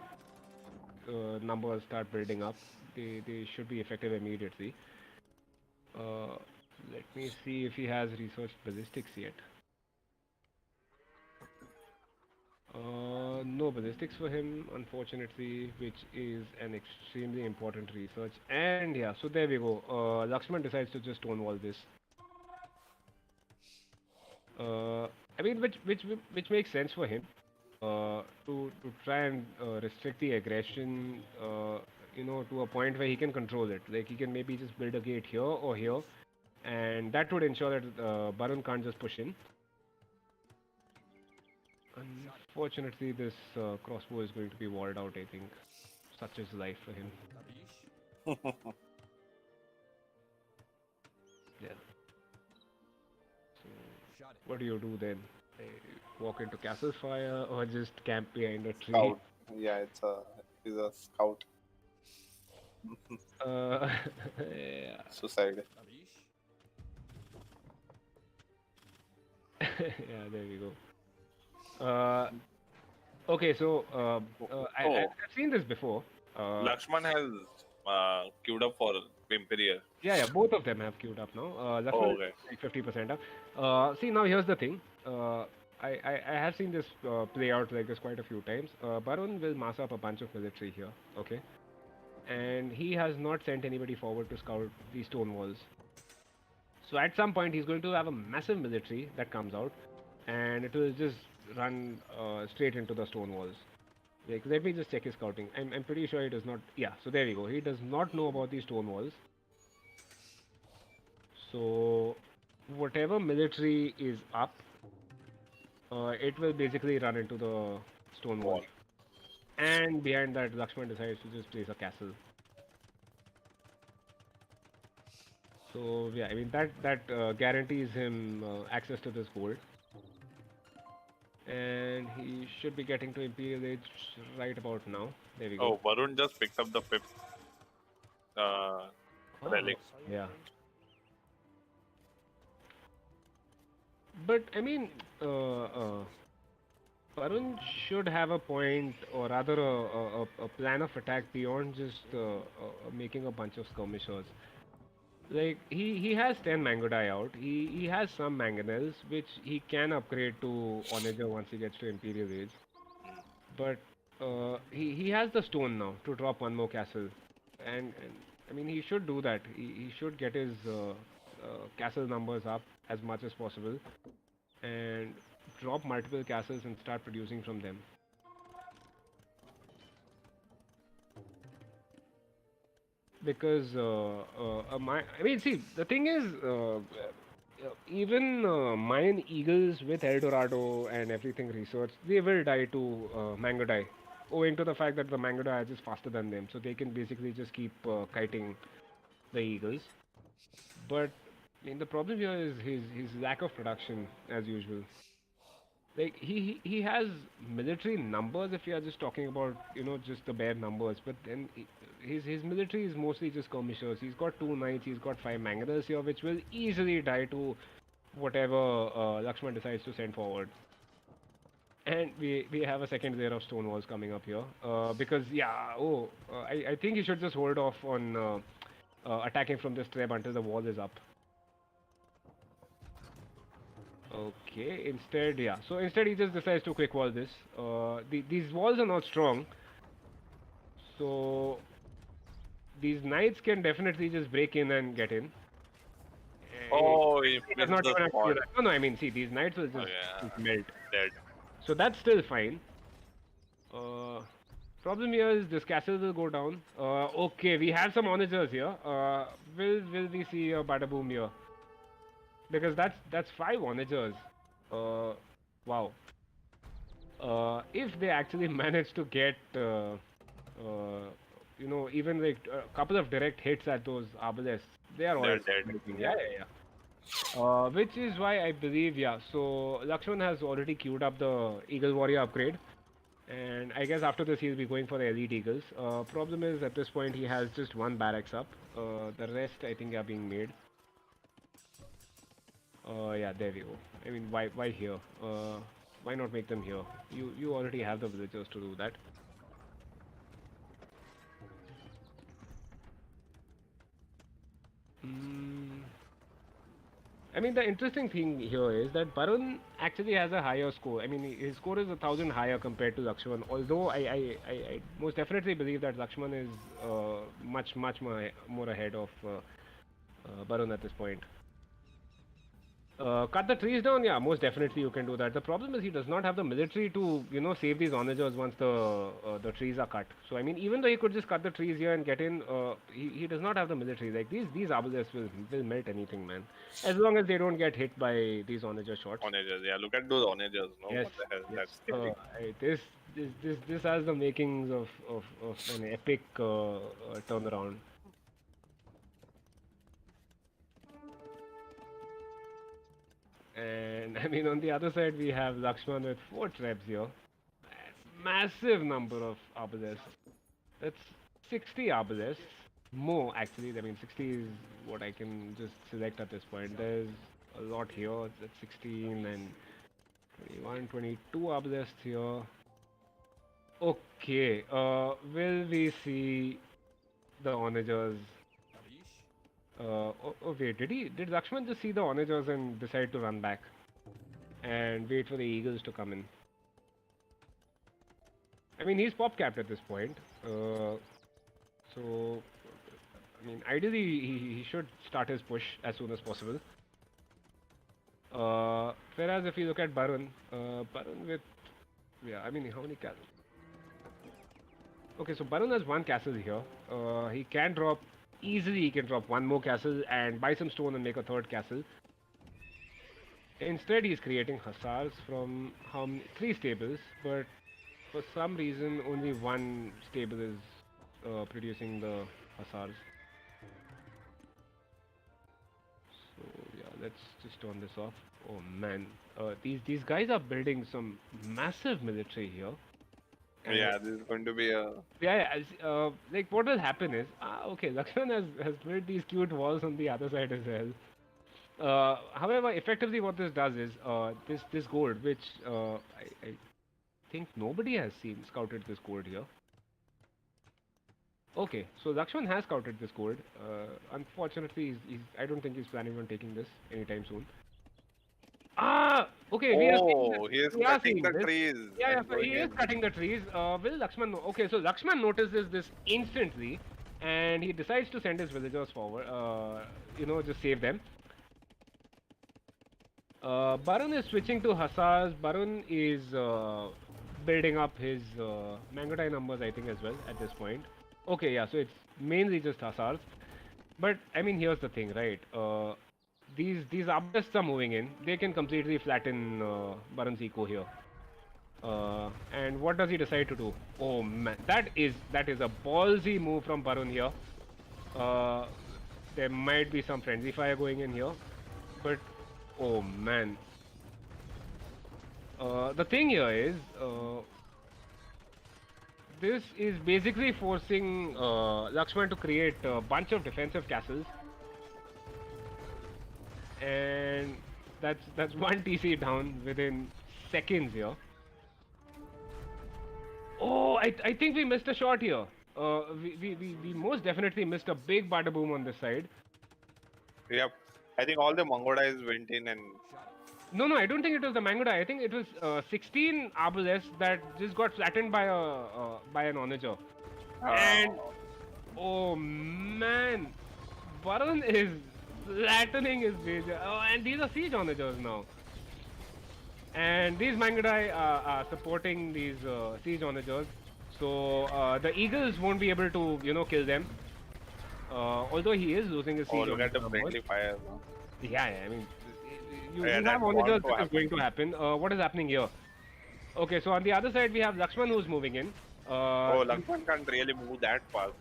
numbers start building up, they should be effective immediately. Uh, Let me see if he has researched ballistics yet. No ballistics for him, unfortunately, which is an extremely important research. And yeah, so there we go. Lakshman decides to just stonewall this. I mean, which makes sense for him. To try and restrict the aggression, to a point where he can control it. Like he can maybe just build a gate here or here, and that would ensure that Barun can't just push in. Unfortunately, this crossbow is going to be walled out, I think. Such is life for him. Yeah. So, what do you do then? Walk into castle fire or just camp behind a tree? Scout. Yeah, he's a scout. Yeah. Suicide. Yeah, there we go. Okay, so I've seen this before. Lakshman has queued up for Imperial. Yeah, both of them have queued up now. Lakshman Oh, is okay. like 50% up. See, now here's the thing. I have seen this play out like this quite a few times. Barun will mass up a bunch of military here, okay? And he has not sent anybody forward to scout these stone walls. So at some point, he's going to have a massive military that comes out, and it will just run straight into the stone walls. Like, let me just check his scouting. I'm pretty sure he does not. Yeah, so there we go. He does not know about these stone walls. So, whatever military is up, it will basically run into the stone wall. And behind that, Lakshman decides to just place a castle. So yeah, I mean that guarantees him access to this gold, and he should be getting to Imperial Age right about now. There we go. Oh, Varun just picked up the fifth relic. Yeah. But I mean, Varun should have a point, or rather a plan of attack beyond just making a bunch of skirmishers. Like he has 10 mango dye out. He has some mangonels which he can upgrade to Onager once he gets to Imperial Age. But he has the stone now to drop one more castle, and I mean he should do that. He should get his castle numbers up as much as possible, and drop multiple castles and start producing from them. because I mean, see, the thing is, even mine eagles with El Dorado and everything research, they will die to Mango Die, owing to the fact that the Mango Die is faster than them, so they can basically just keep kiting the eagles. But I mean, the problem here is his lack of production, as usual. Like he has military numbers if you are just talking about just the bare numbers, but then his military is mostly just skirmishers. He's got two knights, he's got five mangadas here, which will easily die to whatever Lakshman decides to send forward. And we have a second layer of stone walls coming up here because I think he should just hold off on attacking from this trap until the wall is up. Okay, instead, yeah. So instead, he just decides to quick wall this. These walls are not strong, so these knights can definitely just break in and get in. Oh, he does missed not the even spot. actually. No, I mean, see, these knights will just melt. Dead. So that's still fine. Problem here is this castle will go down. Okay, we have some onagers here. Will we see a bada boom here? Because that's five onagers. Wow. If they actually manage to get, even like a couple of direct hits at those arbalests, they are all They're dead. Yeah. Which is why I believe, yeah. So Lakshman has already queued up the Eagle Warrior upgrade, and I guess after this he'll be going for the elite eagles. Problem is at this point he has just one barracks up. The rest I think are being made. Yeah, there we go. I mean, why here? Why not make them here? You already have the villagers to do that. I mean, the interesting thing here is that Barun actually has a higher score. I mean, his score is 1,000 higher compared to Lakshman. Although I most definitely believe that Lakshman is much more ahead of Barun at this point. Cut the trees down, yeah, most definitely you can do that. The problem is he does not have the military to, save these onagers once the trees are cut. So I mean, even though he could just cut the trees here and get in, he does not have the military. Like these arbalests will melt anything, man. As long as they don't get hit by these onager shots. Onagers, yeah. Look at those onagers, no? Yes, What the hell? yes. That's scary. This has the makings of an epic turnaround. And I mean, on the other side, we have Lakshman with 4 traps here. Massive number of arbalests. That's 60 arbalests. More, actually. I mean, 60 is what I can just select at this point. There's a lot here. That's 16 and 21, 22 arbalests here. Okay. Will we see the onagers? Wait, did Lakshman just see the onagers and decide to run back and wait for the eagles to come in? I mean, he's pop capped at this point, so I mean, ideally he should start his push as soon as possible. Whereas if you look at Barun with, I mean, how many castles? Okay, so Barun has 1 castle here. He can drop. Easily he can drop 1 more castle and buy some stone and make a 3rd castle. Instead he's creating hussars from 3 stables, but for some reason only 1 stable is producing the hussars. So yeah, let's just turn this off. Oh man, these guys are building some massive military here. Yeah, this is going to be a... like what will happen is, okay, Lakshman has built these cute walls on the other side as well. However, effectively what this does is, this gold, which I think nobody has scouted this gold here. Okay, so Lakshman has scouted this gold. Unfortunately, I don't think he's planning on taking this anytime soon. Okay, he is cutting the trees. Yeah, so he is cutting the trees. Will Lakshman okay, so Lakshman notices this instantly and he decides to send his villagers forward, just save them. Barun is switching to hussars. Barun is building up his Mangotai numbers, I think, as well at this point. Okay, yeah, so mainly just hussars. But I mean, here's the thing, right? These arbalists are moving in. They can completely flatten Baron's eco here. And what does he decide to do? Oh man, that is a ballsy move from Barun here. Uh, there might be some friendly fire going in here, but oh man. The thing here is, this is basically forcing Lakshman to create a bunch of defensive castles, and that's one TC down within seconds here. Oh, I think we missed a shot here. We most definitely missed a big bada boom on this side. Yep. I think all the Mongodais went in and No, I don't think it was the Mango Die. I think it was 16 Arbalists that just got flattened by an Onager. And oh man, Varun is flattening his base. Oh, and these are siege Onagers now. And these Mangodai are supporting these siege Onagers. So the Eagles won't be able to, kill them. Although he is losing his siege. look at the Onagers friendly fire. Yeah, I mean, you Yeah, have that's Onagers, what this is going to happen. What is happening here? Okay, so on the other side we have Lakshman who's moving in. Lakshman can't really move that fast.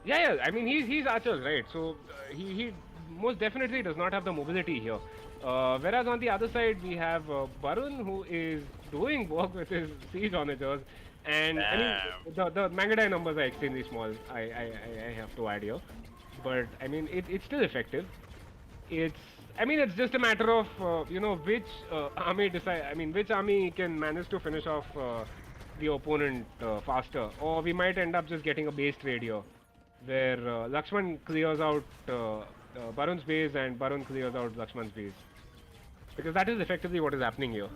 Yeah. I mean, he's archers, right? So he most definitely does not have the mobility here. Whereas on the other side we have Barun who is doing work with his siege onagers, and I mean the Mangadai numbers are extremely small. I have to add here, but I mean it's still effective. It's just a matter of which army decide. I mean which army can manage to finish off the opponent faster, or we might end up just getting a base trade here, where Lakshman clears out Barun's base and Barun clears out Lakshman's base, because that is effectively what is happening here.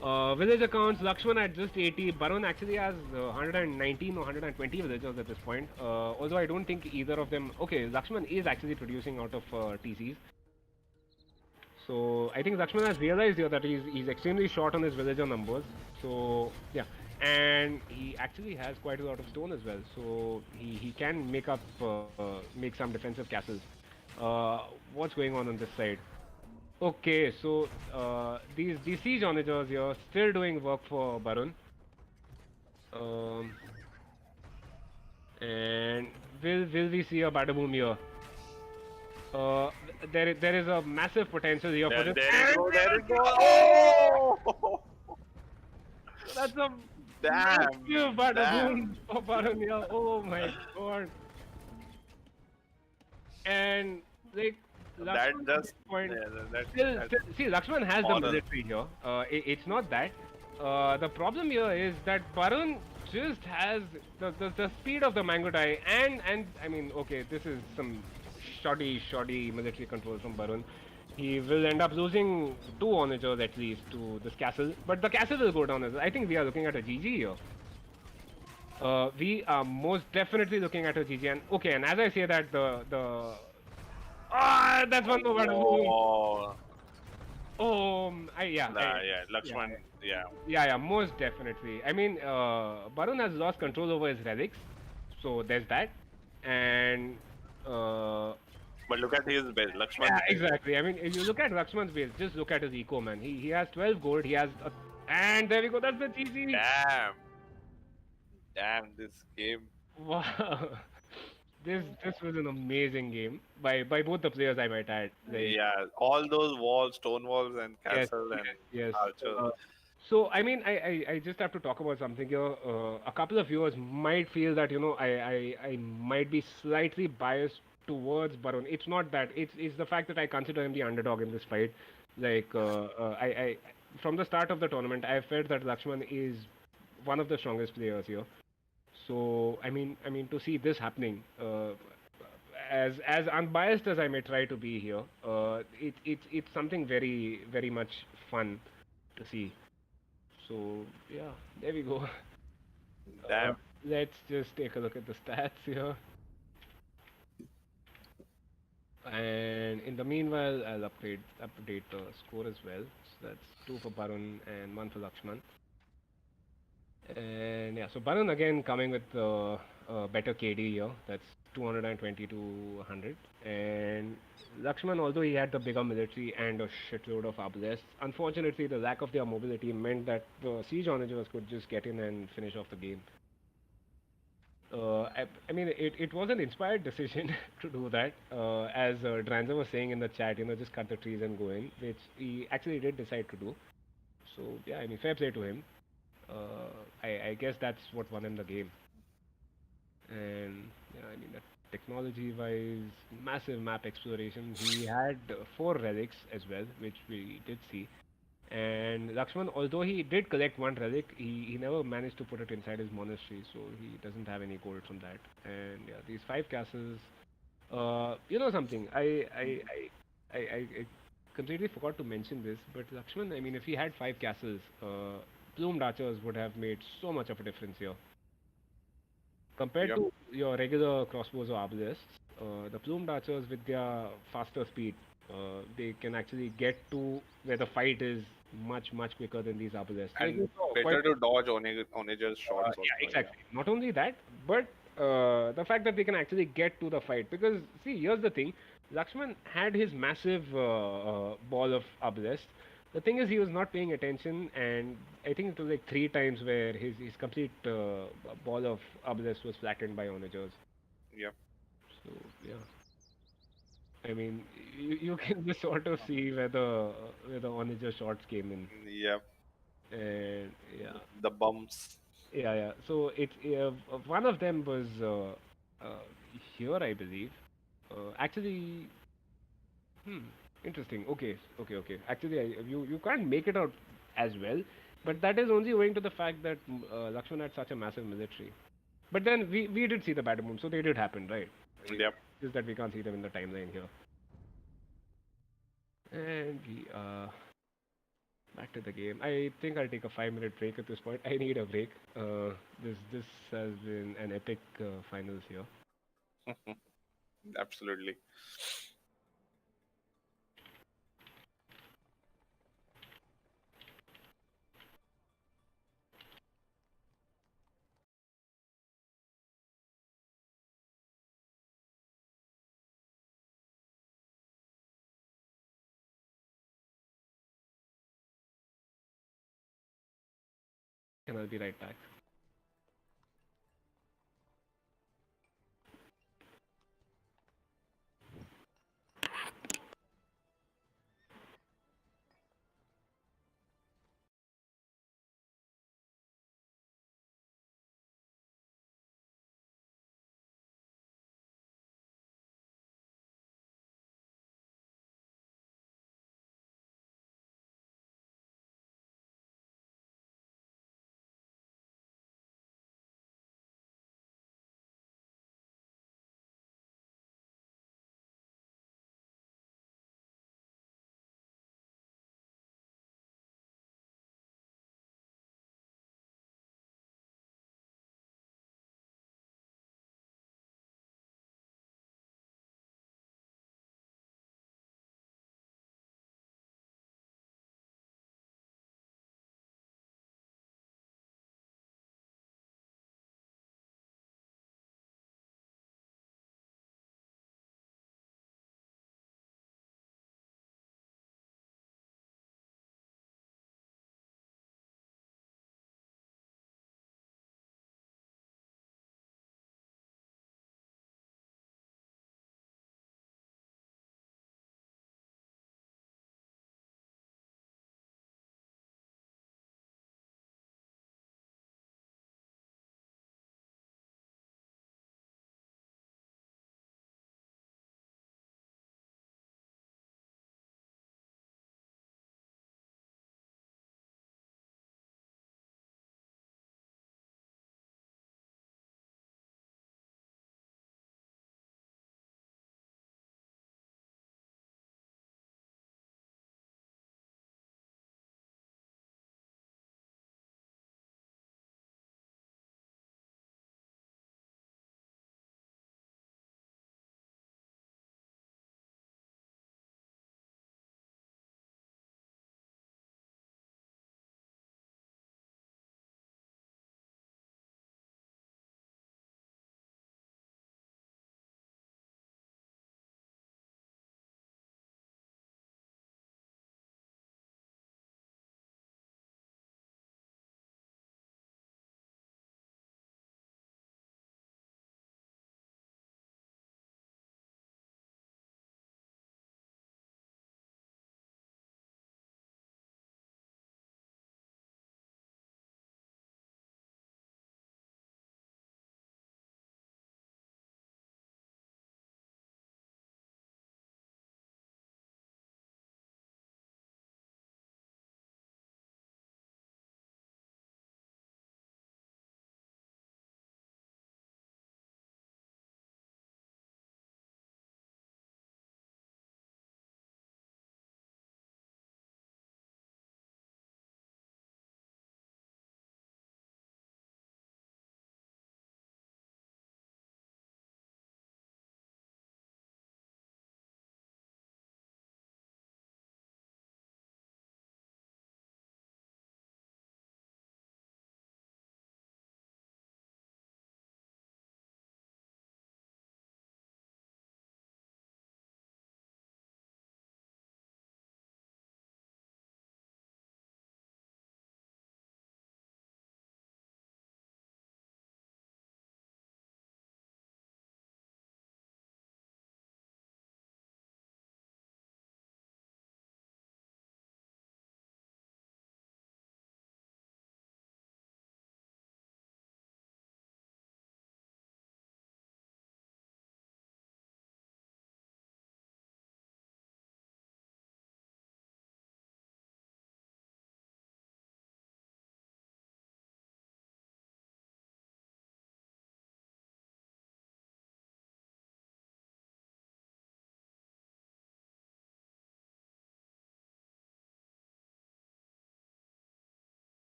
Village accounts, Lakshman at just 80, Barun actually has 119 or 120 villagers at this point, although I don't think either of them... Okay, Lakshman is actually producing out of TCs. So I think Lakshman has realized here that he's extremely short on his villager numbers. So yeah, and he actually has quite a lot of stone as well. So he can make some defensive castles. What's going on this side? Okay, so these siege onagers here still doing work for Barun. And will we see a Badaboom here? There is a massive potential here for this. There it goes. Oh! That's a Damn. Badaboom for Barun here. Oh my god. And like That Lakshman just point. that See, Lakshman has the horror. military here. It's not that. The problem here is that Barun just has the speed of the Mango Die, and I mean, okay, this is some shoddy military control from Barun. He will end up losing 2 onagers at least to this castle, but the castle will go down as well. I think we are looking at a GG here. We are most definitely looking at a GG, and okay, and as I say that, that's one more Oh. yeah. Lakshman, yeah. Yeah, most definitely. I mean, Barun has lost control over his relics, so there's that. And But look at his base, Lakshman. yeah, exactly. I mean, if you look at Lakshman's base, just look at his eco, man. He has 12 gold. He has, and there we go. That's the GG. Damn, this game. Wow. This was an amazing game by both the players, I might add. Like, Yeah, all those walls, stone walls, and castle yes. archers. So I mean, I just have to talk about something here. A couple of viewers might feel that I might be slightly biased towards Barun. It's not that. It's the fact that I consider him the underdog in this fight. Like I from the start of the tournament, I felt that Lakshman is one of the strongest players here. So I mean to see this happening, as unbiased as I may try to be here, it's something very very much fun to see. So yeah, there we go. Damn. Let's just take a look at the stats here. And in the meanwhile, I'll update the score as well. So that's 2 for Barun and 1 for Lakshman. And yeah, so Barun again coming with better KD here. That's 220 to 100. And Lakshman, although he had the bigger military and a shitload of arbalests, unfortunately the lack of their mobility meant that the siege onagers could just get in and finish off the game. I mean, it was an inspired decision to do that. As Dranza was saying in the chat, just cut the trees and go in, which he actually did decide to do. So, yeah, I mean, fair play to him. I guess that's what won him the game. And, yeah, I mean, technology-wise, massive map exploration. He had 4 relics as well, which we did see. And Lakshman, although he did collect 1 relic, he never managed to put it inside his monastery, so he doesn't have any gold from that. And yeah, these 5 castles. You know something? I completely forgot to mention this, but Lakshman, I mean, if he had 5 castles, plumed archers would have made so much of a difference here. Compared Yep. to your regular crossbows or arbalests, the plumed archers with their faster speed, they can actually get to where the fight is much quicker than these arbalests. Like And you saw, better to dodge Onager's shots yeah, also. exactly. Not only that, but the fact that they can actually get to the fight. Because see, here's the thing: Lakshman had his massive ball of obelisk. The thing is, he was not paying attention, and I think it was like 3 times where his complete ball of obelisk was flattened by onagers. Yeah. So yeah, I mean, you can just sort of see where the onager shots came in, Yeah. and yeah. The bumps. Yeah, yeah. So one of them was uh, here, I believe. Actually, hmm, interesting. Okay. Actually, you can't make it out as well, but that is only owing to the fact that Lakshman had such a massive military. But then we did see the battle moon, so they did happen, right? Yep. It's just that we can't see them in the timeline here. And back to the game. I think I'll take a 5-minute break at this point. I need a break. This has been an epic finals here. Absolutely. And I'll be right back.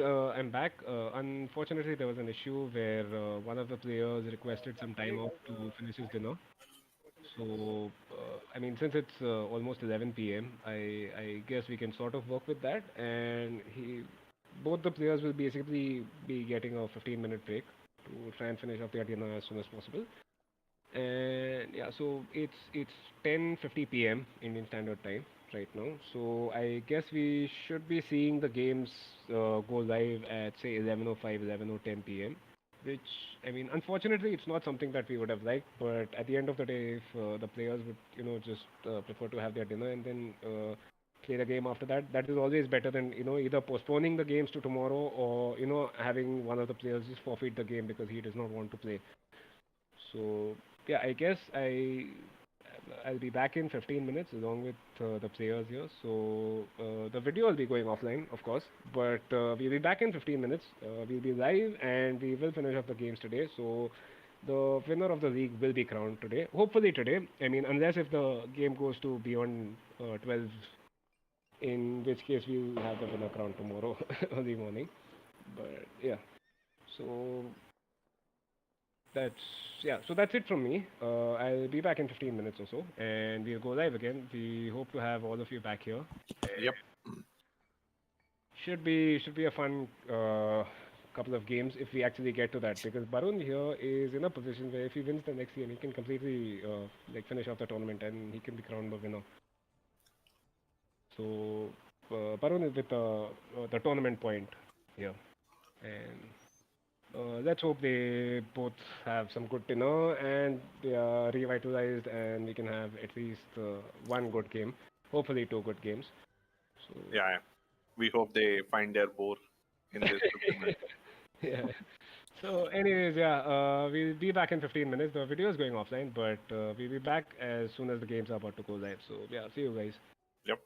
I'm back. Unfortunately, there was an issue where one of the players requested some time off to finish his dinner. So, I mean, since it's almost 11 p.m., I guess we can sort of work with that. And both the players will basically be getting a 15-minute break to try and finish off their dinner as soon as possible. And yeah, so it's 10:50 p.m. Indian Standard Time right now. So I guess we should be seeing the games go live at say 11:05, 11:10 p.m. Which, I mean, unfortunately, it's not something that we would have liked. But at the end of the day, if the players would, just prefer to have their dinner and then play the game after that, that is always better than either postponing the games to tomorrow or having one of the players just forfeit the game because he does not want to play. So yeah, I guess I'll be back in 15 minutes along with the players here. So the video will be going offline, of course, but we'll be back in 15 minutes. We'll be live and we will finish up the games today. So the winner of the league will be crowned today. Hopefully today. I mean, unless if the game goes to beyond 12, in which case we'll have the winner crowned tomorrow early morning. But yeah, so that's yeah. So that's it from me. I'll be back in 15 minutes or so, and we'll go live again. We hope to have all of you back here. Yep. Should be a fun couple of games if we actually get to that because Barun here is in a position where if he wins the next game, he can completely like finish off the tournament and he can be crowned the winner. So Barun is with the tournament point here, and let's hope they both have some good dinner and they are revitalized and we can have at least one good game. Hopefully, two good games. So Yeah. We hope they find their boar in this 15 minutes. yeah. So, anyways, yeah, we'll be back in 15 minutes. The video is going offline, but we'll be back as soon as the games are about to go live. So, yeah, see you guys. Yep.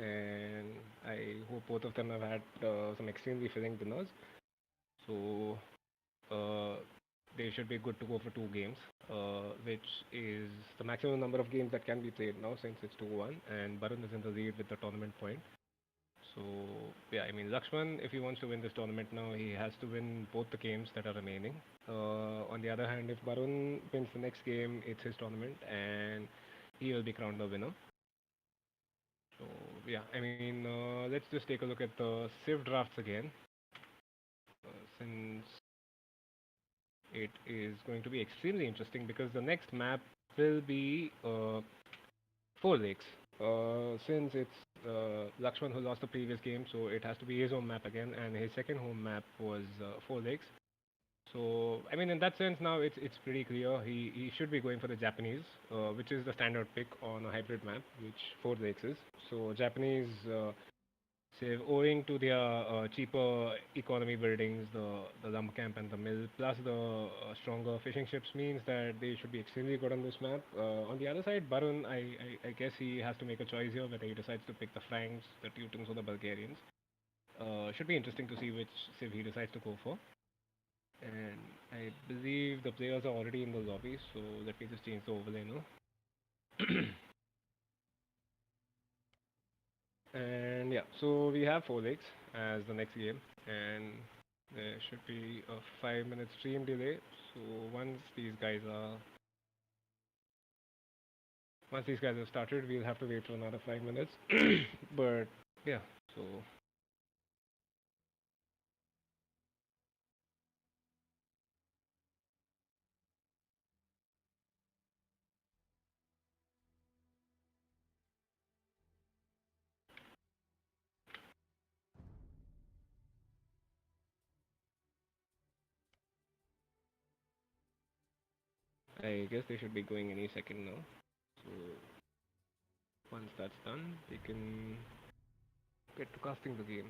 and I hope both of them have had some extremely filling dinners. So uh, they should be good to go for 2 games, which is the maximum number of games that can be played now since it's 2-1, and Barun is in the lead with the tournament point. So yeah, I mean Lakshman, if he wants to win this tournament now, he has to win both the games that are remaining. On the other hand, if Barun wins the next game, it's his tournament, and he will be crowned the winner. So yeah, I mean, let's just take a look at the Civ drafts again, since it is going to be extremely interesting because the next map will be 4 lakes. Since it's Lakshman who lost the previous game, so it has to be his home map again, and his second home map was 4 lakes. So I mean, in that sense, now it's pretty clear he should be going for the Japanese, which is the standard pick on a hybrid map, which 4 lakes is. So Japanese say, owing to their cheaper economy buildings, the lumber camp and the mill, plus the stronger fishing ships, means that they should be extremely good on this map. On the other side, Barun, I guess he has to make a choice here whether he decides to pick the Franks, the Teutons, or the Bulgarians. Should be interesting to see which civ he decides to go for. And I believe the players are already in the lobby, so let me just change the overlay now. And yeah, so we have 4 lakes as the next game, and there should be a 5 minute stream delay. So once these guys have started, we'll have to wait for another 5 minutes. But yeah, so I guess they should be going any second now. So once that's done, they can get to casting the game.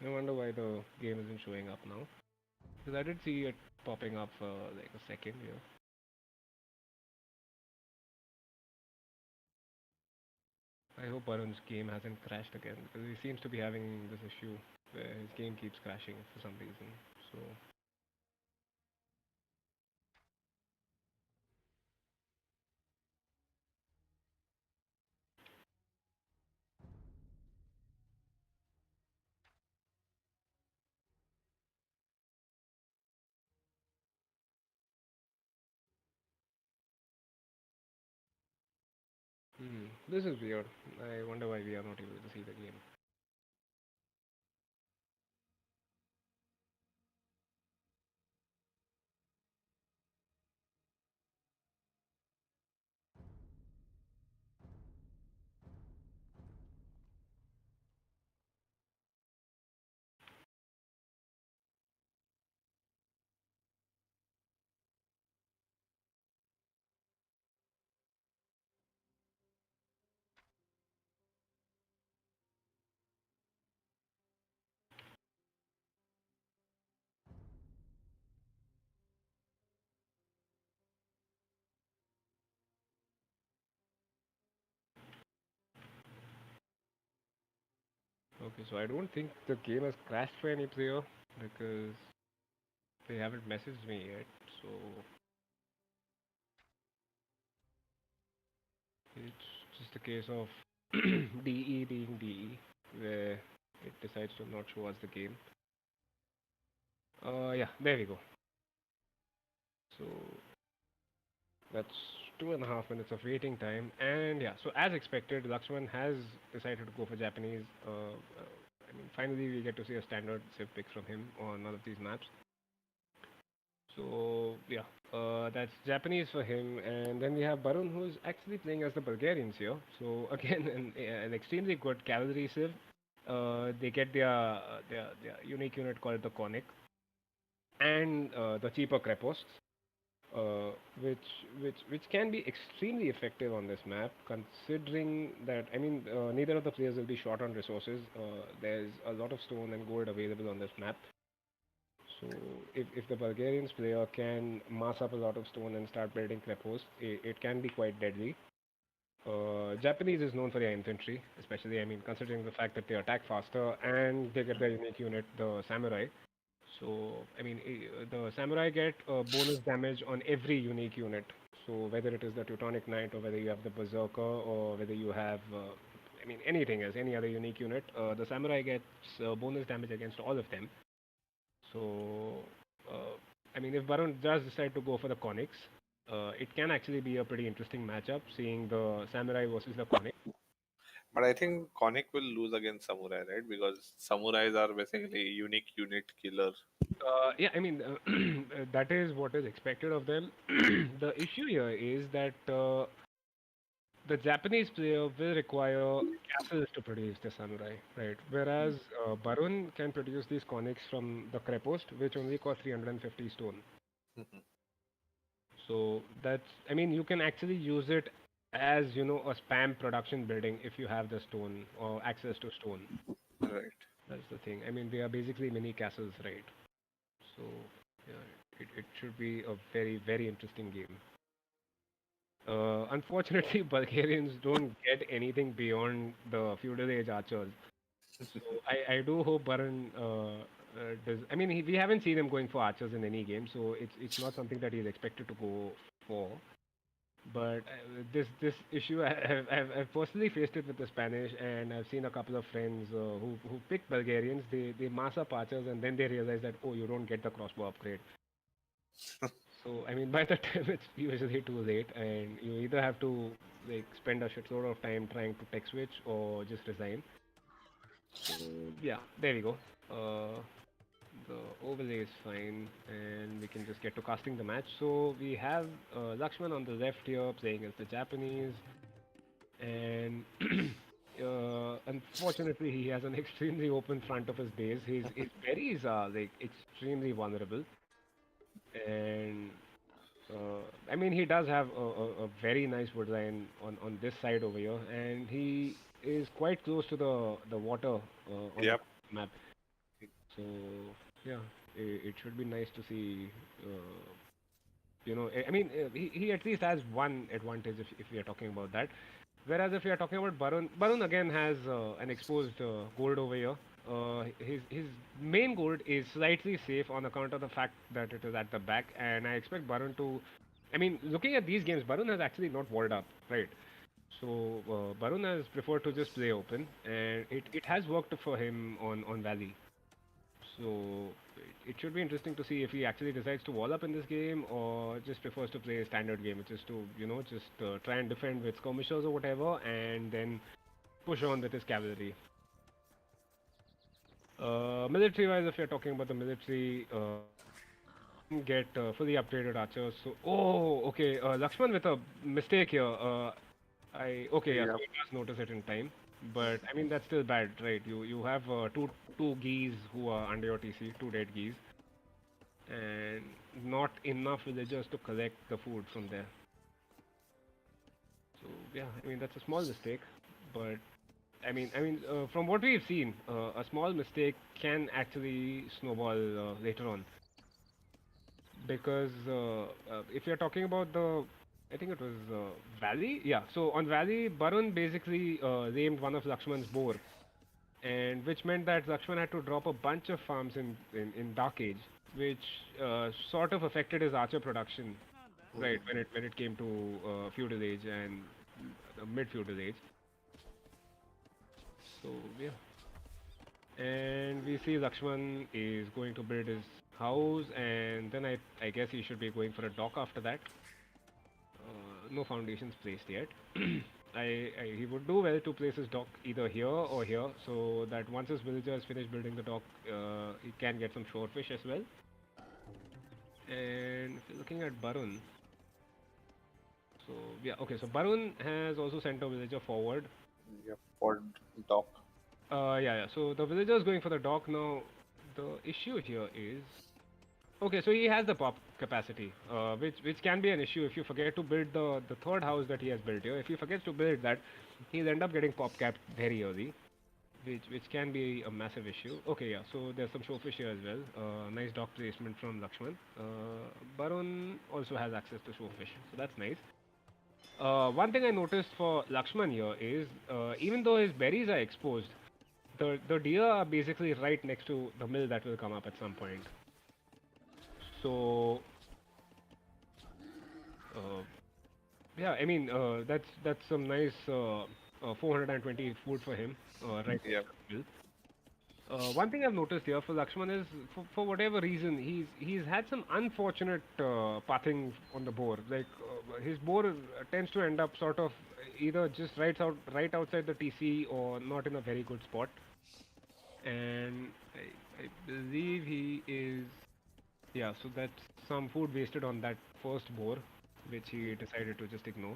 I wonder why the game isn't showing up now. Because I did see it popping up for like a second here. I hope Varun's game hasn't crashed again because he seems to be having this issue where his game keeps crashing for some reason. So, this is weird. I wonder why we are not able to see the game. Okay, so I don't think the game has crashed for any player because they haven't messaged me yet. So it's just a case of DE being DE, where it decides to not show us the game. Yeah, there we go. So that's 2.5 minutes of waiting time, and yeah, so as expected, Lakshman has decided to go for Japanese. I mean, finally we get to see a standard civ pick from him on one of these maps. So yeah, that's Japanese for him, and then we have Barun, who's actually playing as the Bulgarians here. So again, an extremely good cavalry civ. They get their unique unit called the Conic, and the cheaper Kreposts, uh, which which can be extremely effective on this map, considering that neither of the players will be short on resources. There's a lot of stone and gold available on this map. So if the Bulgarians player can mass up a lot of stone and start building crepos, it can be quite deadly. Japanese is known for their infantry, especially considering the fact that they attack faster and they get their unique unit, the samurai. So the samurai get bonus damage on every unique unit. So whether it is the Teutonic Knight or whether you have the Berserker or whether you have anything else, any other unique unit, the samurai gets bonus damage against all of them. So, if Barun does decide to go for the Conics, it can actually be a pretty interesting matchup, seeing the Samurai versus the Conic. But I think Conic will lose against Samurai, right? Because Samurais are basically unique unit killer. Yeah, that is what is expected of them. The issue here is that the Japanese player will require castles to produce the samurai, right? Whereas Barun can produce these conics from the Krepost, which only cost 350 stone. So you can actually use it as, a spam production building if you have the stone or access to stone. Right. That's the thing. They are basically mini castles, right? So, yeah, it should be a very, very interesting game. Unfortunately, Bulgarians don't get anything beyond the feudal age archers. So I do hope Baran does. We haven't seen him going for archers in any game, so it's not something that he's expected to go for. But this issue, I've personally faced it with the Spanish, and I've seen a couple of friends who pick Bulgarians. They mass up archers, and then they realize that, oh, you don't get the crossbow upgrade. So by the time it's usually too late, and you either have to like spend a shitload of time trying to tech switch or just resign. So yeah, there we go. The overlay is fine, and we can just get to casting the match. So we have Lakshman on the left here playing as the Japanese, and unfortunately he has an extremely open front of his base. His berries are like extremely vulnerable, and he does have a very nice wood line on this side over here, and he is quite close to the water on Yep. the map. So yeah, it should be nice to see. He at least has one advantage if we are talking about that. Whereas if we are talking about Barun again has an exposed gold over here. His main gold is slightly safe on account of the fact that it is at the back, and I expect Barun to. Looking at these games, Barun has actually not walled up, right? So Barun has preferred to just play open, and it has worked for him on Valley. So it should be interesting to see if he actually decides to wall up in this game or just prefers to play a standard game, which is to just try and defend with skirmishers or whatever, and then push on with his cavalry. Military-wise, if you're talking about the military, get fully upgraded archers. So, oh, okay, Lakshman with a mistake here. Yeah, so Yep. he does notice it in time, but that's still bad, right? You have two geese who are under your TC, two dead geese, and not enough villagers to collect the food from there. So yeah, that's a small mistake, but from what we've seen, a small mistake can actually snowball later on. Because if you're talking about I think it was Valley, yeah. So on Valley, Barun basically named one of Lakshman's boar, and which meant that Lakshman had to drop a bunch of farms in Dark Age, which sort of affected his archer production, right? When it came to feudal age and mid feudal age. So yeah. And we see Lakshman is going to build his house, and then I guess he should be going for a dock after that. No foundations placed yet. He would do well to place his dock either here or here, so that once his villagers finish building the dock, he can get some shorefish as well. And if you're looking at Barun, so yeah, okay. So Barun has also sent a villager forward. Yeah, for dock. Yeah. So the villager is going for the dock now. The issue here is okay. So he has the pop capacity, which can be an issue if you forget to build the third house that he has built here. If he forgets to build that, he'll end up getting pop capped very early, which can be a massive issue. Okay, yeah. So there's some showfish here as well. Nice dock placement from Lakshman. Barun also has access to showfish, so that's nice. One thing I noticed for Lakshman here is even though his berries are exposed, the deer are basically right next to the mill that will come up at some point. So uh, yeah, I mean that's some nice 420 food for him right Yeah. next to the mill. One thing I've noticed here for Lakshman is, for whatever reason, he's had some unfortunate pathing on the boar. Like his boar tends to end up sort of either just right outside the TC or not in a very good spot. And I believe he is, yeah. So that's some food wasted on that first boar, which he decided to just ignore.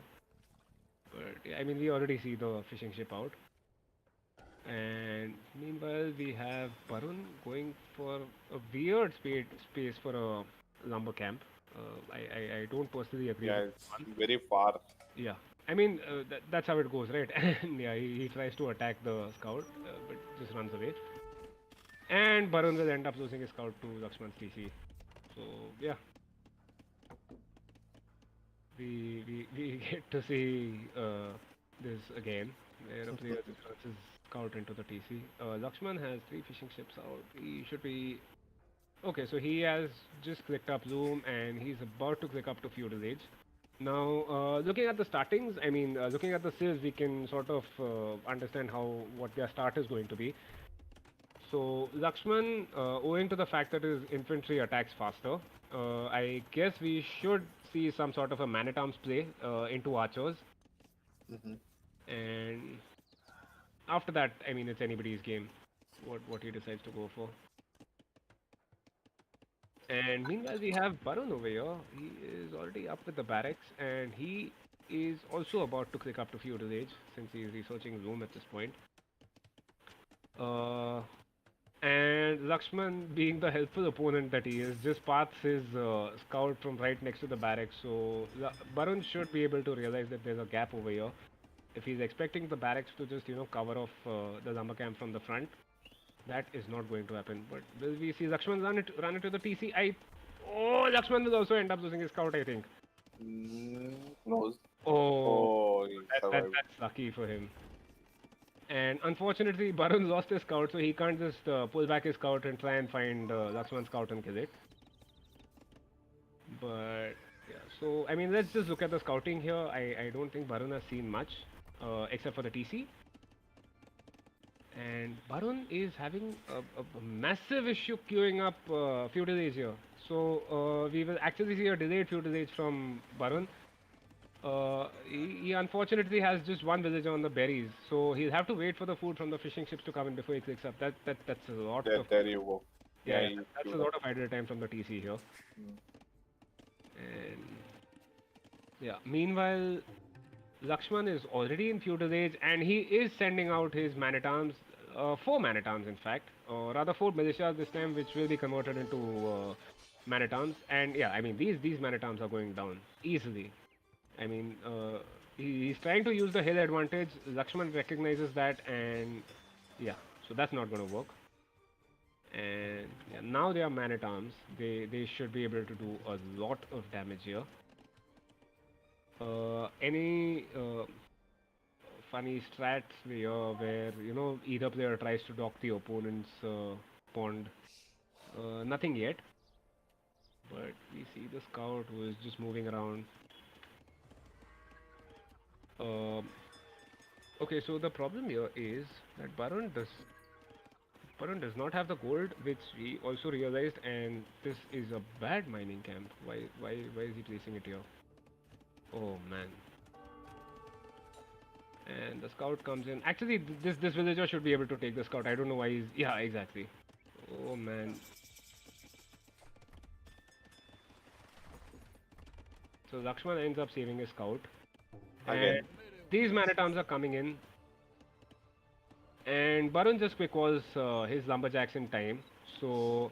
But yeah, I mean, we already see the fishing ship out. And meanwhile, we have Barun going for a weird space for a lumber camp. I don't personally agree Yeah, with it's this one. very far. Yeah, I mean that's how it goes, right? And yeah, he tries to attack the scout, but just runs away. And Barun will end up losing his scout to Lakshman's TC. So yeah, we get to see this again, where a player just runs his scout into the TC. Lakshman has 3 fishing ships out. He should be okay. So he has just clicked up Loom, and he's about to click up to Feudal Age. Now, looking at the startings, I mean, looking at the civs, we can sort of understand how what their start is going to be. So Lakshman, owing to the fact that his infantry attacks faster, I guess we should see some sort of a man at arms play into archers, Hmm. and after that, I mean, it's anybody's game. What he decides to go for. And meanwhile, we have Barun over here. He is already up with the barracks, and he is also about to click up to feudal age since he is researching Loom at this point. Uh, And Lakshman, being the helpful opponent that he is, just paths his scout from right next to the barracks. So Barun should be able to realize that there's a gap over here. If he's expecting the barracks to just, cover off the lumber camp from the front, that is not going to happen. But will we see Lakshman run into the TC? Oh, Lakshman will also end up losing his scout, I think. No. Oh, Oh, he survived. that's lucky for him. And unfortunately, Barun lost his scout, so he can't just pull back his scout and try and find Lakshman's scout and kill it. But yeah, so I mean, let's just look at the scouting here. I don't think Barun has seen much, except for the TC. And Barun is having a massive issue queuing up feudal age here. So we will actually see a delayed feudal age from Barun. He unfortunately has just one villager on the berries, so he'll have to wait for the food from the fishing ships to come in before he clicks up. That's a lot of There you go. yeah, he that's a queued lot up. of idle time from the TC here. Mm. And yeah, meanwhile, Lakshman is already in feudal age, and he is sending out his man-at-arms, 4 man-at-arms in fact, or rather 4 militias this time, which will be converted into man-at-arms. And yeah, I mean these man-at-arms are going down easily. I mean, he's trying to use the hill advantage. Lakshman recognizes that, and yeah, so that's not going to work. And yeah, now they are man at arms. They should be able to do a lot of damage here. Any funny strats where either player tries to dock the opponent's pond? Nothing yet, but we see the scout who is just moving around. Okay, so the problem here is that Barun does not have the gold, which we also realized, and this is a bad mining camp. Why is he placing it here? Oh man. And the scout comes in. Actually, this villager should be able to take the scout. I don't know why he's yeah, exactly. Oh man. So Lakshman ends up saving his scout. Again. And these man-at-arms are coming in. And Barun just quick calls his lumberjacks in time. So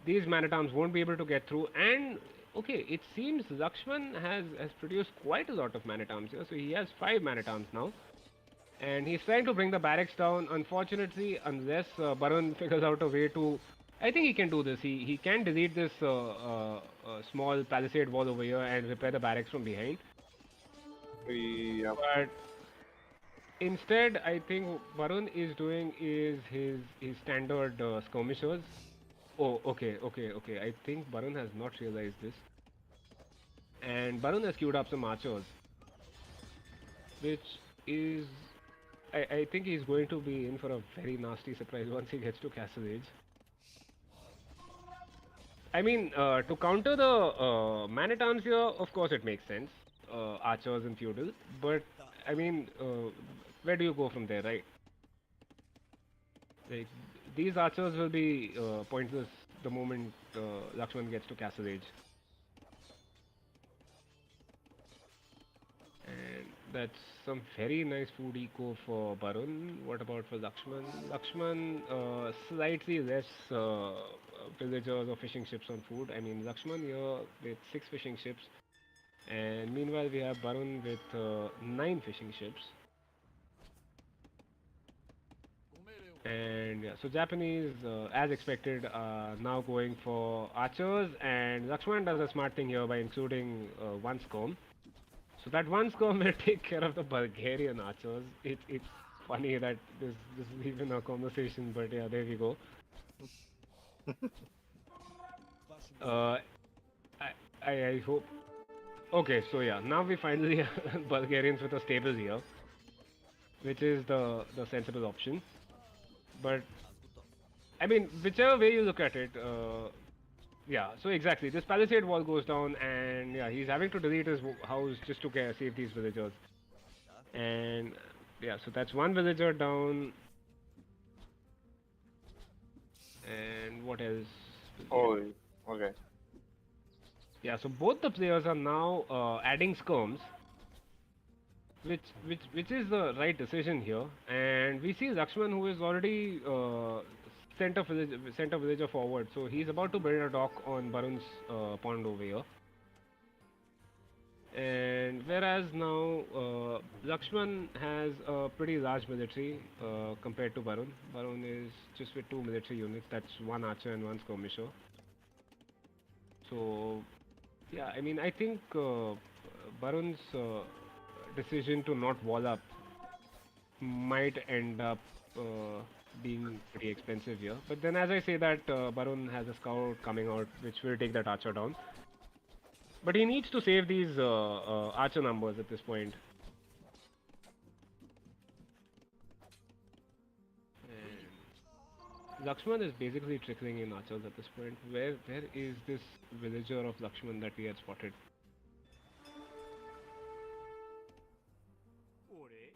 these man-at-arms won't be able to get through. And okay, it seems Lakshman has produced quite a lot of man-at-arms here. So he has 5 man-at-arms now. And he's trying to bring the barracks down. Unfortunately, unless Barun figures out a way to, I think he can do this. He can delete this small palisade wall over here and repair the barracks from behind. Yeah. But instead, I think Barun is doing is his standard skirmishers. Oh, okay. I think Barun has not realized this, and Barun has queued up some archers, which is I think he's going to be in for a very nasty surprise once he gets to Castle Age. I mean, to counter the man-at-arms here, of course it makes sense. Archers and feudal, but I mean, where do you go from there, right? Like, these archers will be pointless the moment Lakshman gets to Castle Age. And that's some very nice food eco for Barun. What about for Lakshman? Lakshman, slightly less villagers or fishing ships on food. I mean, Lakshman here with 6 fishing ships. And meanwhile, we have Barun with 9 fishing ships. And yeah, so Japanese, as expected, are now going for archers. And Lakshman does a smart thing here by including 1 skirm. So that 1 skirm will take care of the Bulgarian archers. It's funny that this is even a conversation, but yeah, there we go. I hope. Okay, so yeah, now we finally have Bulgarians with a stable here, which is the sensible option. But I mean, whichever way you look at it, yeah. So exactly, this palisade wall goes down, and yeah, he's having to delete his house just to save these villagers. And yeah, so that's 1 villager down. And what else? Oh, okay. Yeah, so both the players are now adding skirms, which is the right decision here. And we see Lakshman, who is already sent a villager forward, so he's about to build a dock on Barun's pond over here. And whereas now Lakshman has a pretty large military compared to Barun. Barun is just with 2 military units. That's 1 archer and 1 skirmisher. So yeah, I mean, I think Barun's decision to not wall up might end up being pretty expensive here. But then, as I say that, Barun has a scout coming out, which will take that archer down. But he needs to save these archer numbers at this point. And Lakshman is basically trickling in archers at this point. Where is this villager of Lakshman that we had spotted?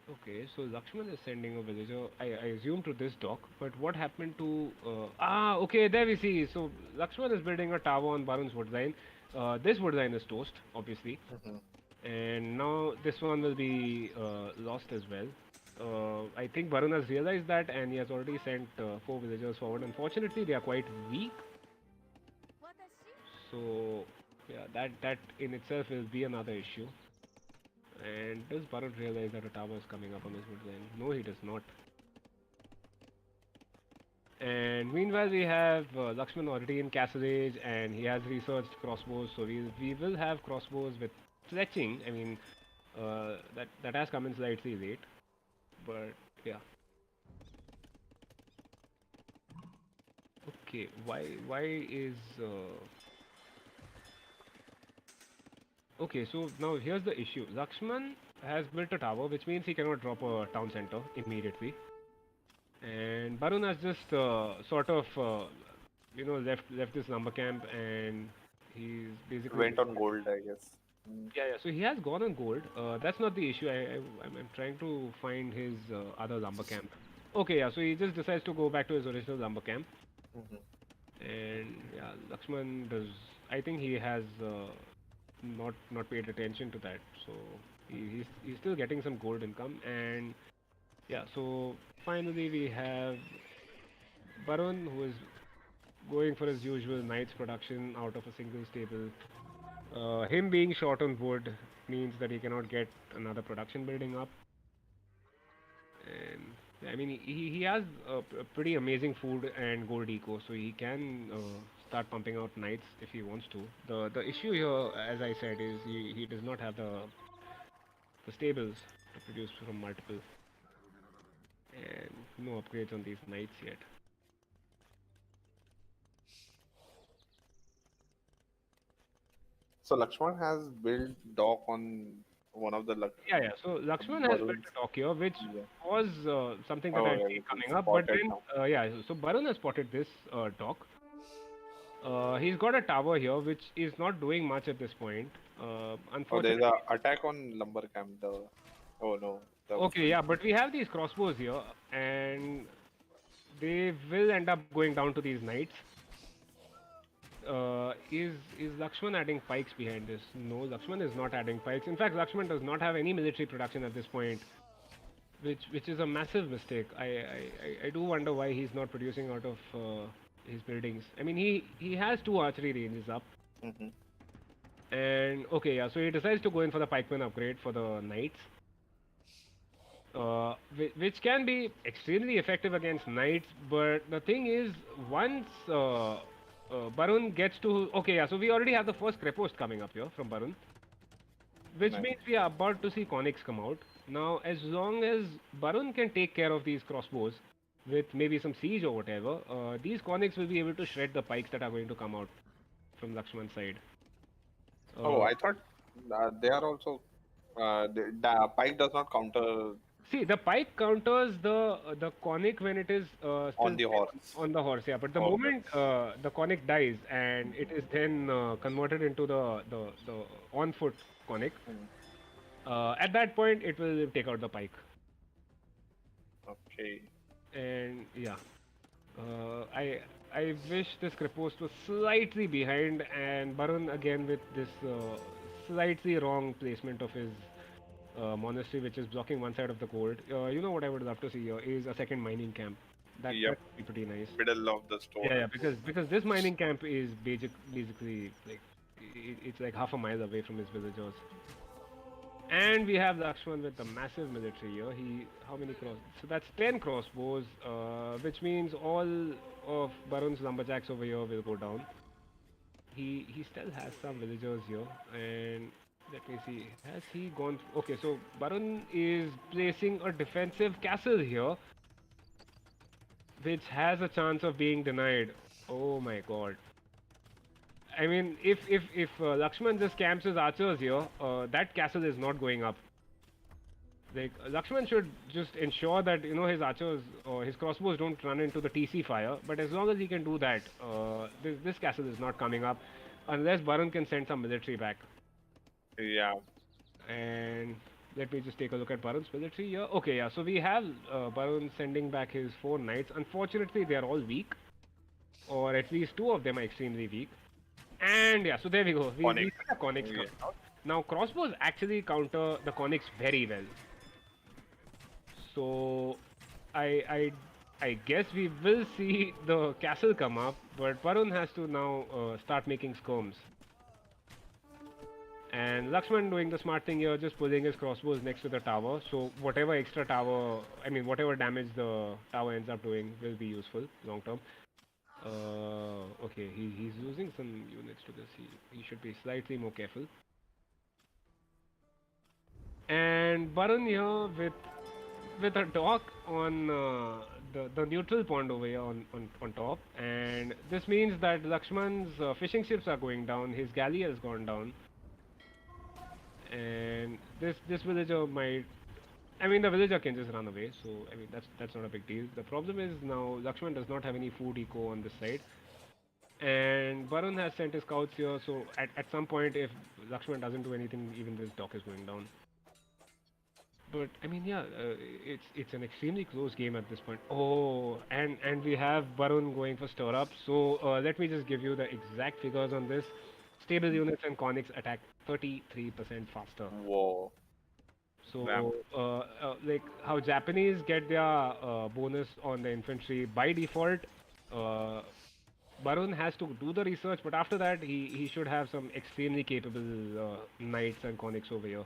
Okay, so Lakshman is sending a villager, I assume, to this dock. But what happened to... okay, there we see. So Lakshman is building a tower on Barun's wood line. This wood line is toast, obviously. And now this one will be lost as well. I think Barun has realized that, and he has already sent 4 villagers forward. Unfortunately, they are quite weak. So yeah, that in itself will be another issue. And does Barun realize that a tower is coming up on his wood line? No, he does not. And meanwhile, we have Lakshman already in Castle Age, and he has researched crossbows. So we will have crossbows with fletching. I mean, that has come in slightly late, but yeah. Okay, why is okay, so now here's the issue. Lakshman has built a tower, which means he cannot drop a town center immediately. And Barun has just sort of, left this lumber camp, and he's basically Went on gold, I guess. Yeah. So he has gone on gold. That's not the issue. I'm trying to find his other lumber camp. Okay, yeah. So he just decides to go back to his original lumber camp. And yeah, Lakshman does. I think he has not paid attention to that. So he's still getting some gold income, and yeah. So finally we have Barun, who is going for his usual night's production out of a single stable. Him being short on wood means that he cannot get another production building up. And I mean, he has a pretty amazing food and gold eco, so he can start pumping out knights if he wants to. The issue here, as I said, is he does not have the stables to produce from multiple, and no upgrades on these knights yet. So Lakshman has built dock on one of the Yeah. So Lakshman has built Barun's. a dock here, which Yeah. was something that Oh, I've yeah, seen it is coming up. But spotted then, now. yeah, so Barun has spotted this dock. He's got a tower here, which is not doing much at this point. Oh, there's Unfortunately. a attack on lumber camp. The oh no, the Okay, yeah, but we have these crossbows here, and they will end up going down to these knights. Is Lakshman adding pikes behind this? No, Lakshman is not adding pikes. In fact, Lakshman does not have any military production at this point, which is a massive mistake. I do wonder why he's not producing out of his buildings. I mean, he has two archery ranges up, Mhm. and okay, yeah, so he decides to go in for the pikeman upgrade for the knights. Which can be extremely effective against knights, but the thing is, once Barun gets to... Okay, yeah, so we already have the first Crepost coming up here from Barun, which Nice. means we are about to see Conics come out. Now, as long as Barun can take care of these crossbows with maybe some siege or whatever, these Conics will be able to shred the pikes that are going to come out from Lakshman's side. Oh, Uh, I thought they are also. The pike does not counter See, the pike counters the conic when it is on still the horse. on the horse, yeah. But the Okay. moment the conic dies and it is then converted into the on foot conic, Mm. at that point it will take out the pike. Okay. And yeah, I wish this Kripost was slightly behind, and Barun again with this slightly wrong placement of his monastery, which is blocking one side of the gold. You know what I would love to see here is a second mining camp. That Yep. would be pretty nice. Middle of the store. Yeah, because this mining camp is basically like it's like half a mile away from his villagers. And we have Lakshman with the massive military here. How many cross? So that's 10 crossbows, which means all of Barun's lumberjacks over here will go down. He still has some villagers here, and let me see. Has he gone? Okay, so Barun is placing a defensive castle here, which has a chance of being denied. Oh my god. I mean, if Lakshman just camps his archers here, that castle is not going up. Like Lakshman should just ensure that his archers or his crossbows don't run into the TC fire. But as long as he can do that, this castle is not coming up, unless Barun can send some military back. Yeah. And let me just take a look at Barun's military here. Okay, yeah. So we have Barun sending back his 4 knights. Unfortunately, they are all weak, or at least 2 of them are extremely weak. And yeah, so there we go. We Conic. see the conics Yeah. coming out. Now crossbows actually counter the conics very well. So I I I guess we will see the castle come up, but Varun has to now start making skirms. And Lakshman doing the smart thing here, just pulling his crossbows next to the tower. So whatever extra tower, I mean whatever damage the tower ends up doing will be useful long term. Okay, he's losing some units to this. He should be slightly more careful. And Barun here with a dock on the neutral pond over here on top, and this means that Lakshman's fishing ships are going down. His galley has gone down, and this villager might. I mean, the villager can just run away, so I mean that's not a big deal. The problem is now Lakshman does not have any food eco on this side, and Barun has sent his scouts here. So at some point, if Lakshman doesn't do anything, even this dock is going down. But I mean, yeah, it's an extremely close game at this point. Oh, and we have Barun going for stir up. So let me just give you the exact figures on this. stable units and conics attack 33% faster. Whoa. So, Damn. like how Japanese get their bonus on the infantry by default, uh, Barun has to do the research, but after that, he should have some extremely capable knights and conics over here.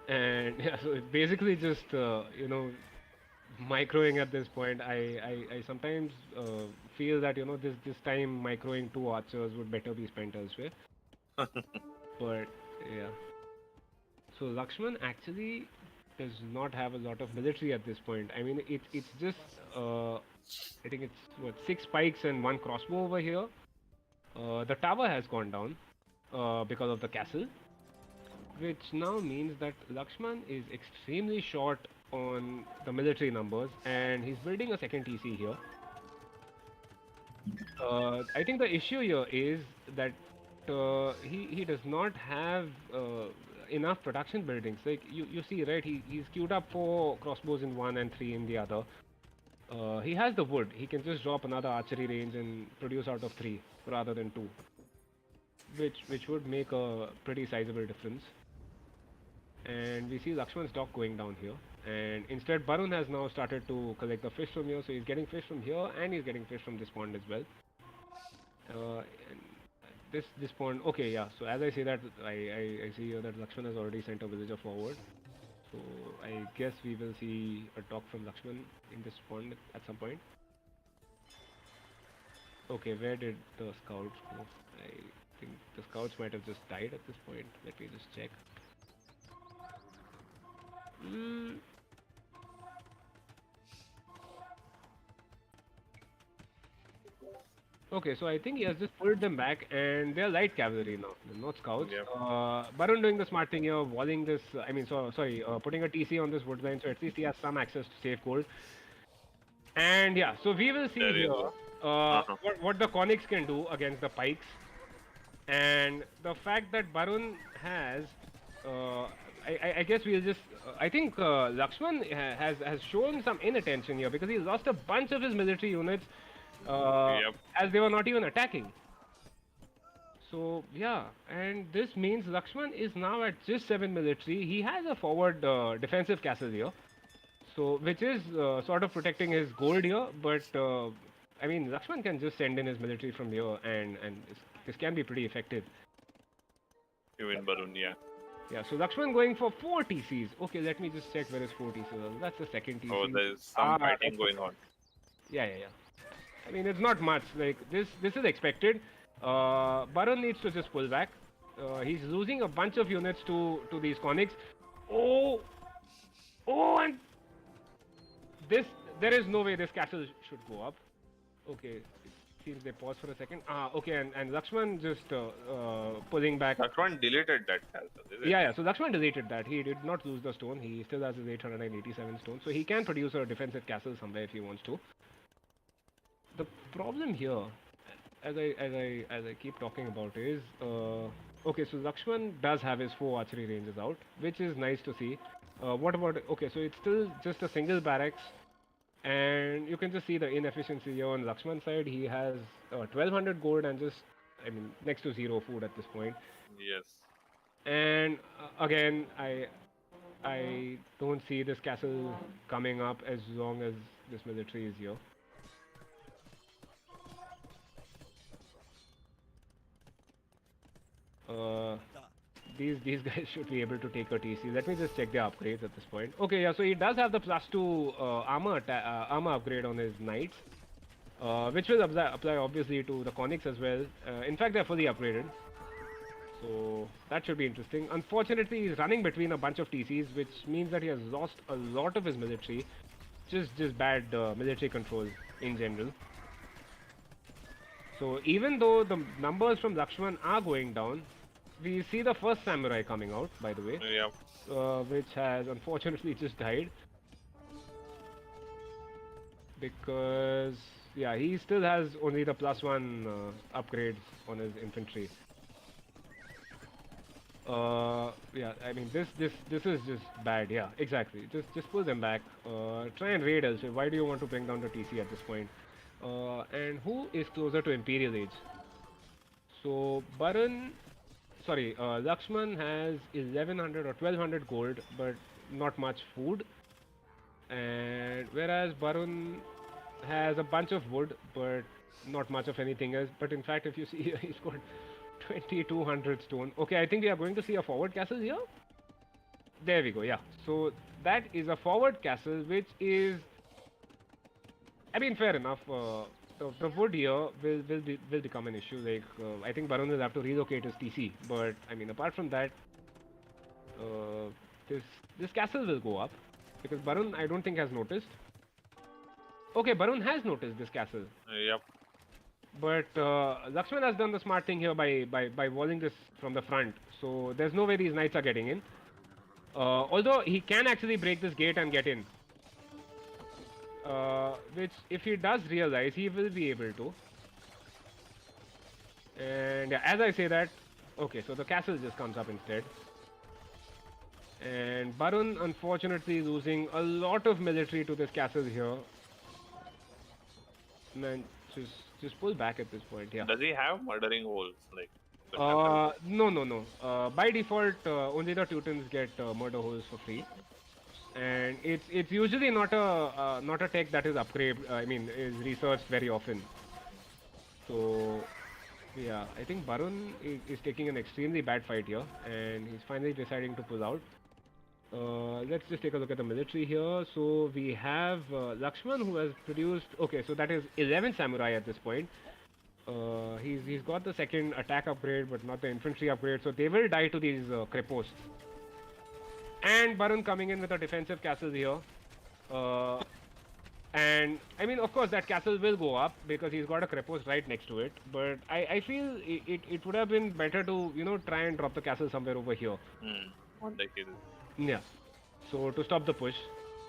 And yeah, so it's basically just microing at this point. I sometimes feel that this time microing two archers would better be spent elsewhere. But yeah. So Lakshman actually does not have a lot of military at this point. I mean, it's just I think it's what 6 pikes and 1 crossbow over here. The tower has gone down because of the castle, which now means that Lakshman is extremely short on the military numbers, and he's building a second TC here. I think the issue here is that he does not have enough production buildings. Like you see, right? He's queued up 4 crossbows in one and 3 in the other. He has the wood. He can just drop another archery range and produce out of 3 rather than 2, which would make a pretty sizable difference. And we see Lakshman's dock going down here. And instead, Barun has now started to collect the fish from here, so he's getting fish from here and he's getting fish from this pond as well. And this pond, okay, yeah. So as I say that, I see here that Lakshman has already sent a villager forward. So I guess we will see a dock from Lakshman in this pond at some point. Okay, where did the scouts go? I think the scouts might have just died at this point. Let me just check. Okay, so I think he has just pulled them back, and they're light cavalry now, they're not scouts. Yep. Barun doing the smart thing here, walling this. Putting a TC on this wood line, so at least he has some access to safe gold. And yeah, so we will see There you here go. what the conics can do against the pikes, and the fact that Barun has. I guess we'll just. I think Lakshman has shown some inattention here because he lost a bunch of his military units as they were not even attacking. So yeah, and this means Lakshman is now at just 7 military. He has a forward defensive castle here, so which is sort of protecting his gold here. But I mean, Lakshman can just send in his military from here, and this can be pretty effective. You win Barun, yeah. Yeah, so Lakshman going for 4 TCs. Okay, let me just check where his 4 TCs are. That's the second TC. Oh, there's some fighting going on. Yeah. I mean, it's not much. Like, this is expected. Barun needs to just pull back. He's losing a bunch of units to these conics. Oh, and there is no way this castle should go up. Okay, seems they pause for a second. Okay, and Lakshman just pulling back. Lakshman deleted that castle, is it? Yeah, so Lakshman deleted that. He did not lose the stone. He still has his 887 stone. So he can produce a defensive castle somewhere if he wants to. The problem here, as I keep talking about is, okay, so Lakshman does have his 4 archery ranges out, which is nice to see. What about, okay, so it's still just a single barracks. And you can just see the inefficiency here on Lakshman's side. He has 1200 gold and just, I mean, next to 0 food at this point. Yes. And again, I don't see this castle coming up as long as this military is here. These guys should be able to take a TC. Let me just check their upgrades at this point. Okay, yeah, so he does have the +2 armor upgrade on his knights, which will apply obviously to the conics as well. In fact, they're fully upgraded, so that should be interesting. Unfortunately, he's running between a bunch of TCs, which means that he has lost a lot of his military. Just bad military control in general. So even though the numbers from Lakshman are going down, we see the first samurai coming out, by the way, which has unfortunately just died because yeah, he still has only the +1 upgrades on his infantry. Yeah, I mean this is just bad. Yeah, exactly. Just pull them back. Try and raid elsewhere. Why do you want to bring down the TC at this point? And who is closer to Imperial Age? So Lakshman has 1100 or 1200 gold, but not much food. And whereas Barun has a bunch of wood, but not much of anything else. But in fact, if you see here, he's got 2200 stone. Okay, I think we are going to see a forward castle here. There we go, yeah. So that is a forward castle, which is, I mean, fair enough. The wood here will become an issue. Like, I think Barun will have to relocate his TC. But I mean, apart from that, uh, this this castle will go up because Barun, I don't think, has noticed. Okay, Barun has noticed this castle. Yep. But Lakshman has done the smart thing here by walling this from the front. So there's no way these knights are getting in. Although he can actually break this gate and get in. Which, if he does realize, he will be able to. And yeah, as I say that, okay, so the castle just comes up instead. And Barun, unfortunately, losing a lot of military to this castle here. Man, just pull back at this point, yeah. Does he have murdering holes? Like, no. By default, only the Teutons get murder holes for free. And it's usually not a tech that is is researched very often. So yeah, I think Barun is taking an extremely bad fight here, and he's finally deciding to pull out. Let's just take a look at the military here. So we have Lakshman, who has produced. Okay, so that is 11 samurai at this point. He's got the second attack upgrade, but not the infantry upgrade. So they will die to these creposts. And Barun coming in with a defensive castle here. And I mean, of course, that castle will go up because he's got a crepost right next to it. But I feel it would have been better to, try and drop the castle somewhere over here. On the hill. Yeah. So to stop the push,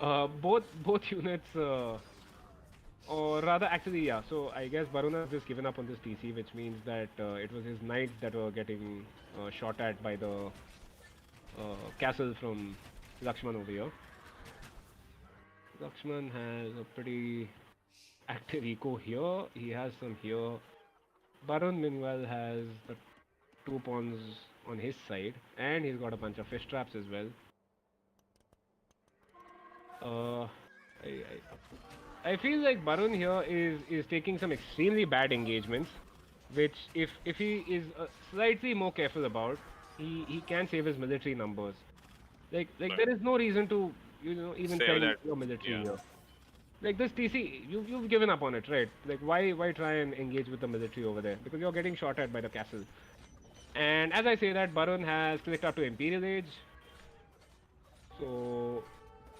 both units, or rather, actually, yeah. So I guess Barun has just given up on this TC, which means that it was his knights that were getting shot at by the castle from Lakshman over here. Lakshman has a pretty active eco here. He has some here. Barun, meanwhile, has the 2 pawns on his side, and he's got a bunch of fish traps as well. I feel like Barun here is taking some extremely bad engagements, which if he is slightly more careful about, he can save his military numbers. Like there is no reason to even Save send that, your military yeah. here. Like this TC, you've given up on it, right? Like why try and engage with the military over there? Because you're getting shot at by the castle. And as I say that, Barun has clicked up to Imperial Age. So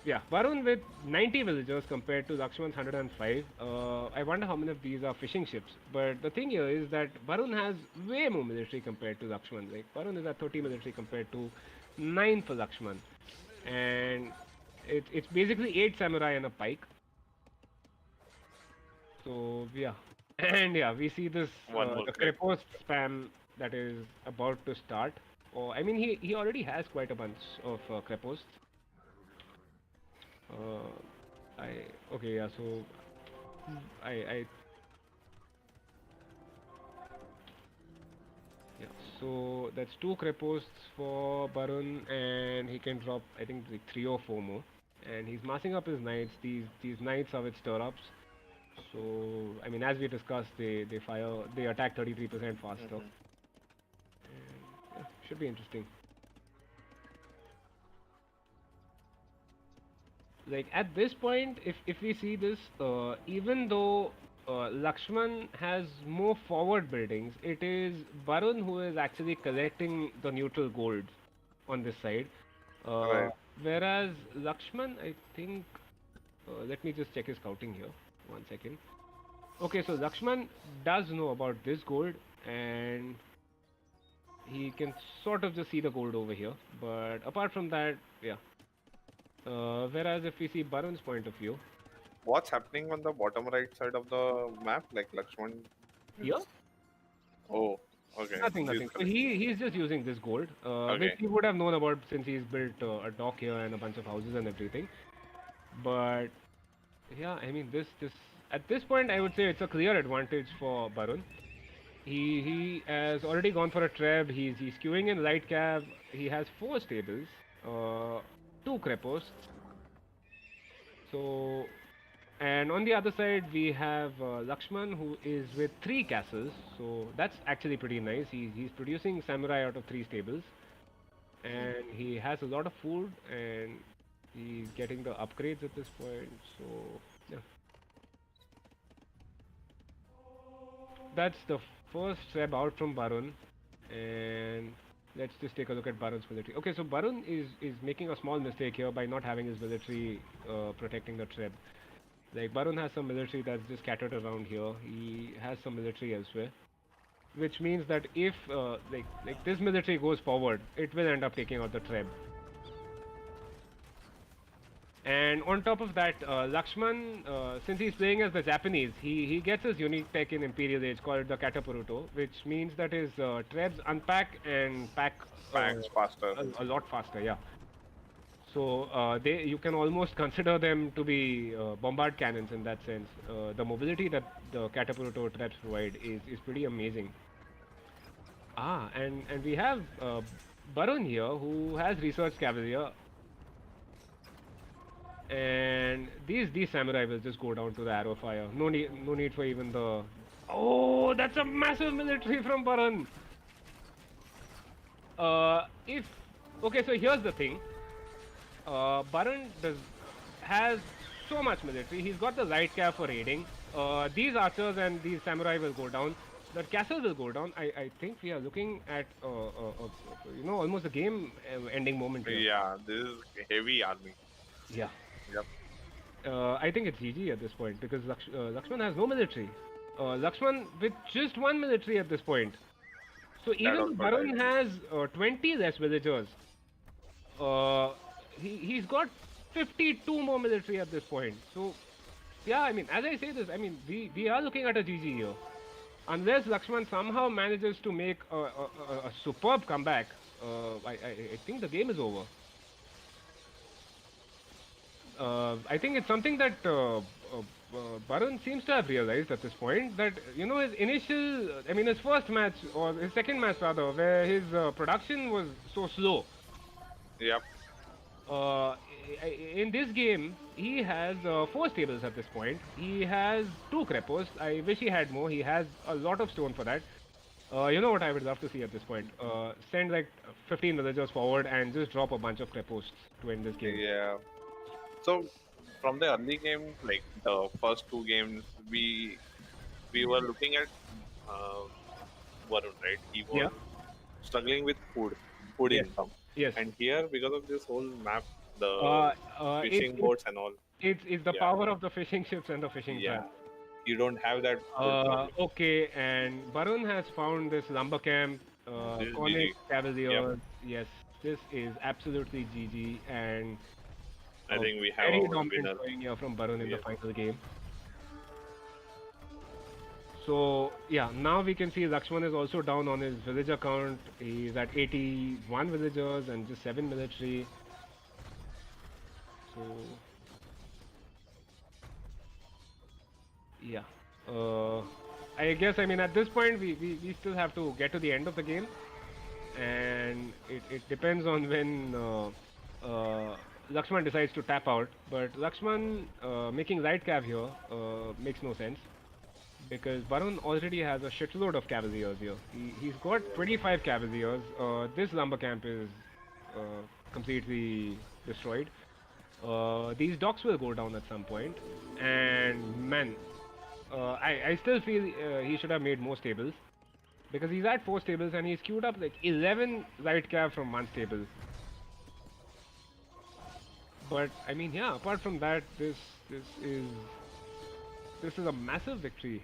yeah, Barun with 90 villagers compared to Lakshman's 105. I wonder how many of these are fishing ships. But the thing here is that Barun has way more military compared to Lakshman. Like Barun is at 30 military compared to 9 for Lakshman. And it's basically 8 samurai and a pike. So yeah. And yeah, we see this the crepost spam that is about to start. Or I mean, he already has quite a bunch of creposts. Okay, yeah, so yeah, so that's 2 creposts for Barun, and he can drop, I think, like 3 or 4 more. And he's massing up his knights. These knights are with stirrups. So I mean, as we discussed, they attack 33% faster. And, yeah, should be interesting. Like at this point, if we see this, even though Lakshman has more forward buildings, it is Barun who is actually collecting the neutral gold on this side. Right. Whereas Lakshman, I think, let me just check his scouting here. 1 second. Okay, so Lakshman does know about this gold, and he can sort of just see the gold over here. But apart from that, yeah. Whereas if we see Barun's point of view, What's happening on the bottom right side of the map? Like Lakshman. here, Oh, okay. nothing. So he's just using this gold, Okay. which he would have known about since he's built a dock here and a bunch of houses and everything. But yeah, I mean this at this point, I would say it's a clear advantage for Barun. He has already gone for a treb. He's queuing in light cav. He has 4 stables, 2 crepos. So, and on the other side we have Lakshman, who is with 3 castles. So that's actually pretty nice. He's producing samurai out of 3 stables, and he has a lot of food, and he's getting the upgrades at this point. So yeah, that's the first treb out from Barun, and let's just take a look at Barun's military. Okay, so Barun is making a small mistake here by not having his military protecting the treb. Like Barun has some military that's just scattered around here. He has some military elsewhere, which means that if like this military goes forward, it will end up taking out the treb. And on top of that, Lakshman, since he's playing as the Japanese, he gets his unique tech in Imperial Age called the Katapuruto, which means that his trebs unpack and pack Packs faster. a lot faster. Yeah. So you can almost consider them to be bombard cannons in that sense. The mobility that the Katapuruto trebs provide is pretty amazing. And we have Barun here, who has research cavalry. And these samurai will just go down to the arrow fire. No need for even the. Oh, that's a massive military from Baran. If okay, so here's the thing. Baran has so much military. He's got the light cav for raiding. These archers and these samurai will go down. The castle will go down. I think we are looking at almost a game ending moment here. Yeah, this is heavy army. Yeah. Yep. I think it's GG at this point because Lakshman has no military. Lakshman with just 1 military at this point. So even Barun has 20 less villagers. He's got 52 more military at this point. So yeah, I mean, as I say this, I mean we are looking at a GG here. Unless Lakshman somehow manages to make a superb comeback, I think the game is over. I think it's something that Barun seems to have realized at this point, that his first match or his second match rather, where his production was so slow. Yep. In this game, he has 4 stables at this point. He has 2 crepos. I wish he had more. He has a lot of stone for that. You know what I would love to see at this point? Send like 15 villagers forward and just drop a bunch of crepos to end this game. Yeah. So from the early game, like the first 2 games, we were looking at Varun, right? He was struggling with food income. Yes. And here, because of this whole map, the fishing boats and all. It's the power of the fishing ships and the fishing traps. You don't have that. Okay, and Barun has found this lumber camp, Conic Cavaliers. Yes, this is absolutely GG, and I think we have very a dominant winner showing here from Barun in the final game. So yeah, now we can see Lakshman is also down on his villager count. He's at 81 villagers and just 7 military. So yeah, I guess, I mean, at this point we still have to get to the end of the game, and it depends on when Lakshman decides to tap out. But Lakshman making light cav here makes no sense, because Barun already has a shitload of cavaliers here. He's got 25 cavaliers. This lumber camp is completely destroyed. These docks will go down at some point, and man, I still feel he should have made more stables, because he's at 4 stables and he's queued up like 11 light cav from 1 stable. But I mean, yeah, apart from that, this is a massive victory.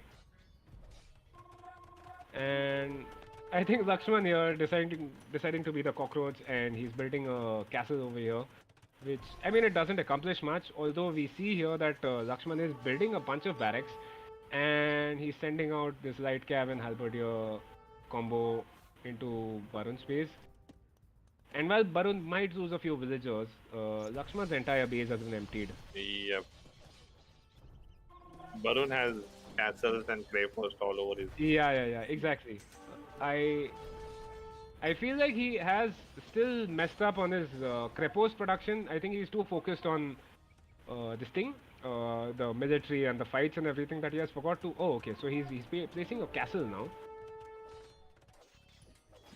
And I think Lakshman here deciding to be the cockroach, and he's building a castle over here, which, I mean, it doesn't accomplish much, although we see here that Lakshman is building a bunch of barracks, and he's sending out this light cav and halberdier combo into Barun's base. And while Barun might lose a few villagers, Lakshman's entire base has been emptied. Yep. Barun has castles and clay post all over his. Yeah, exactly. I I feel like he has still messed up on his Crepos production. I think he's too focused on this thing, the military and the fights and everything that he has forgot to. Oh, okay. So he's placing a castle now.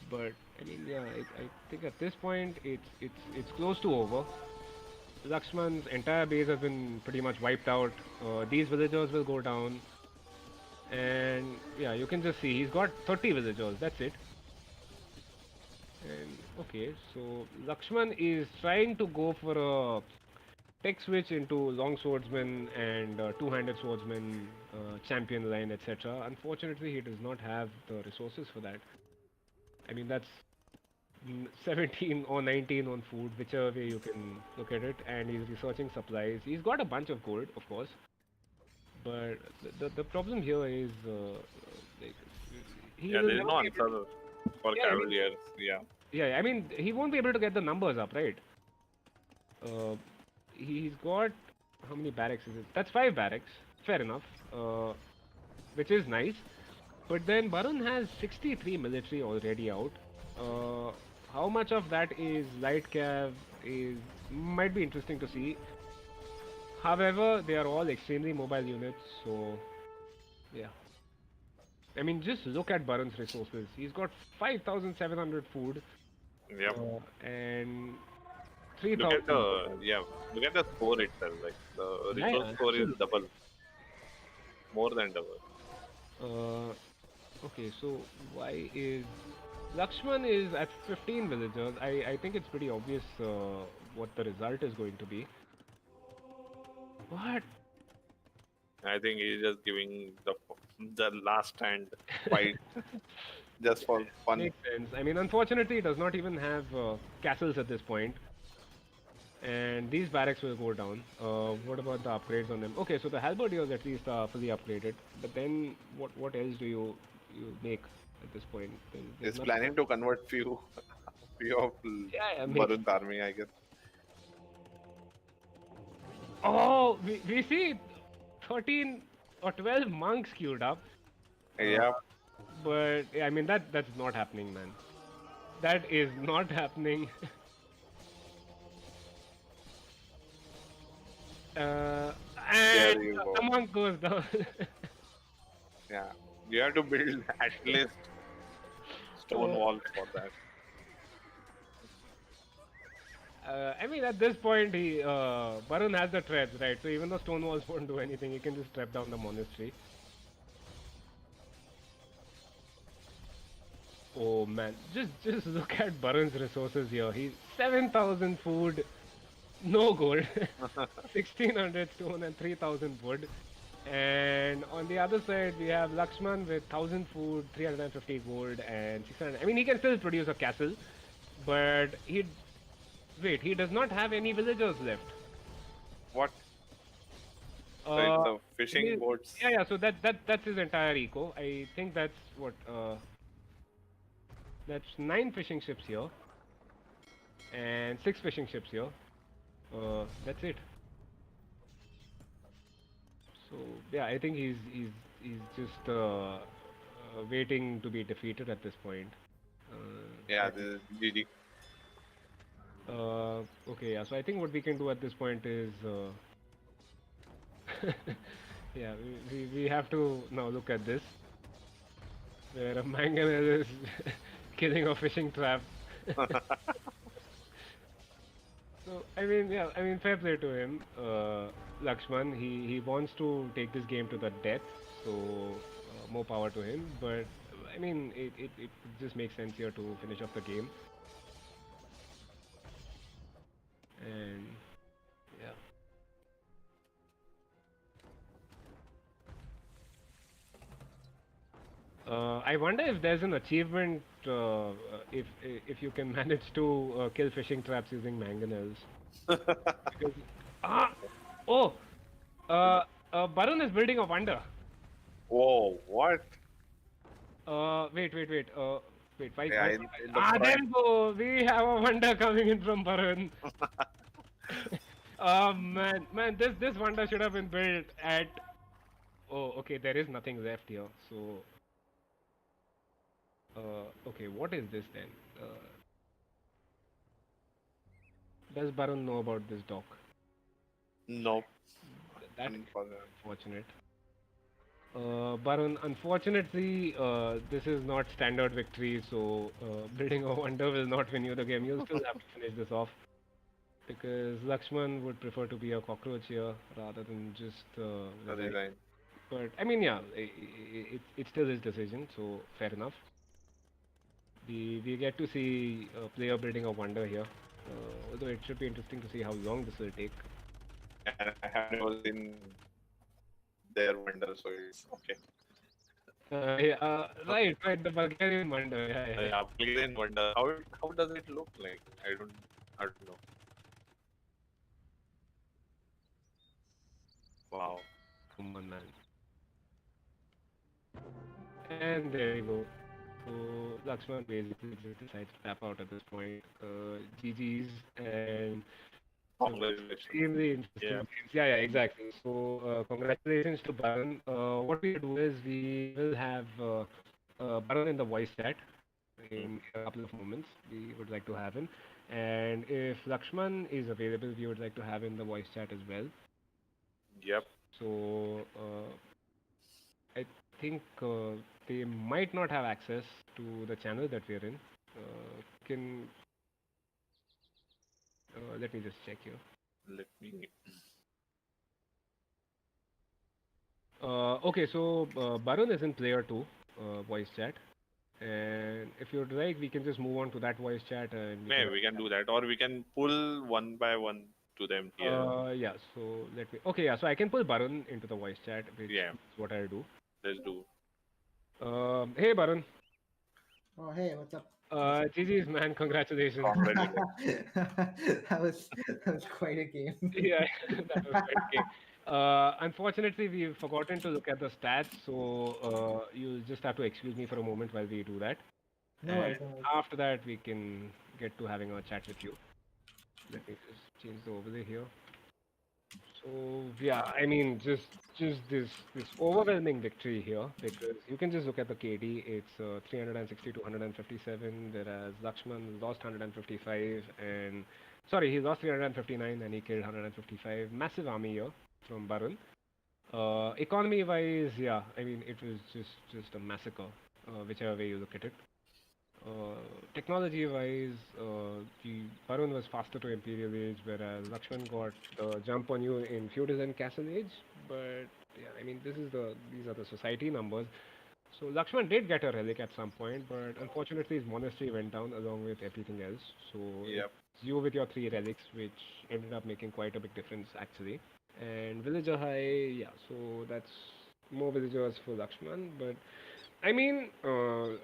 But I mean, yeah, I think at this point it's close to over. Lakshman's entire base has been pretty much wiped out. These villagers will go down, and yeah, you can just see he's got 30 villagers. That's it. And okay, so Lakshman is trying to go for a tech switch into long swordsman and two-handed swordsman, champion line, etc. Unfortunately, he does not have the resources for that. I mean, that's 17 or 19 on food, whichever way you can look at it, and he's researching supplies. He's got a bunch of gold, of course, but the problem here is like he Yeah, will there is never no be able answer for yeah, I mean, Cavaliers. Yeah. yeah, I mean, he won't be able to get the numbers up, right? Uh, he's got how many barracks is it? That's 5 barracks. Fair enough. Which is nice. But then Barun has 63 military already out. Uh, how much of that is light cav is might be interesting to see. However, they are all extremely mobile units, so yeah. I mean, just look at Barun's resources. He's got 5,700 food Yep. and Look at 3,000. look at the score itself. Like the Yeah, resource yeah, score is absolutely. double, more than double. Okay, so why is Lakshman is at 15 villagers? I think it's pretty obvious what the result is going to be. What? I think he's just giving the last stand fight just for fun. Makes sense. I mean, unfortunately, it does not even have castles at this point, and these barracks will go down. What about the upgrades on them? Okay, so the halberdiers at least are fully upgraded, but then what else do you make at this point? There's He's nothing. planning to convert few of Yeah, Barun's army, I guess. Oh, we see 13 or 12 monks queued up. Yeah. But I mean that's not happening, man. That is not happening. uh, There and you the go. monk goes down. Yeah. You have to build at least stone Oh. walls for that. I mean, at this point, Barun has the treads, right? So even though stone walls won't do anything, he can just trap down the monastery. Oh man, just look at Barun's resources here. He's 7,000 food, no gold, 1,600 stone and 3,000 wood. And on the other side, we have Lakshman with 1,000 food, 350 gold, and 600. I mean, he can still produce a castle, but he does not have any villagers left. What? So Uh, it's the fishing he- boats. Yeah, so that's his entire eco. I think that's what that's 9 fishing ships here and 6 fishing ships here. That's it. So yeah, I think he's just waiting to be defeated at this point. Yeah, this is GG. Okay, yeah. So I think what we can do at this point is, yeah, we have to now look at this, where a mangonel is killing a fishing trap. So I mean, yeah, I mean, fair play to him, Lakshman. He wants to take this game to the death, so more power to him. But I mean, it just makes sense here to finish off the game. And yeah. I wonder if there's an achievement if you can manage to kill fishing traps using mangonels. Because, ah, oh, Barun is building a wonder. Whoa, what? Wait. Wait. Yeah, in the There front. we go. We have a wonder coming in from Barun. Oh man, this wonder should have been built at Oh, okay, there is nothing left here. So, okay, what is this then? Uh, does Baron know about this dock? No, That is unfortunately. unfortunate. Baron, unfortunately, this is not standard victory, so building a wonder will not win you the game. You'll still have to finish this off because Lakshman would prefer to be a cockroach here rather than just resign. Resign. But I mean, yeah, it's still his decision, so fair enough. We get to see a player building a wonder here. Although it should be interesting to see how long this will take. And I have never seen their wonder, so it's okay. Yeah, right, the Bulgarian wonder, yeah, yeah, yeah. Yeah, Bulgarian wonder. How does it look like? I don't know. Wow. Come on, man. And there we go. So Lakshman basically just decides to tap out at this point. GG's and Congratulations. extremely interesting Yeah. games. Yeah, yeah, exactly. So congratulations to Baran. What we'll do is we will have Baran in the voice chat in a couple of moments. We would like to have him. And if Lakshman is available, we would like to have him in the voice chat as well. Yep. So I think they might not have access to the channel that we're in. Can let me just check here. Let me. Okay, so Barun is in player 2 voice chat, and if you'd like, we can just move on to that voice chat and we can. Maybe we can do that, or we can pull one by one to them here. Yeah. So let me. Okay, yeah. So I can pull Barun into the voice chat, which Yeah. is what I'll do. Let's do. Hey, Barun. Oh, hey, what's up? GG's man, congratulations. Congratulations. that was quite a game. Yeah, that was quite okay. Unfortunately, we've forgotten to look at the stats, so you'll just have to excuse me for a moment while we do that. No And worries, no worries. after that, we can get to having a chat with you. Let me just change the overlay here. So yeah, I mean, just this overwhelming victory here because you can just look at the KD. It's 360 to 157, whereas Lakshman lost 155 and sorry, he lost 359 and he killed 155. Massive army here from Barun. Economy wise, yeah, I mean it was just a massacre, whichever way you look at it. Technology wise, the Varun was faster to Imperial Age, whereas Lakshman got jump on you in Feudal and Castle Age. But yeah, I mean these are the society numbers. So Lakshman did get a relic at some point, but unfortunately his monastery went down along with everything else. So Yep. it's you with your 3 relics, which ended up making quite a big difference actually. And villager high, yeah. So that's more villagers for Lakshman, but I mean,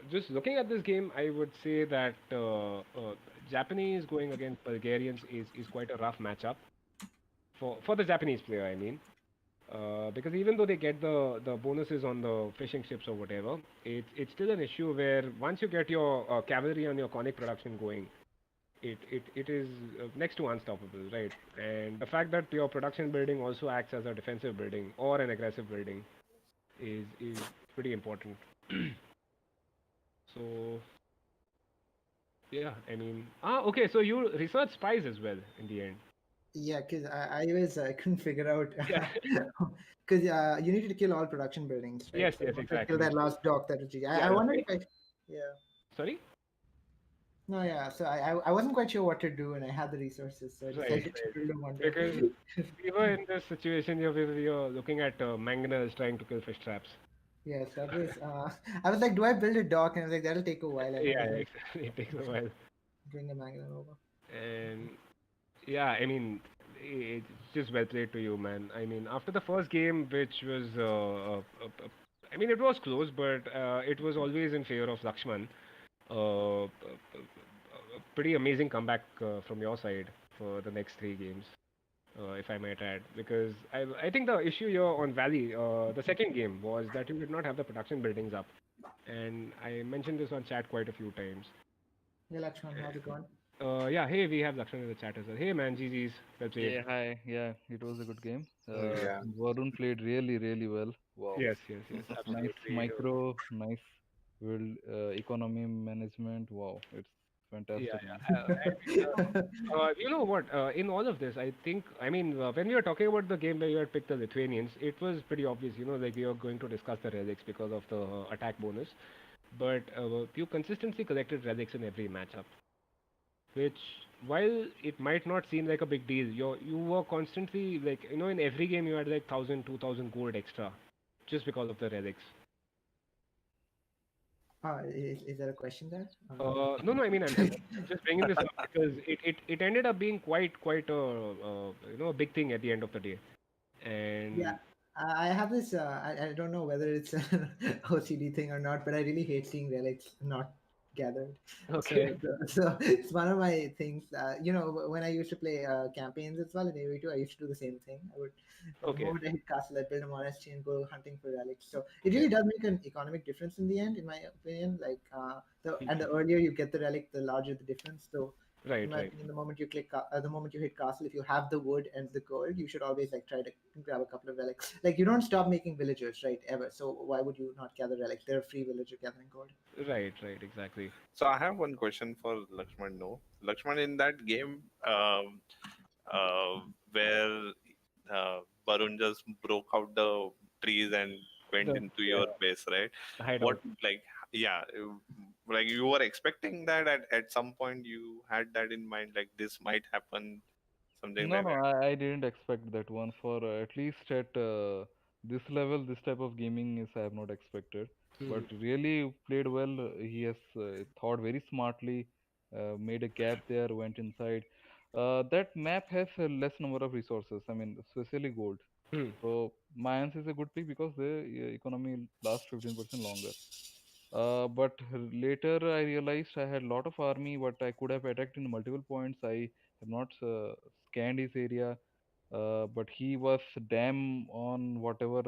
just looking at this game, I would say that Japanese going against Bulgarians is quite a rough matchup for the Japanese player. I mean, because even though they get the bonuses on the fishing ships or whatever, it's still an issue where once you get your cavalry and your conic production going, it is next to unstoppable, right? And the fact that your production building also acts as a defensive building or an aggressive building is pretty important. So yeah, I mean, okay. So you research spies as well in the end. Yeah, because I couldn't figure out Yeah. because you needed to kill all production buildings, right? Yes, So yes, once I exactly. killed that last dock, that was GG. Yeah, I wondered right. if I, yeah, Sorry. no, yeah. So I wasn't quite sure what to do, and I had the resources, so I Right, decided to right. build a wonder. Because we were in this situation here where we were looking at mangonels trying to kill fish traps. Yes, that was. I was like, do I build a dock? And I was like, that'll take a while. I Yeah, might as well exactly. It takes a while. bring a magnet over. And yeah, I mean, it's just well played to you, man. I mean, after the first game, which was, I mean, it was close, but it was always in favor of Lakshman. Pretty amazing comeback from your side for the next 3 games, if I might add. Because I think the issue here on Valley, the second game, was that you did not have the production buildings up. And I mentioned this on chat quite a few times. Yeah, Lakshman, how's it going? Yeah, hey, we have Lakshman in the chat as well. Hey, man, GG's. Well played. Yeah, hi. Yeah, it was a good game. Yeah. Yeah. Varun played really, really well. Wow. Yes, yes, yes, Nice absolutely. micro, nice world economy management. Wow, it's Yeah, fantastic, man. yeah. You know what? In all of this, I think, I mean, when we were talking about the game where you had picked the Lithuanians, it was pretty obvious, like we were going to discuss the relics because of the attack bonus. But you consistently collected relics in every matchup, which, while it might not seem like a big deal, you were constantly like, in every game you had like 1,000, 2,000 gold extra, just because of the relics. Is there a question there? No, no, I mean, I'm just bringing this up because it ended up being quite a a big thing at the end of the day. Yeah, And I have this. I don't know whether it's an OCD thing or not, but I really hate seeing relics not gathered. okay, So it's one of my things. When I used to play campaigns as well in AOE2, I used to do the same thing. I would, the okay, moment I hit castle, I'd build a monastery and go hunting for relics. So it okay, really does make an economic difference in the end, in my opinion. Like, the Mhm. earlier you get the relic, the larger the difference. So in Right, my right, opinion, the moment you hit castle, if you have the wood and the gold, you should always like try to grab a couple of relics. Like you don't stop making villagers, right? Ever. So why would you not gather relics? They're a free villager gathering gold. right, exactly. So I have one question for Lakshman. No, Lakshman, in that game, where Barun just broke out the trees and went The into yeah, your base, right? What, hideout. like, yeah, like you were expecting that at some point you had that in mind, like this might happen, something No, like no, that. I didn't expect that one. For at least at this level, this type of gaming is I have not expected. But Mhm. really played well. He has thought very smartly, made a gap there, went inside. That map has a less number of resources. I mean, especially gold. Hmm. So Mayans is a good pick because the economy lasts 15% longer. But later I realized I had a lot of army, but I could have attacked in multiple points. I have not scanned his area, but he was damn on whatever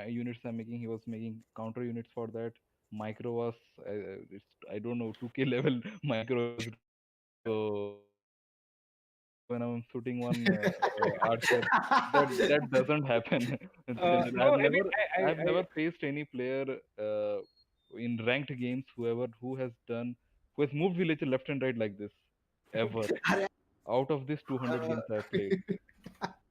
units I'm making. He was making counter units for that. Micro was, it's, I don't know, 2K level micro he was doing. So when I'm shooting one archer, that doesn't happen generally. No, I mean, I've never faced any player in ranked games who has done who has moved villager left and right like this ever out of these 200 games I've played.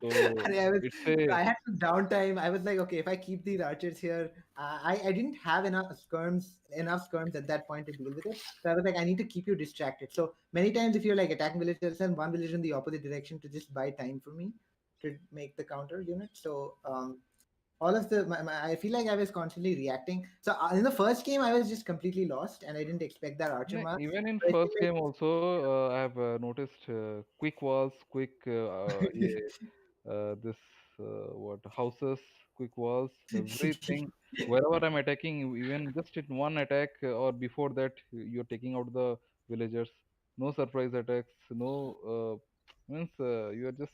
So And I was, it's so a I had some downtime. I was like, okay, if I keep these archers here, I didn't have enough skirms at that point to deal with it. So I was like, I need to keep you distracted. So many times, if you're like attacking villagers, send one villager in the opposite direction to just buy time for me to make the counter unit. So all of I feel like I was constantly reacting. So in the first game, I was just completely lost, and I didn't expect that archer no, mark. even in So I feel first like game also I've noticed quick walls, quick yeah, this what houses, quick walls, everything. Wherever I'm attacking, even just in one attack or before that, you're taking out the villagers. No surprise attacks. No means you are just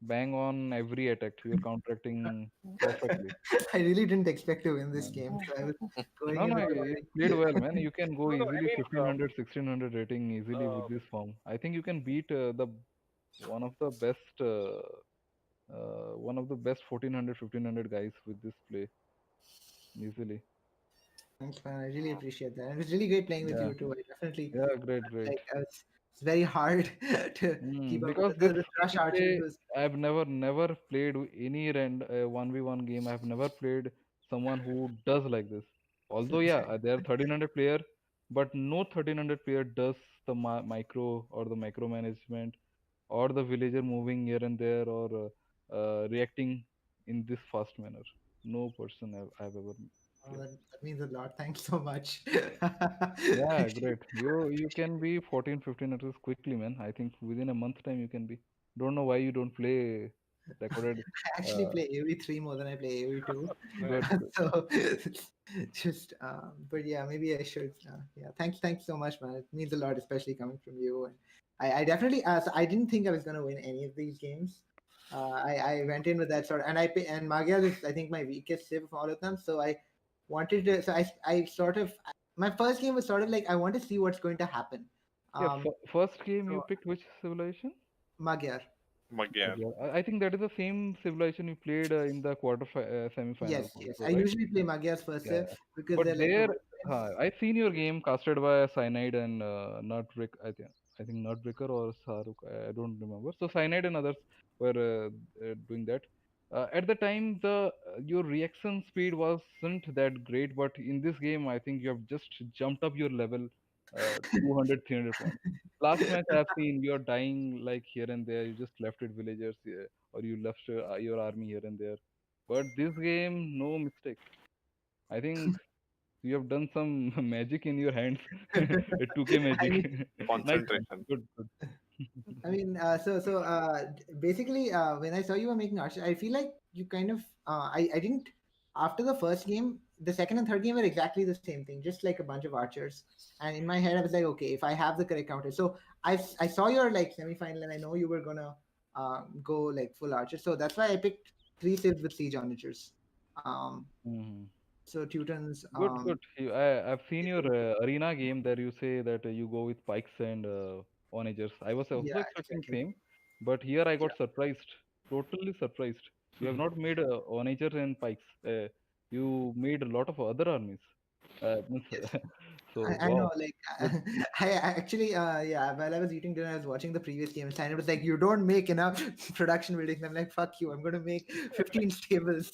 bang on every attack. You're counteracting perfectly. I really didn't expect to win this Um, game. So I was going no, in no, all you like, played well, man. You can go no, no, I easily mean, 1500, 1600 rating easily with this form. I think you can beat the one of the best. One of the best 1400 1500 guys with this play easily. thanks, man. I really appreciate that. And it was really great playing with Yeah, you too. I definitely yeah, great, great. like. It's very hard to keep up Because with this the Rush Archer. play, Who's I've never played any 1v1 game. I've never played someone who does like this. Although yeah, there are 1300 player, but no 1300 player does the micro or the micromanagement or the villager moving here and there or reacting in this fast manner. No person I've ever oh, played. that means a lot. Thanks so much. Yeah, great. You can be 14, 15 hours quickly, man. I think within a month time you can be. Don't know why you don't play recorded. I actually Uh, play AOE 3 more than I play AOE 2. nice. good, good. So just but yeah, maybe I should yeah, thanks so much, man. It means a lot, especially coming from you. And I definitely so I didn't think I was going to win any of these games. I went in with that sort of, and Magyar is I think my weakest civ of all of them. So I wanted to, so I sort of, my first game was sort of like I want to see what's going to happen. Yeah, um first game you so picked which civilization? Magyar. Magyar. Yeah, I think that is the same civilization you played in the Yes, semi-finals yes. also, I right? usually play Magyar's first Yeah, serve yeah. because But they're like the there, worst ones. I've seen your game casted by Cyanide and Nutbrick. I think Nutbreaker or Saruk. I don't remember. So Cyanide and others were doing that. At the time, the your reaction speed wasn't that great, but in this game, I think you have just jumped up your level 200, 300 points. Last match I have seen you're dying like here and there. You just left it villagers, or you left your army here and there. But this game, no mistake. I think you have done some magic in your hands. A 2K I magic. mean, Nice one. Concentration. Good, good. Basically, when I saw you were making archer, I feel like you kind of I didn't after the first game, the second and third game were exactly the same thing, just like a bunch of archers. And in my head, I was like, okay, if I have the correct counter, so I saw your like semi-final, and I know you were gonna go like full archer, so that's why I picked three civs with siege onagers. Um, Mhm. so Teutons, Good, good. I've seen your arena game there. You say that you go with pikes and onagers. I was also yeah, expecting exactly. same, but here I Yeah. got surprised. Totally surprised. You have not made onager and pikes. You made a lot of other armies. Means, Yes. so I know, wow, like good. I actually, yeah. While I was eating dinner, I was watching the previous game, and Simon was like, "You don't make enough production buildings." I'm like, "Fuck you! I'm going to make 15 stables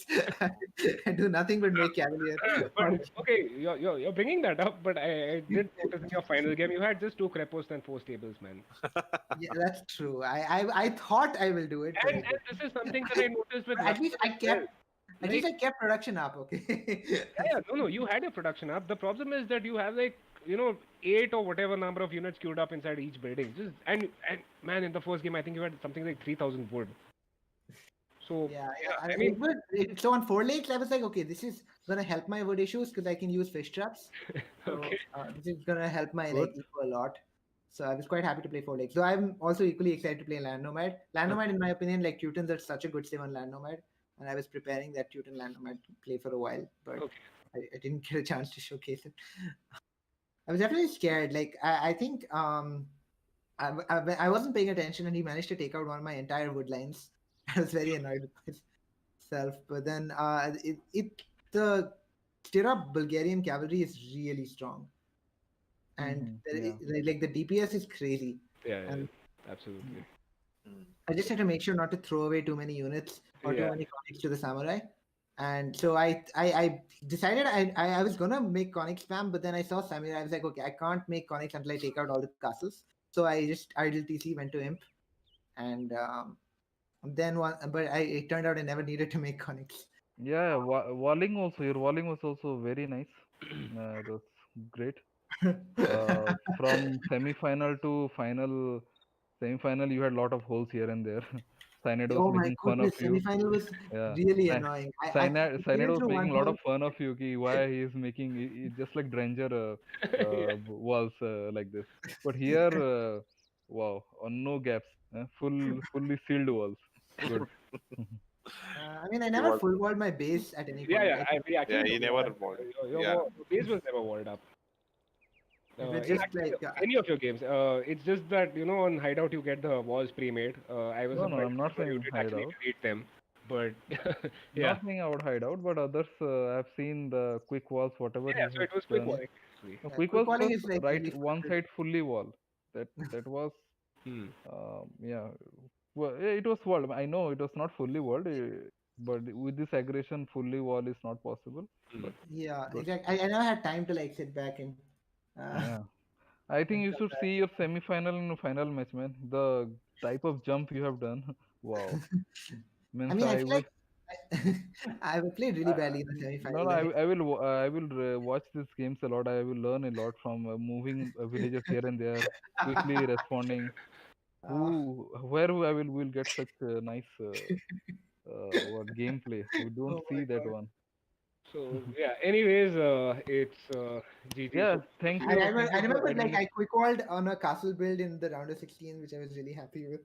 and do nothing but make cavalier." But okay, you're bringing that up, but I did notice in your final game you had just two crepos and four stables, man. Yeah, that's true. I thought I will do it, but And this is something that I noticed with but at Luster least as well. at least Like, I kept production up. Okay. yeah, no, you had your production up. The problem is that you have like, 8 or whatever number of units queued up inside each building. Just and man, in the first game I think you had something like 3,000 wood. So Yeah, yeah, yeah. I mean, So on 4 lakes, I was like, okay, this is gonna help my wood issues because I can use fish traps. So okay. this is gonna help my Good. like eco a lot. So I was quite happy to play 4 lakes. So I'm also equally excited to play Land Nomad. Land Nomad, in my opinion, like Teutons are such a good save on Land Nomad, and I was preparing that Teuton Land Nomad play for a while, but Okay. I didn't get a chance to showcase it. I was definitely scared. Like I think I wasn't paying attention, and he managed to take out one of my entire wood lines. I was very annoyed with myself. But then the Stirrup Bulgarian cavalry is really strong, and Yeah. like the DPS is crazy. Yeah, yeah, And absolutely. Mm. I just had to make sure not to throw away too many units or too Yeah. many conics to the samurai. And so I decided I was gonna make conic spam, but then I saw samurai. I was like, okay, I can't make conics until I take out all the castles. So I just idle TC, went to imp, and then one. But it turned out I never needed to make conics. Yeah, walling also. Your walling was also very nice. It was great. From semi-final to final, semi-final, you had a lot of holes here and there. Cyanide was Oh my making fun of goodness, you. semi-final was Yeah. really Cy- annoying. I Cyanide came was through making one a lot hole. of fun of you. Why he is making just like Dranger Yeah. walls like this. But here, wow, on no gaps, fully sealed walls. Good. I mean, I He never was, full walled my base at any Yeah, point. yeah, I yeah, actually he know never that. won. Your Yeah. base was never walled up. It was In just actually like any of your games. It's just that on Hideout you get the walls pre-made. I was No, no, surprised I'm that not you saying did actually hideout. create them, but yeah, Not saying about hideout, but others I've seen the quick walls, whatever yeah. he So has it was quick done. walling actually. No, yeah, quick quick walls walling plus is like right really one fun. side fully wall. That was Hmm. yeah. Well, it was walled. I know it was not fully walled, but with this aggression, fully wall is not possible. Hmm. But Yeah, good. exactly. I never had time to like sit back uh, Yeah, I think and you come should see your semi-final and final match, man. The type of jump you have done, wow. back. I Means mean, I I feel wish. like I played really badly in the No, no, semi-final. And I will watch these games a lot. I will learn a lot from moving villages here and there, quickly responding. uh, Where I will get such nice what gameplay. We don't oh my see that god. one. So yeah. Anyways, it's GG. Yeah, So thank I you for remember like organizing. I quick walled on a castle build in the round of 16, which I was really happy with.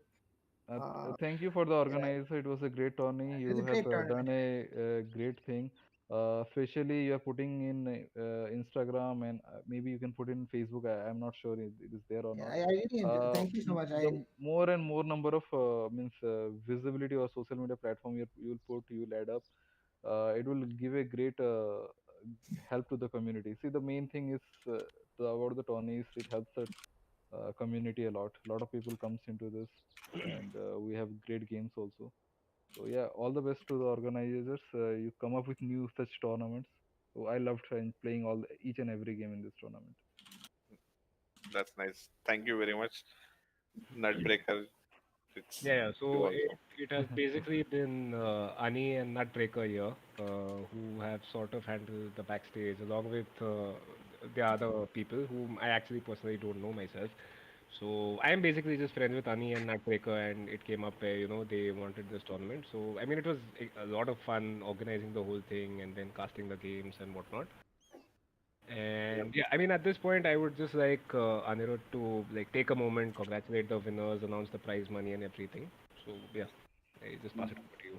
Thank you for the Yeah, organizer. It was a great tourney. it was You a have great tournament. done a great thing. Especially you are putting in Instagram, and maybe you can put in Facebook. I'm not sure it is there or Yeah, not. I really enjoy. Thank you so much. The more and more number of means visibility or social media platform you'll put, you'll add up. It will give a great help to the community. See, the main thing is about the tourneys. It helps the community a lot. A lot of people comes into this, and we have great games also. So yeah, all the best to the organizers. You come up with new such tournaments. So I love trying playing each and every game in this tournament. That's nice. Thank you very much, Nutbreaker. It's Yeah, yeah. you So also. it has basically been Ani and Nutbreaker here who have sort of handled the backstage along with the other people whom I actually personally don't know myself. So I am basically just friends with Ani and Nutbreaker, and it came up where they wanted this tournament. So I mean, it was a lot of fun organizing the whole thing and then casting the games and whatnot. Yep. And yeah, I mean, at this point, I would just like Anirudh to like take a moment, congratulate the winners, announce the prize money and everything. So yeah, I just pass it over to you.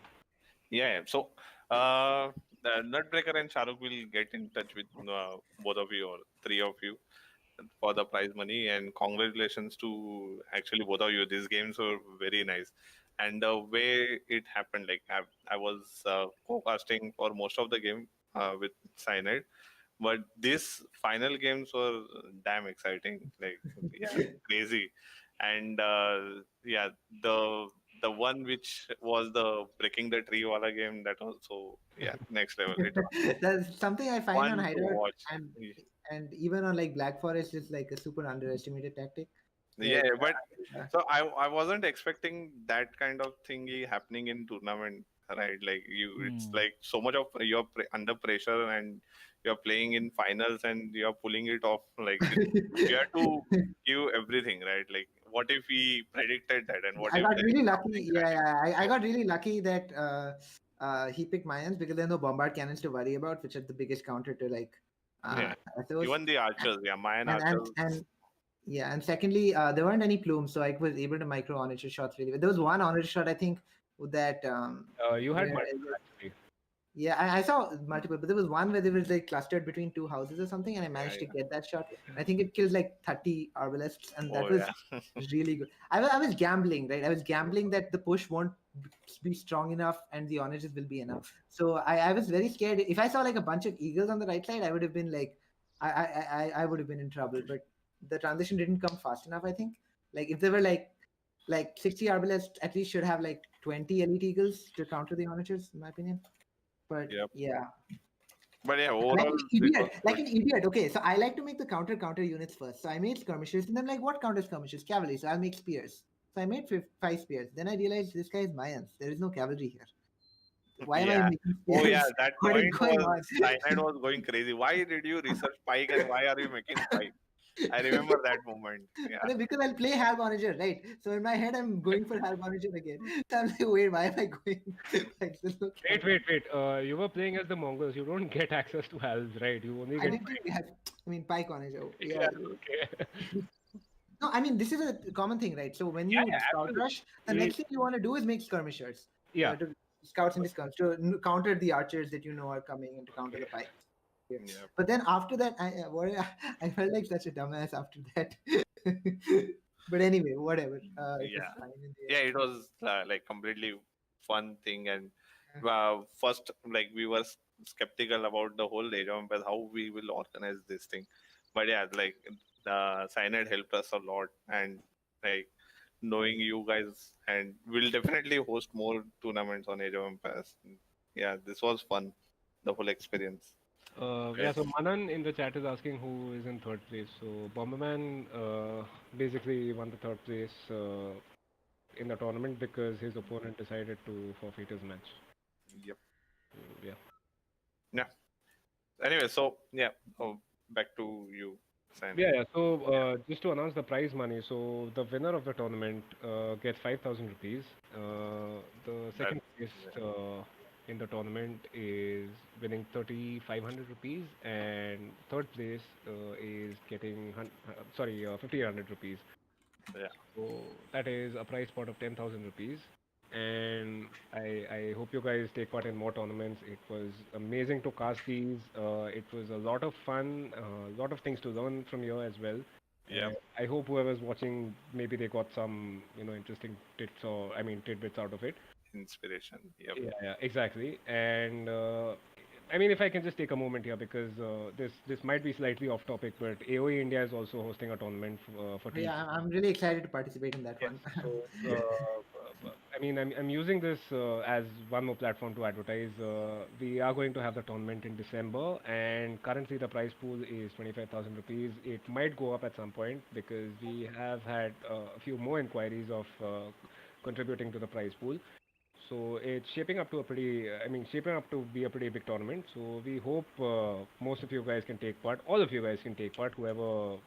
Yeah. So, the Nutbreaker and Shahrukh will get in touch with both of you or three of you for the prize money. And congratulations to actually both of you. These games were very nice. And the way it happened, like I was co-casting for most of the game with Cyanide, but these final games were damn exciting. Like, yeah, crazy. And yeah, the the one which was the breaking the tree wala game, that also, yeah, next level. It was That's something I find on fun to Hideout, watch. and and even on like Black Forest is like a super underestimated tactic. Yeah, Like, but uh, so I wasn't expecting that kind of thingy happening in tournament, right? Like it's Hmm. like so much of you're under pressure and you're playing in finals and you're pulling it off. Like you have to give everything, right? Like what if we predicted that and what I if got there really is lucky. something Yeah, right? I got really lucky that he picked Mayans because there are no bombard cannons to worry about, which are the biggest counter to like Yeah, those. even the archers, yeah, Mayan And archers. yeah, and secondly, there weren't any plumes, so I was able to micro onager shots really well. There was one onager shot I think that You had where multiple actually. yeah, I saw multiple, but there was one where they were like clustered between two houses or something, and I Yeah, managed to yeah. get that shot. I think it killed like 30 arbalists, and that Oh was yeah. really good. I was gambling, right? I was gambling that the push won't be strong enough and the onages will be enough. So I was very scared. If I saw like a bunch of eagles on the right side, I would have been like, I would have been in trouble. But the transition didn't come fast enough, I think. Like if there were like 60 arbalists, at least should have like 20 elite eagles to counter the onagers, in my opinion. But Yep. yeah, But yeah, like overall an it was idiot, like good. an idiot. Okay, so I like to make the counter units first. So I made skirmishers, and then like, what counter skirmishers? Cavalry. So I'll make spears. So I made five spears. Then I realized this guy is Mayans. There is no cavalry here. Why am I Yeah. making Oh yeah, spears? that What is point going was on? Cyanide was going crazy. Why did you research Pike and why are you making Pike? I remember that moment. Yeah. And then because I'll play Hal Bonager, right? So in my head, I'm going for Hal Bonager again. So I'm like, wait, why am I going? Like, there's no Wait, cavalry. wait, wait. You were playing as the Mongols. You don't get access to halves, right? You only I get. didn't think we had. I mean, Pike Bonager. Yeah, Yeah. okay. No, I mean this is a common thing, right? So when Yeah, you yeah, scout absolutely. rush, the next thing you want to do is make skirmishers Yeah. to scouts and discounts to counter the archers that you know are coming and to counter the pikes. Yeah. Yeah. But then after that, I felt like such a dumbass after that. But anyway, whatever. It was Yeah. fine in the Yeah, end. it was like completely fun thing and Yeah. first like we were skeptical about the whole Age of Empires, how we will organize this thing. But yeah, like the Cyanide helped us a lot and like knowing you guys and we'll definitely host more tournaments on Age of Empires. Yeah, this was fun, the whole experience. Yeah, Right. so Manan in the chat is asking who is in third place. So Bomberman basically won the third place in the tournament because his opponent decided to forfeit his match. Yep. So, yeah. Yeah. Anyway, so yeah, back to you, Yeah, Cyanide. yeah. So just to announce the prize money, so the winner of the tournament gets 5,000 rupees. The That second place in the tournament is winning 3,500 rupees, and third place is getting 1,500 rupees. yeah. So that is a prize pot of 10,000 rupees. and I hope you guys take part in more tournaments. It was amazing to cast these. It was a lot of fun, a lot of things to learn from you as well. Yeah. And I hope whoever's watching, maybe they got some, interesting tips or tidbits out of it. Inspiration. Yep. Yeah, exactly. And I mean, if I can just take a moment here because this might be slightly off topic, but AOE India is also hosting a tournament for teams. Yeah, I'm really excited to participate in that Yes. one. So, I mean, I'm using this as one more platform to advertise. We are going to have the tournament in December, and currently the prize pool is 25,000 rupees. It might go up at some point because we have had a few more inquiries of contributing to the prize pool. So it's shaping up to shaping up to be a pretty big tournament. So we hope most of you guys can take part. All of you guys can take part. Whoever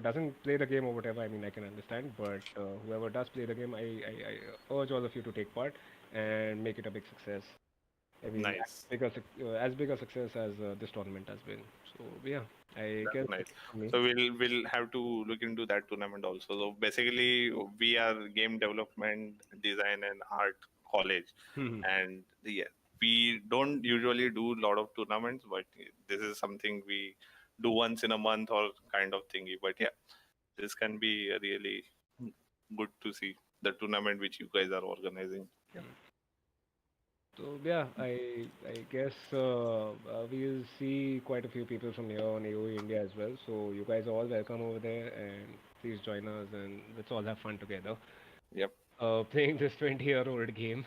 doesn't play the game or whatever, I can understand. But whoever does play the game, I urge all of you to take part and make it a big success. I mean, Nice. as big a success as this tournament has been. So yeah, I guess That's nice. that's it from me. So we'll have to look into that tournament also. So basically, we are game development, design, and art college, and yeah, we don't usually do a lot of tournaments, but this is something we do once in a month or kind of thingy. But yeah, this can be a really good to see the tournament which you guys are organizing. Yeah. So yeah, I guess we'll see quite a few people from here on AOE India as well. So you guys are all welcome over there, and please join us, and let's all have fun together. Yep. Playing this 20-year-old game.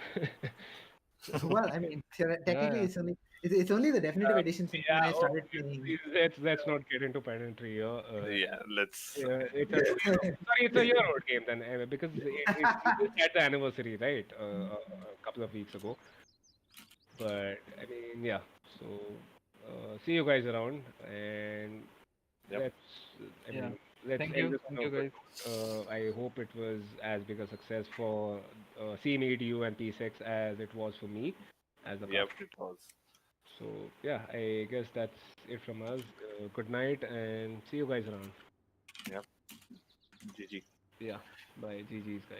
Well, I mean, Yeah, technically, yeah. it's only the definitive edition since when Yeah, I started playing. let's not get into pedantry here. Yeah. Let's. It's a 2 year, sorry, it's a year-old game then, because it just had the anniversary, right? A couple of weeks ago. But I mean, yeah. So see you guys around, and Yep. let's. I Yeah. mean, let's Thank end you. this Thank on a you, good guys. note. I hope it was as big a success for Seamedu and PeaceX as it was for me as a Yep. cast. It was. So yeah, I guess that's it from us. Good night, and see you guys around. Yep. GG. Yeah, bye. GG's guys.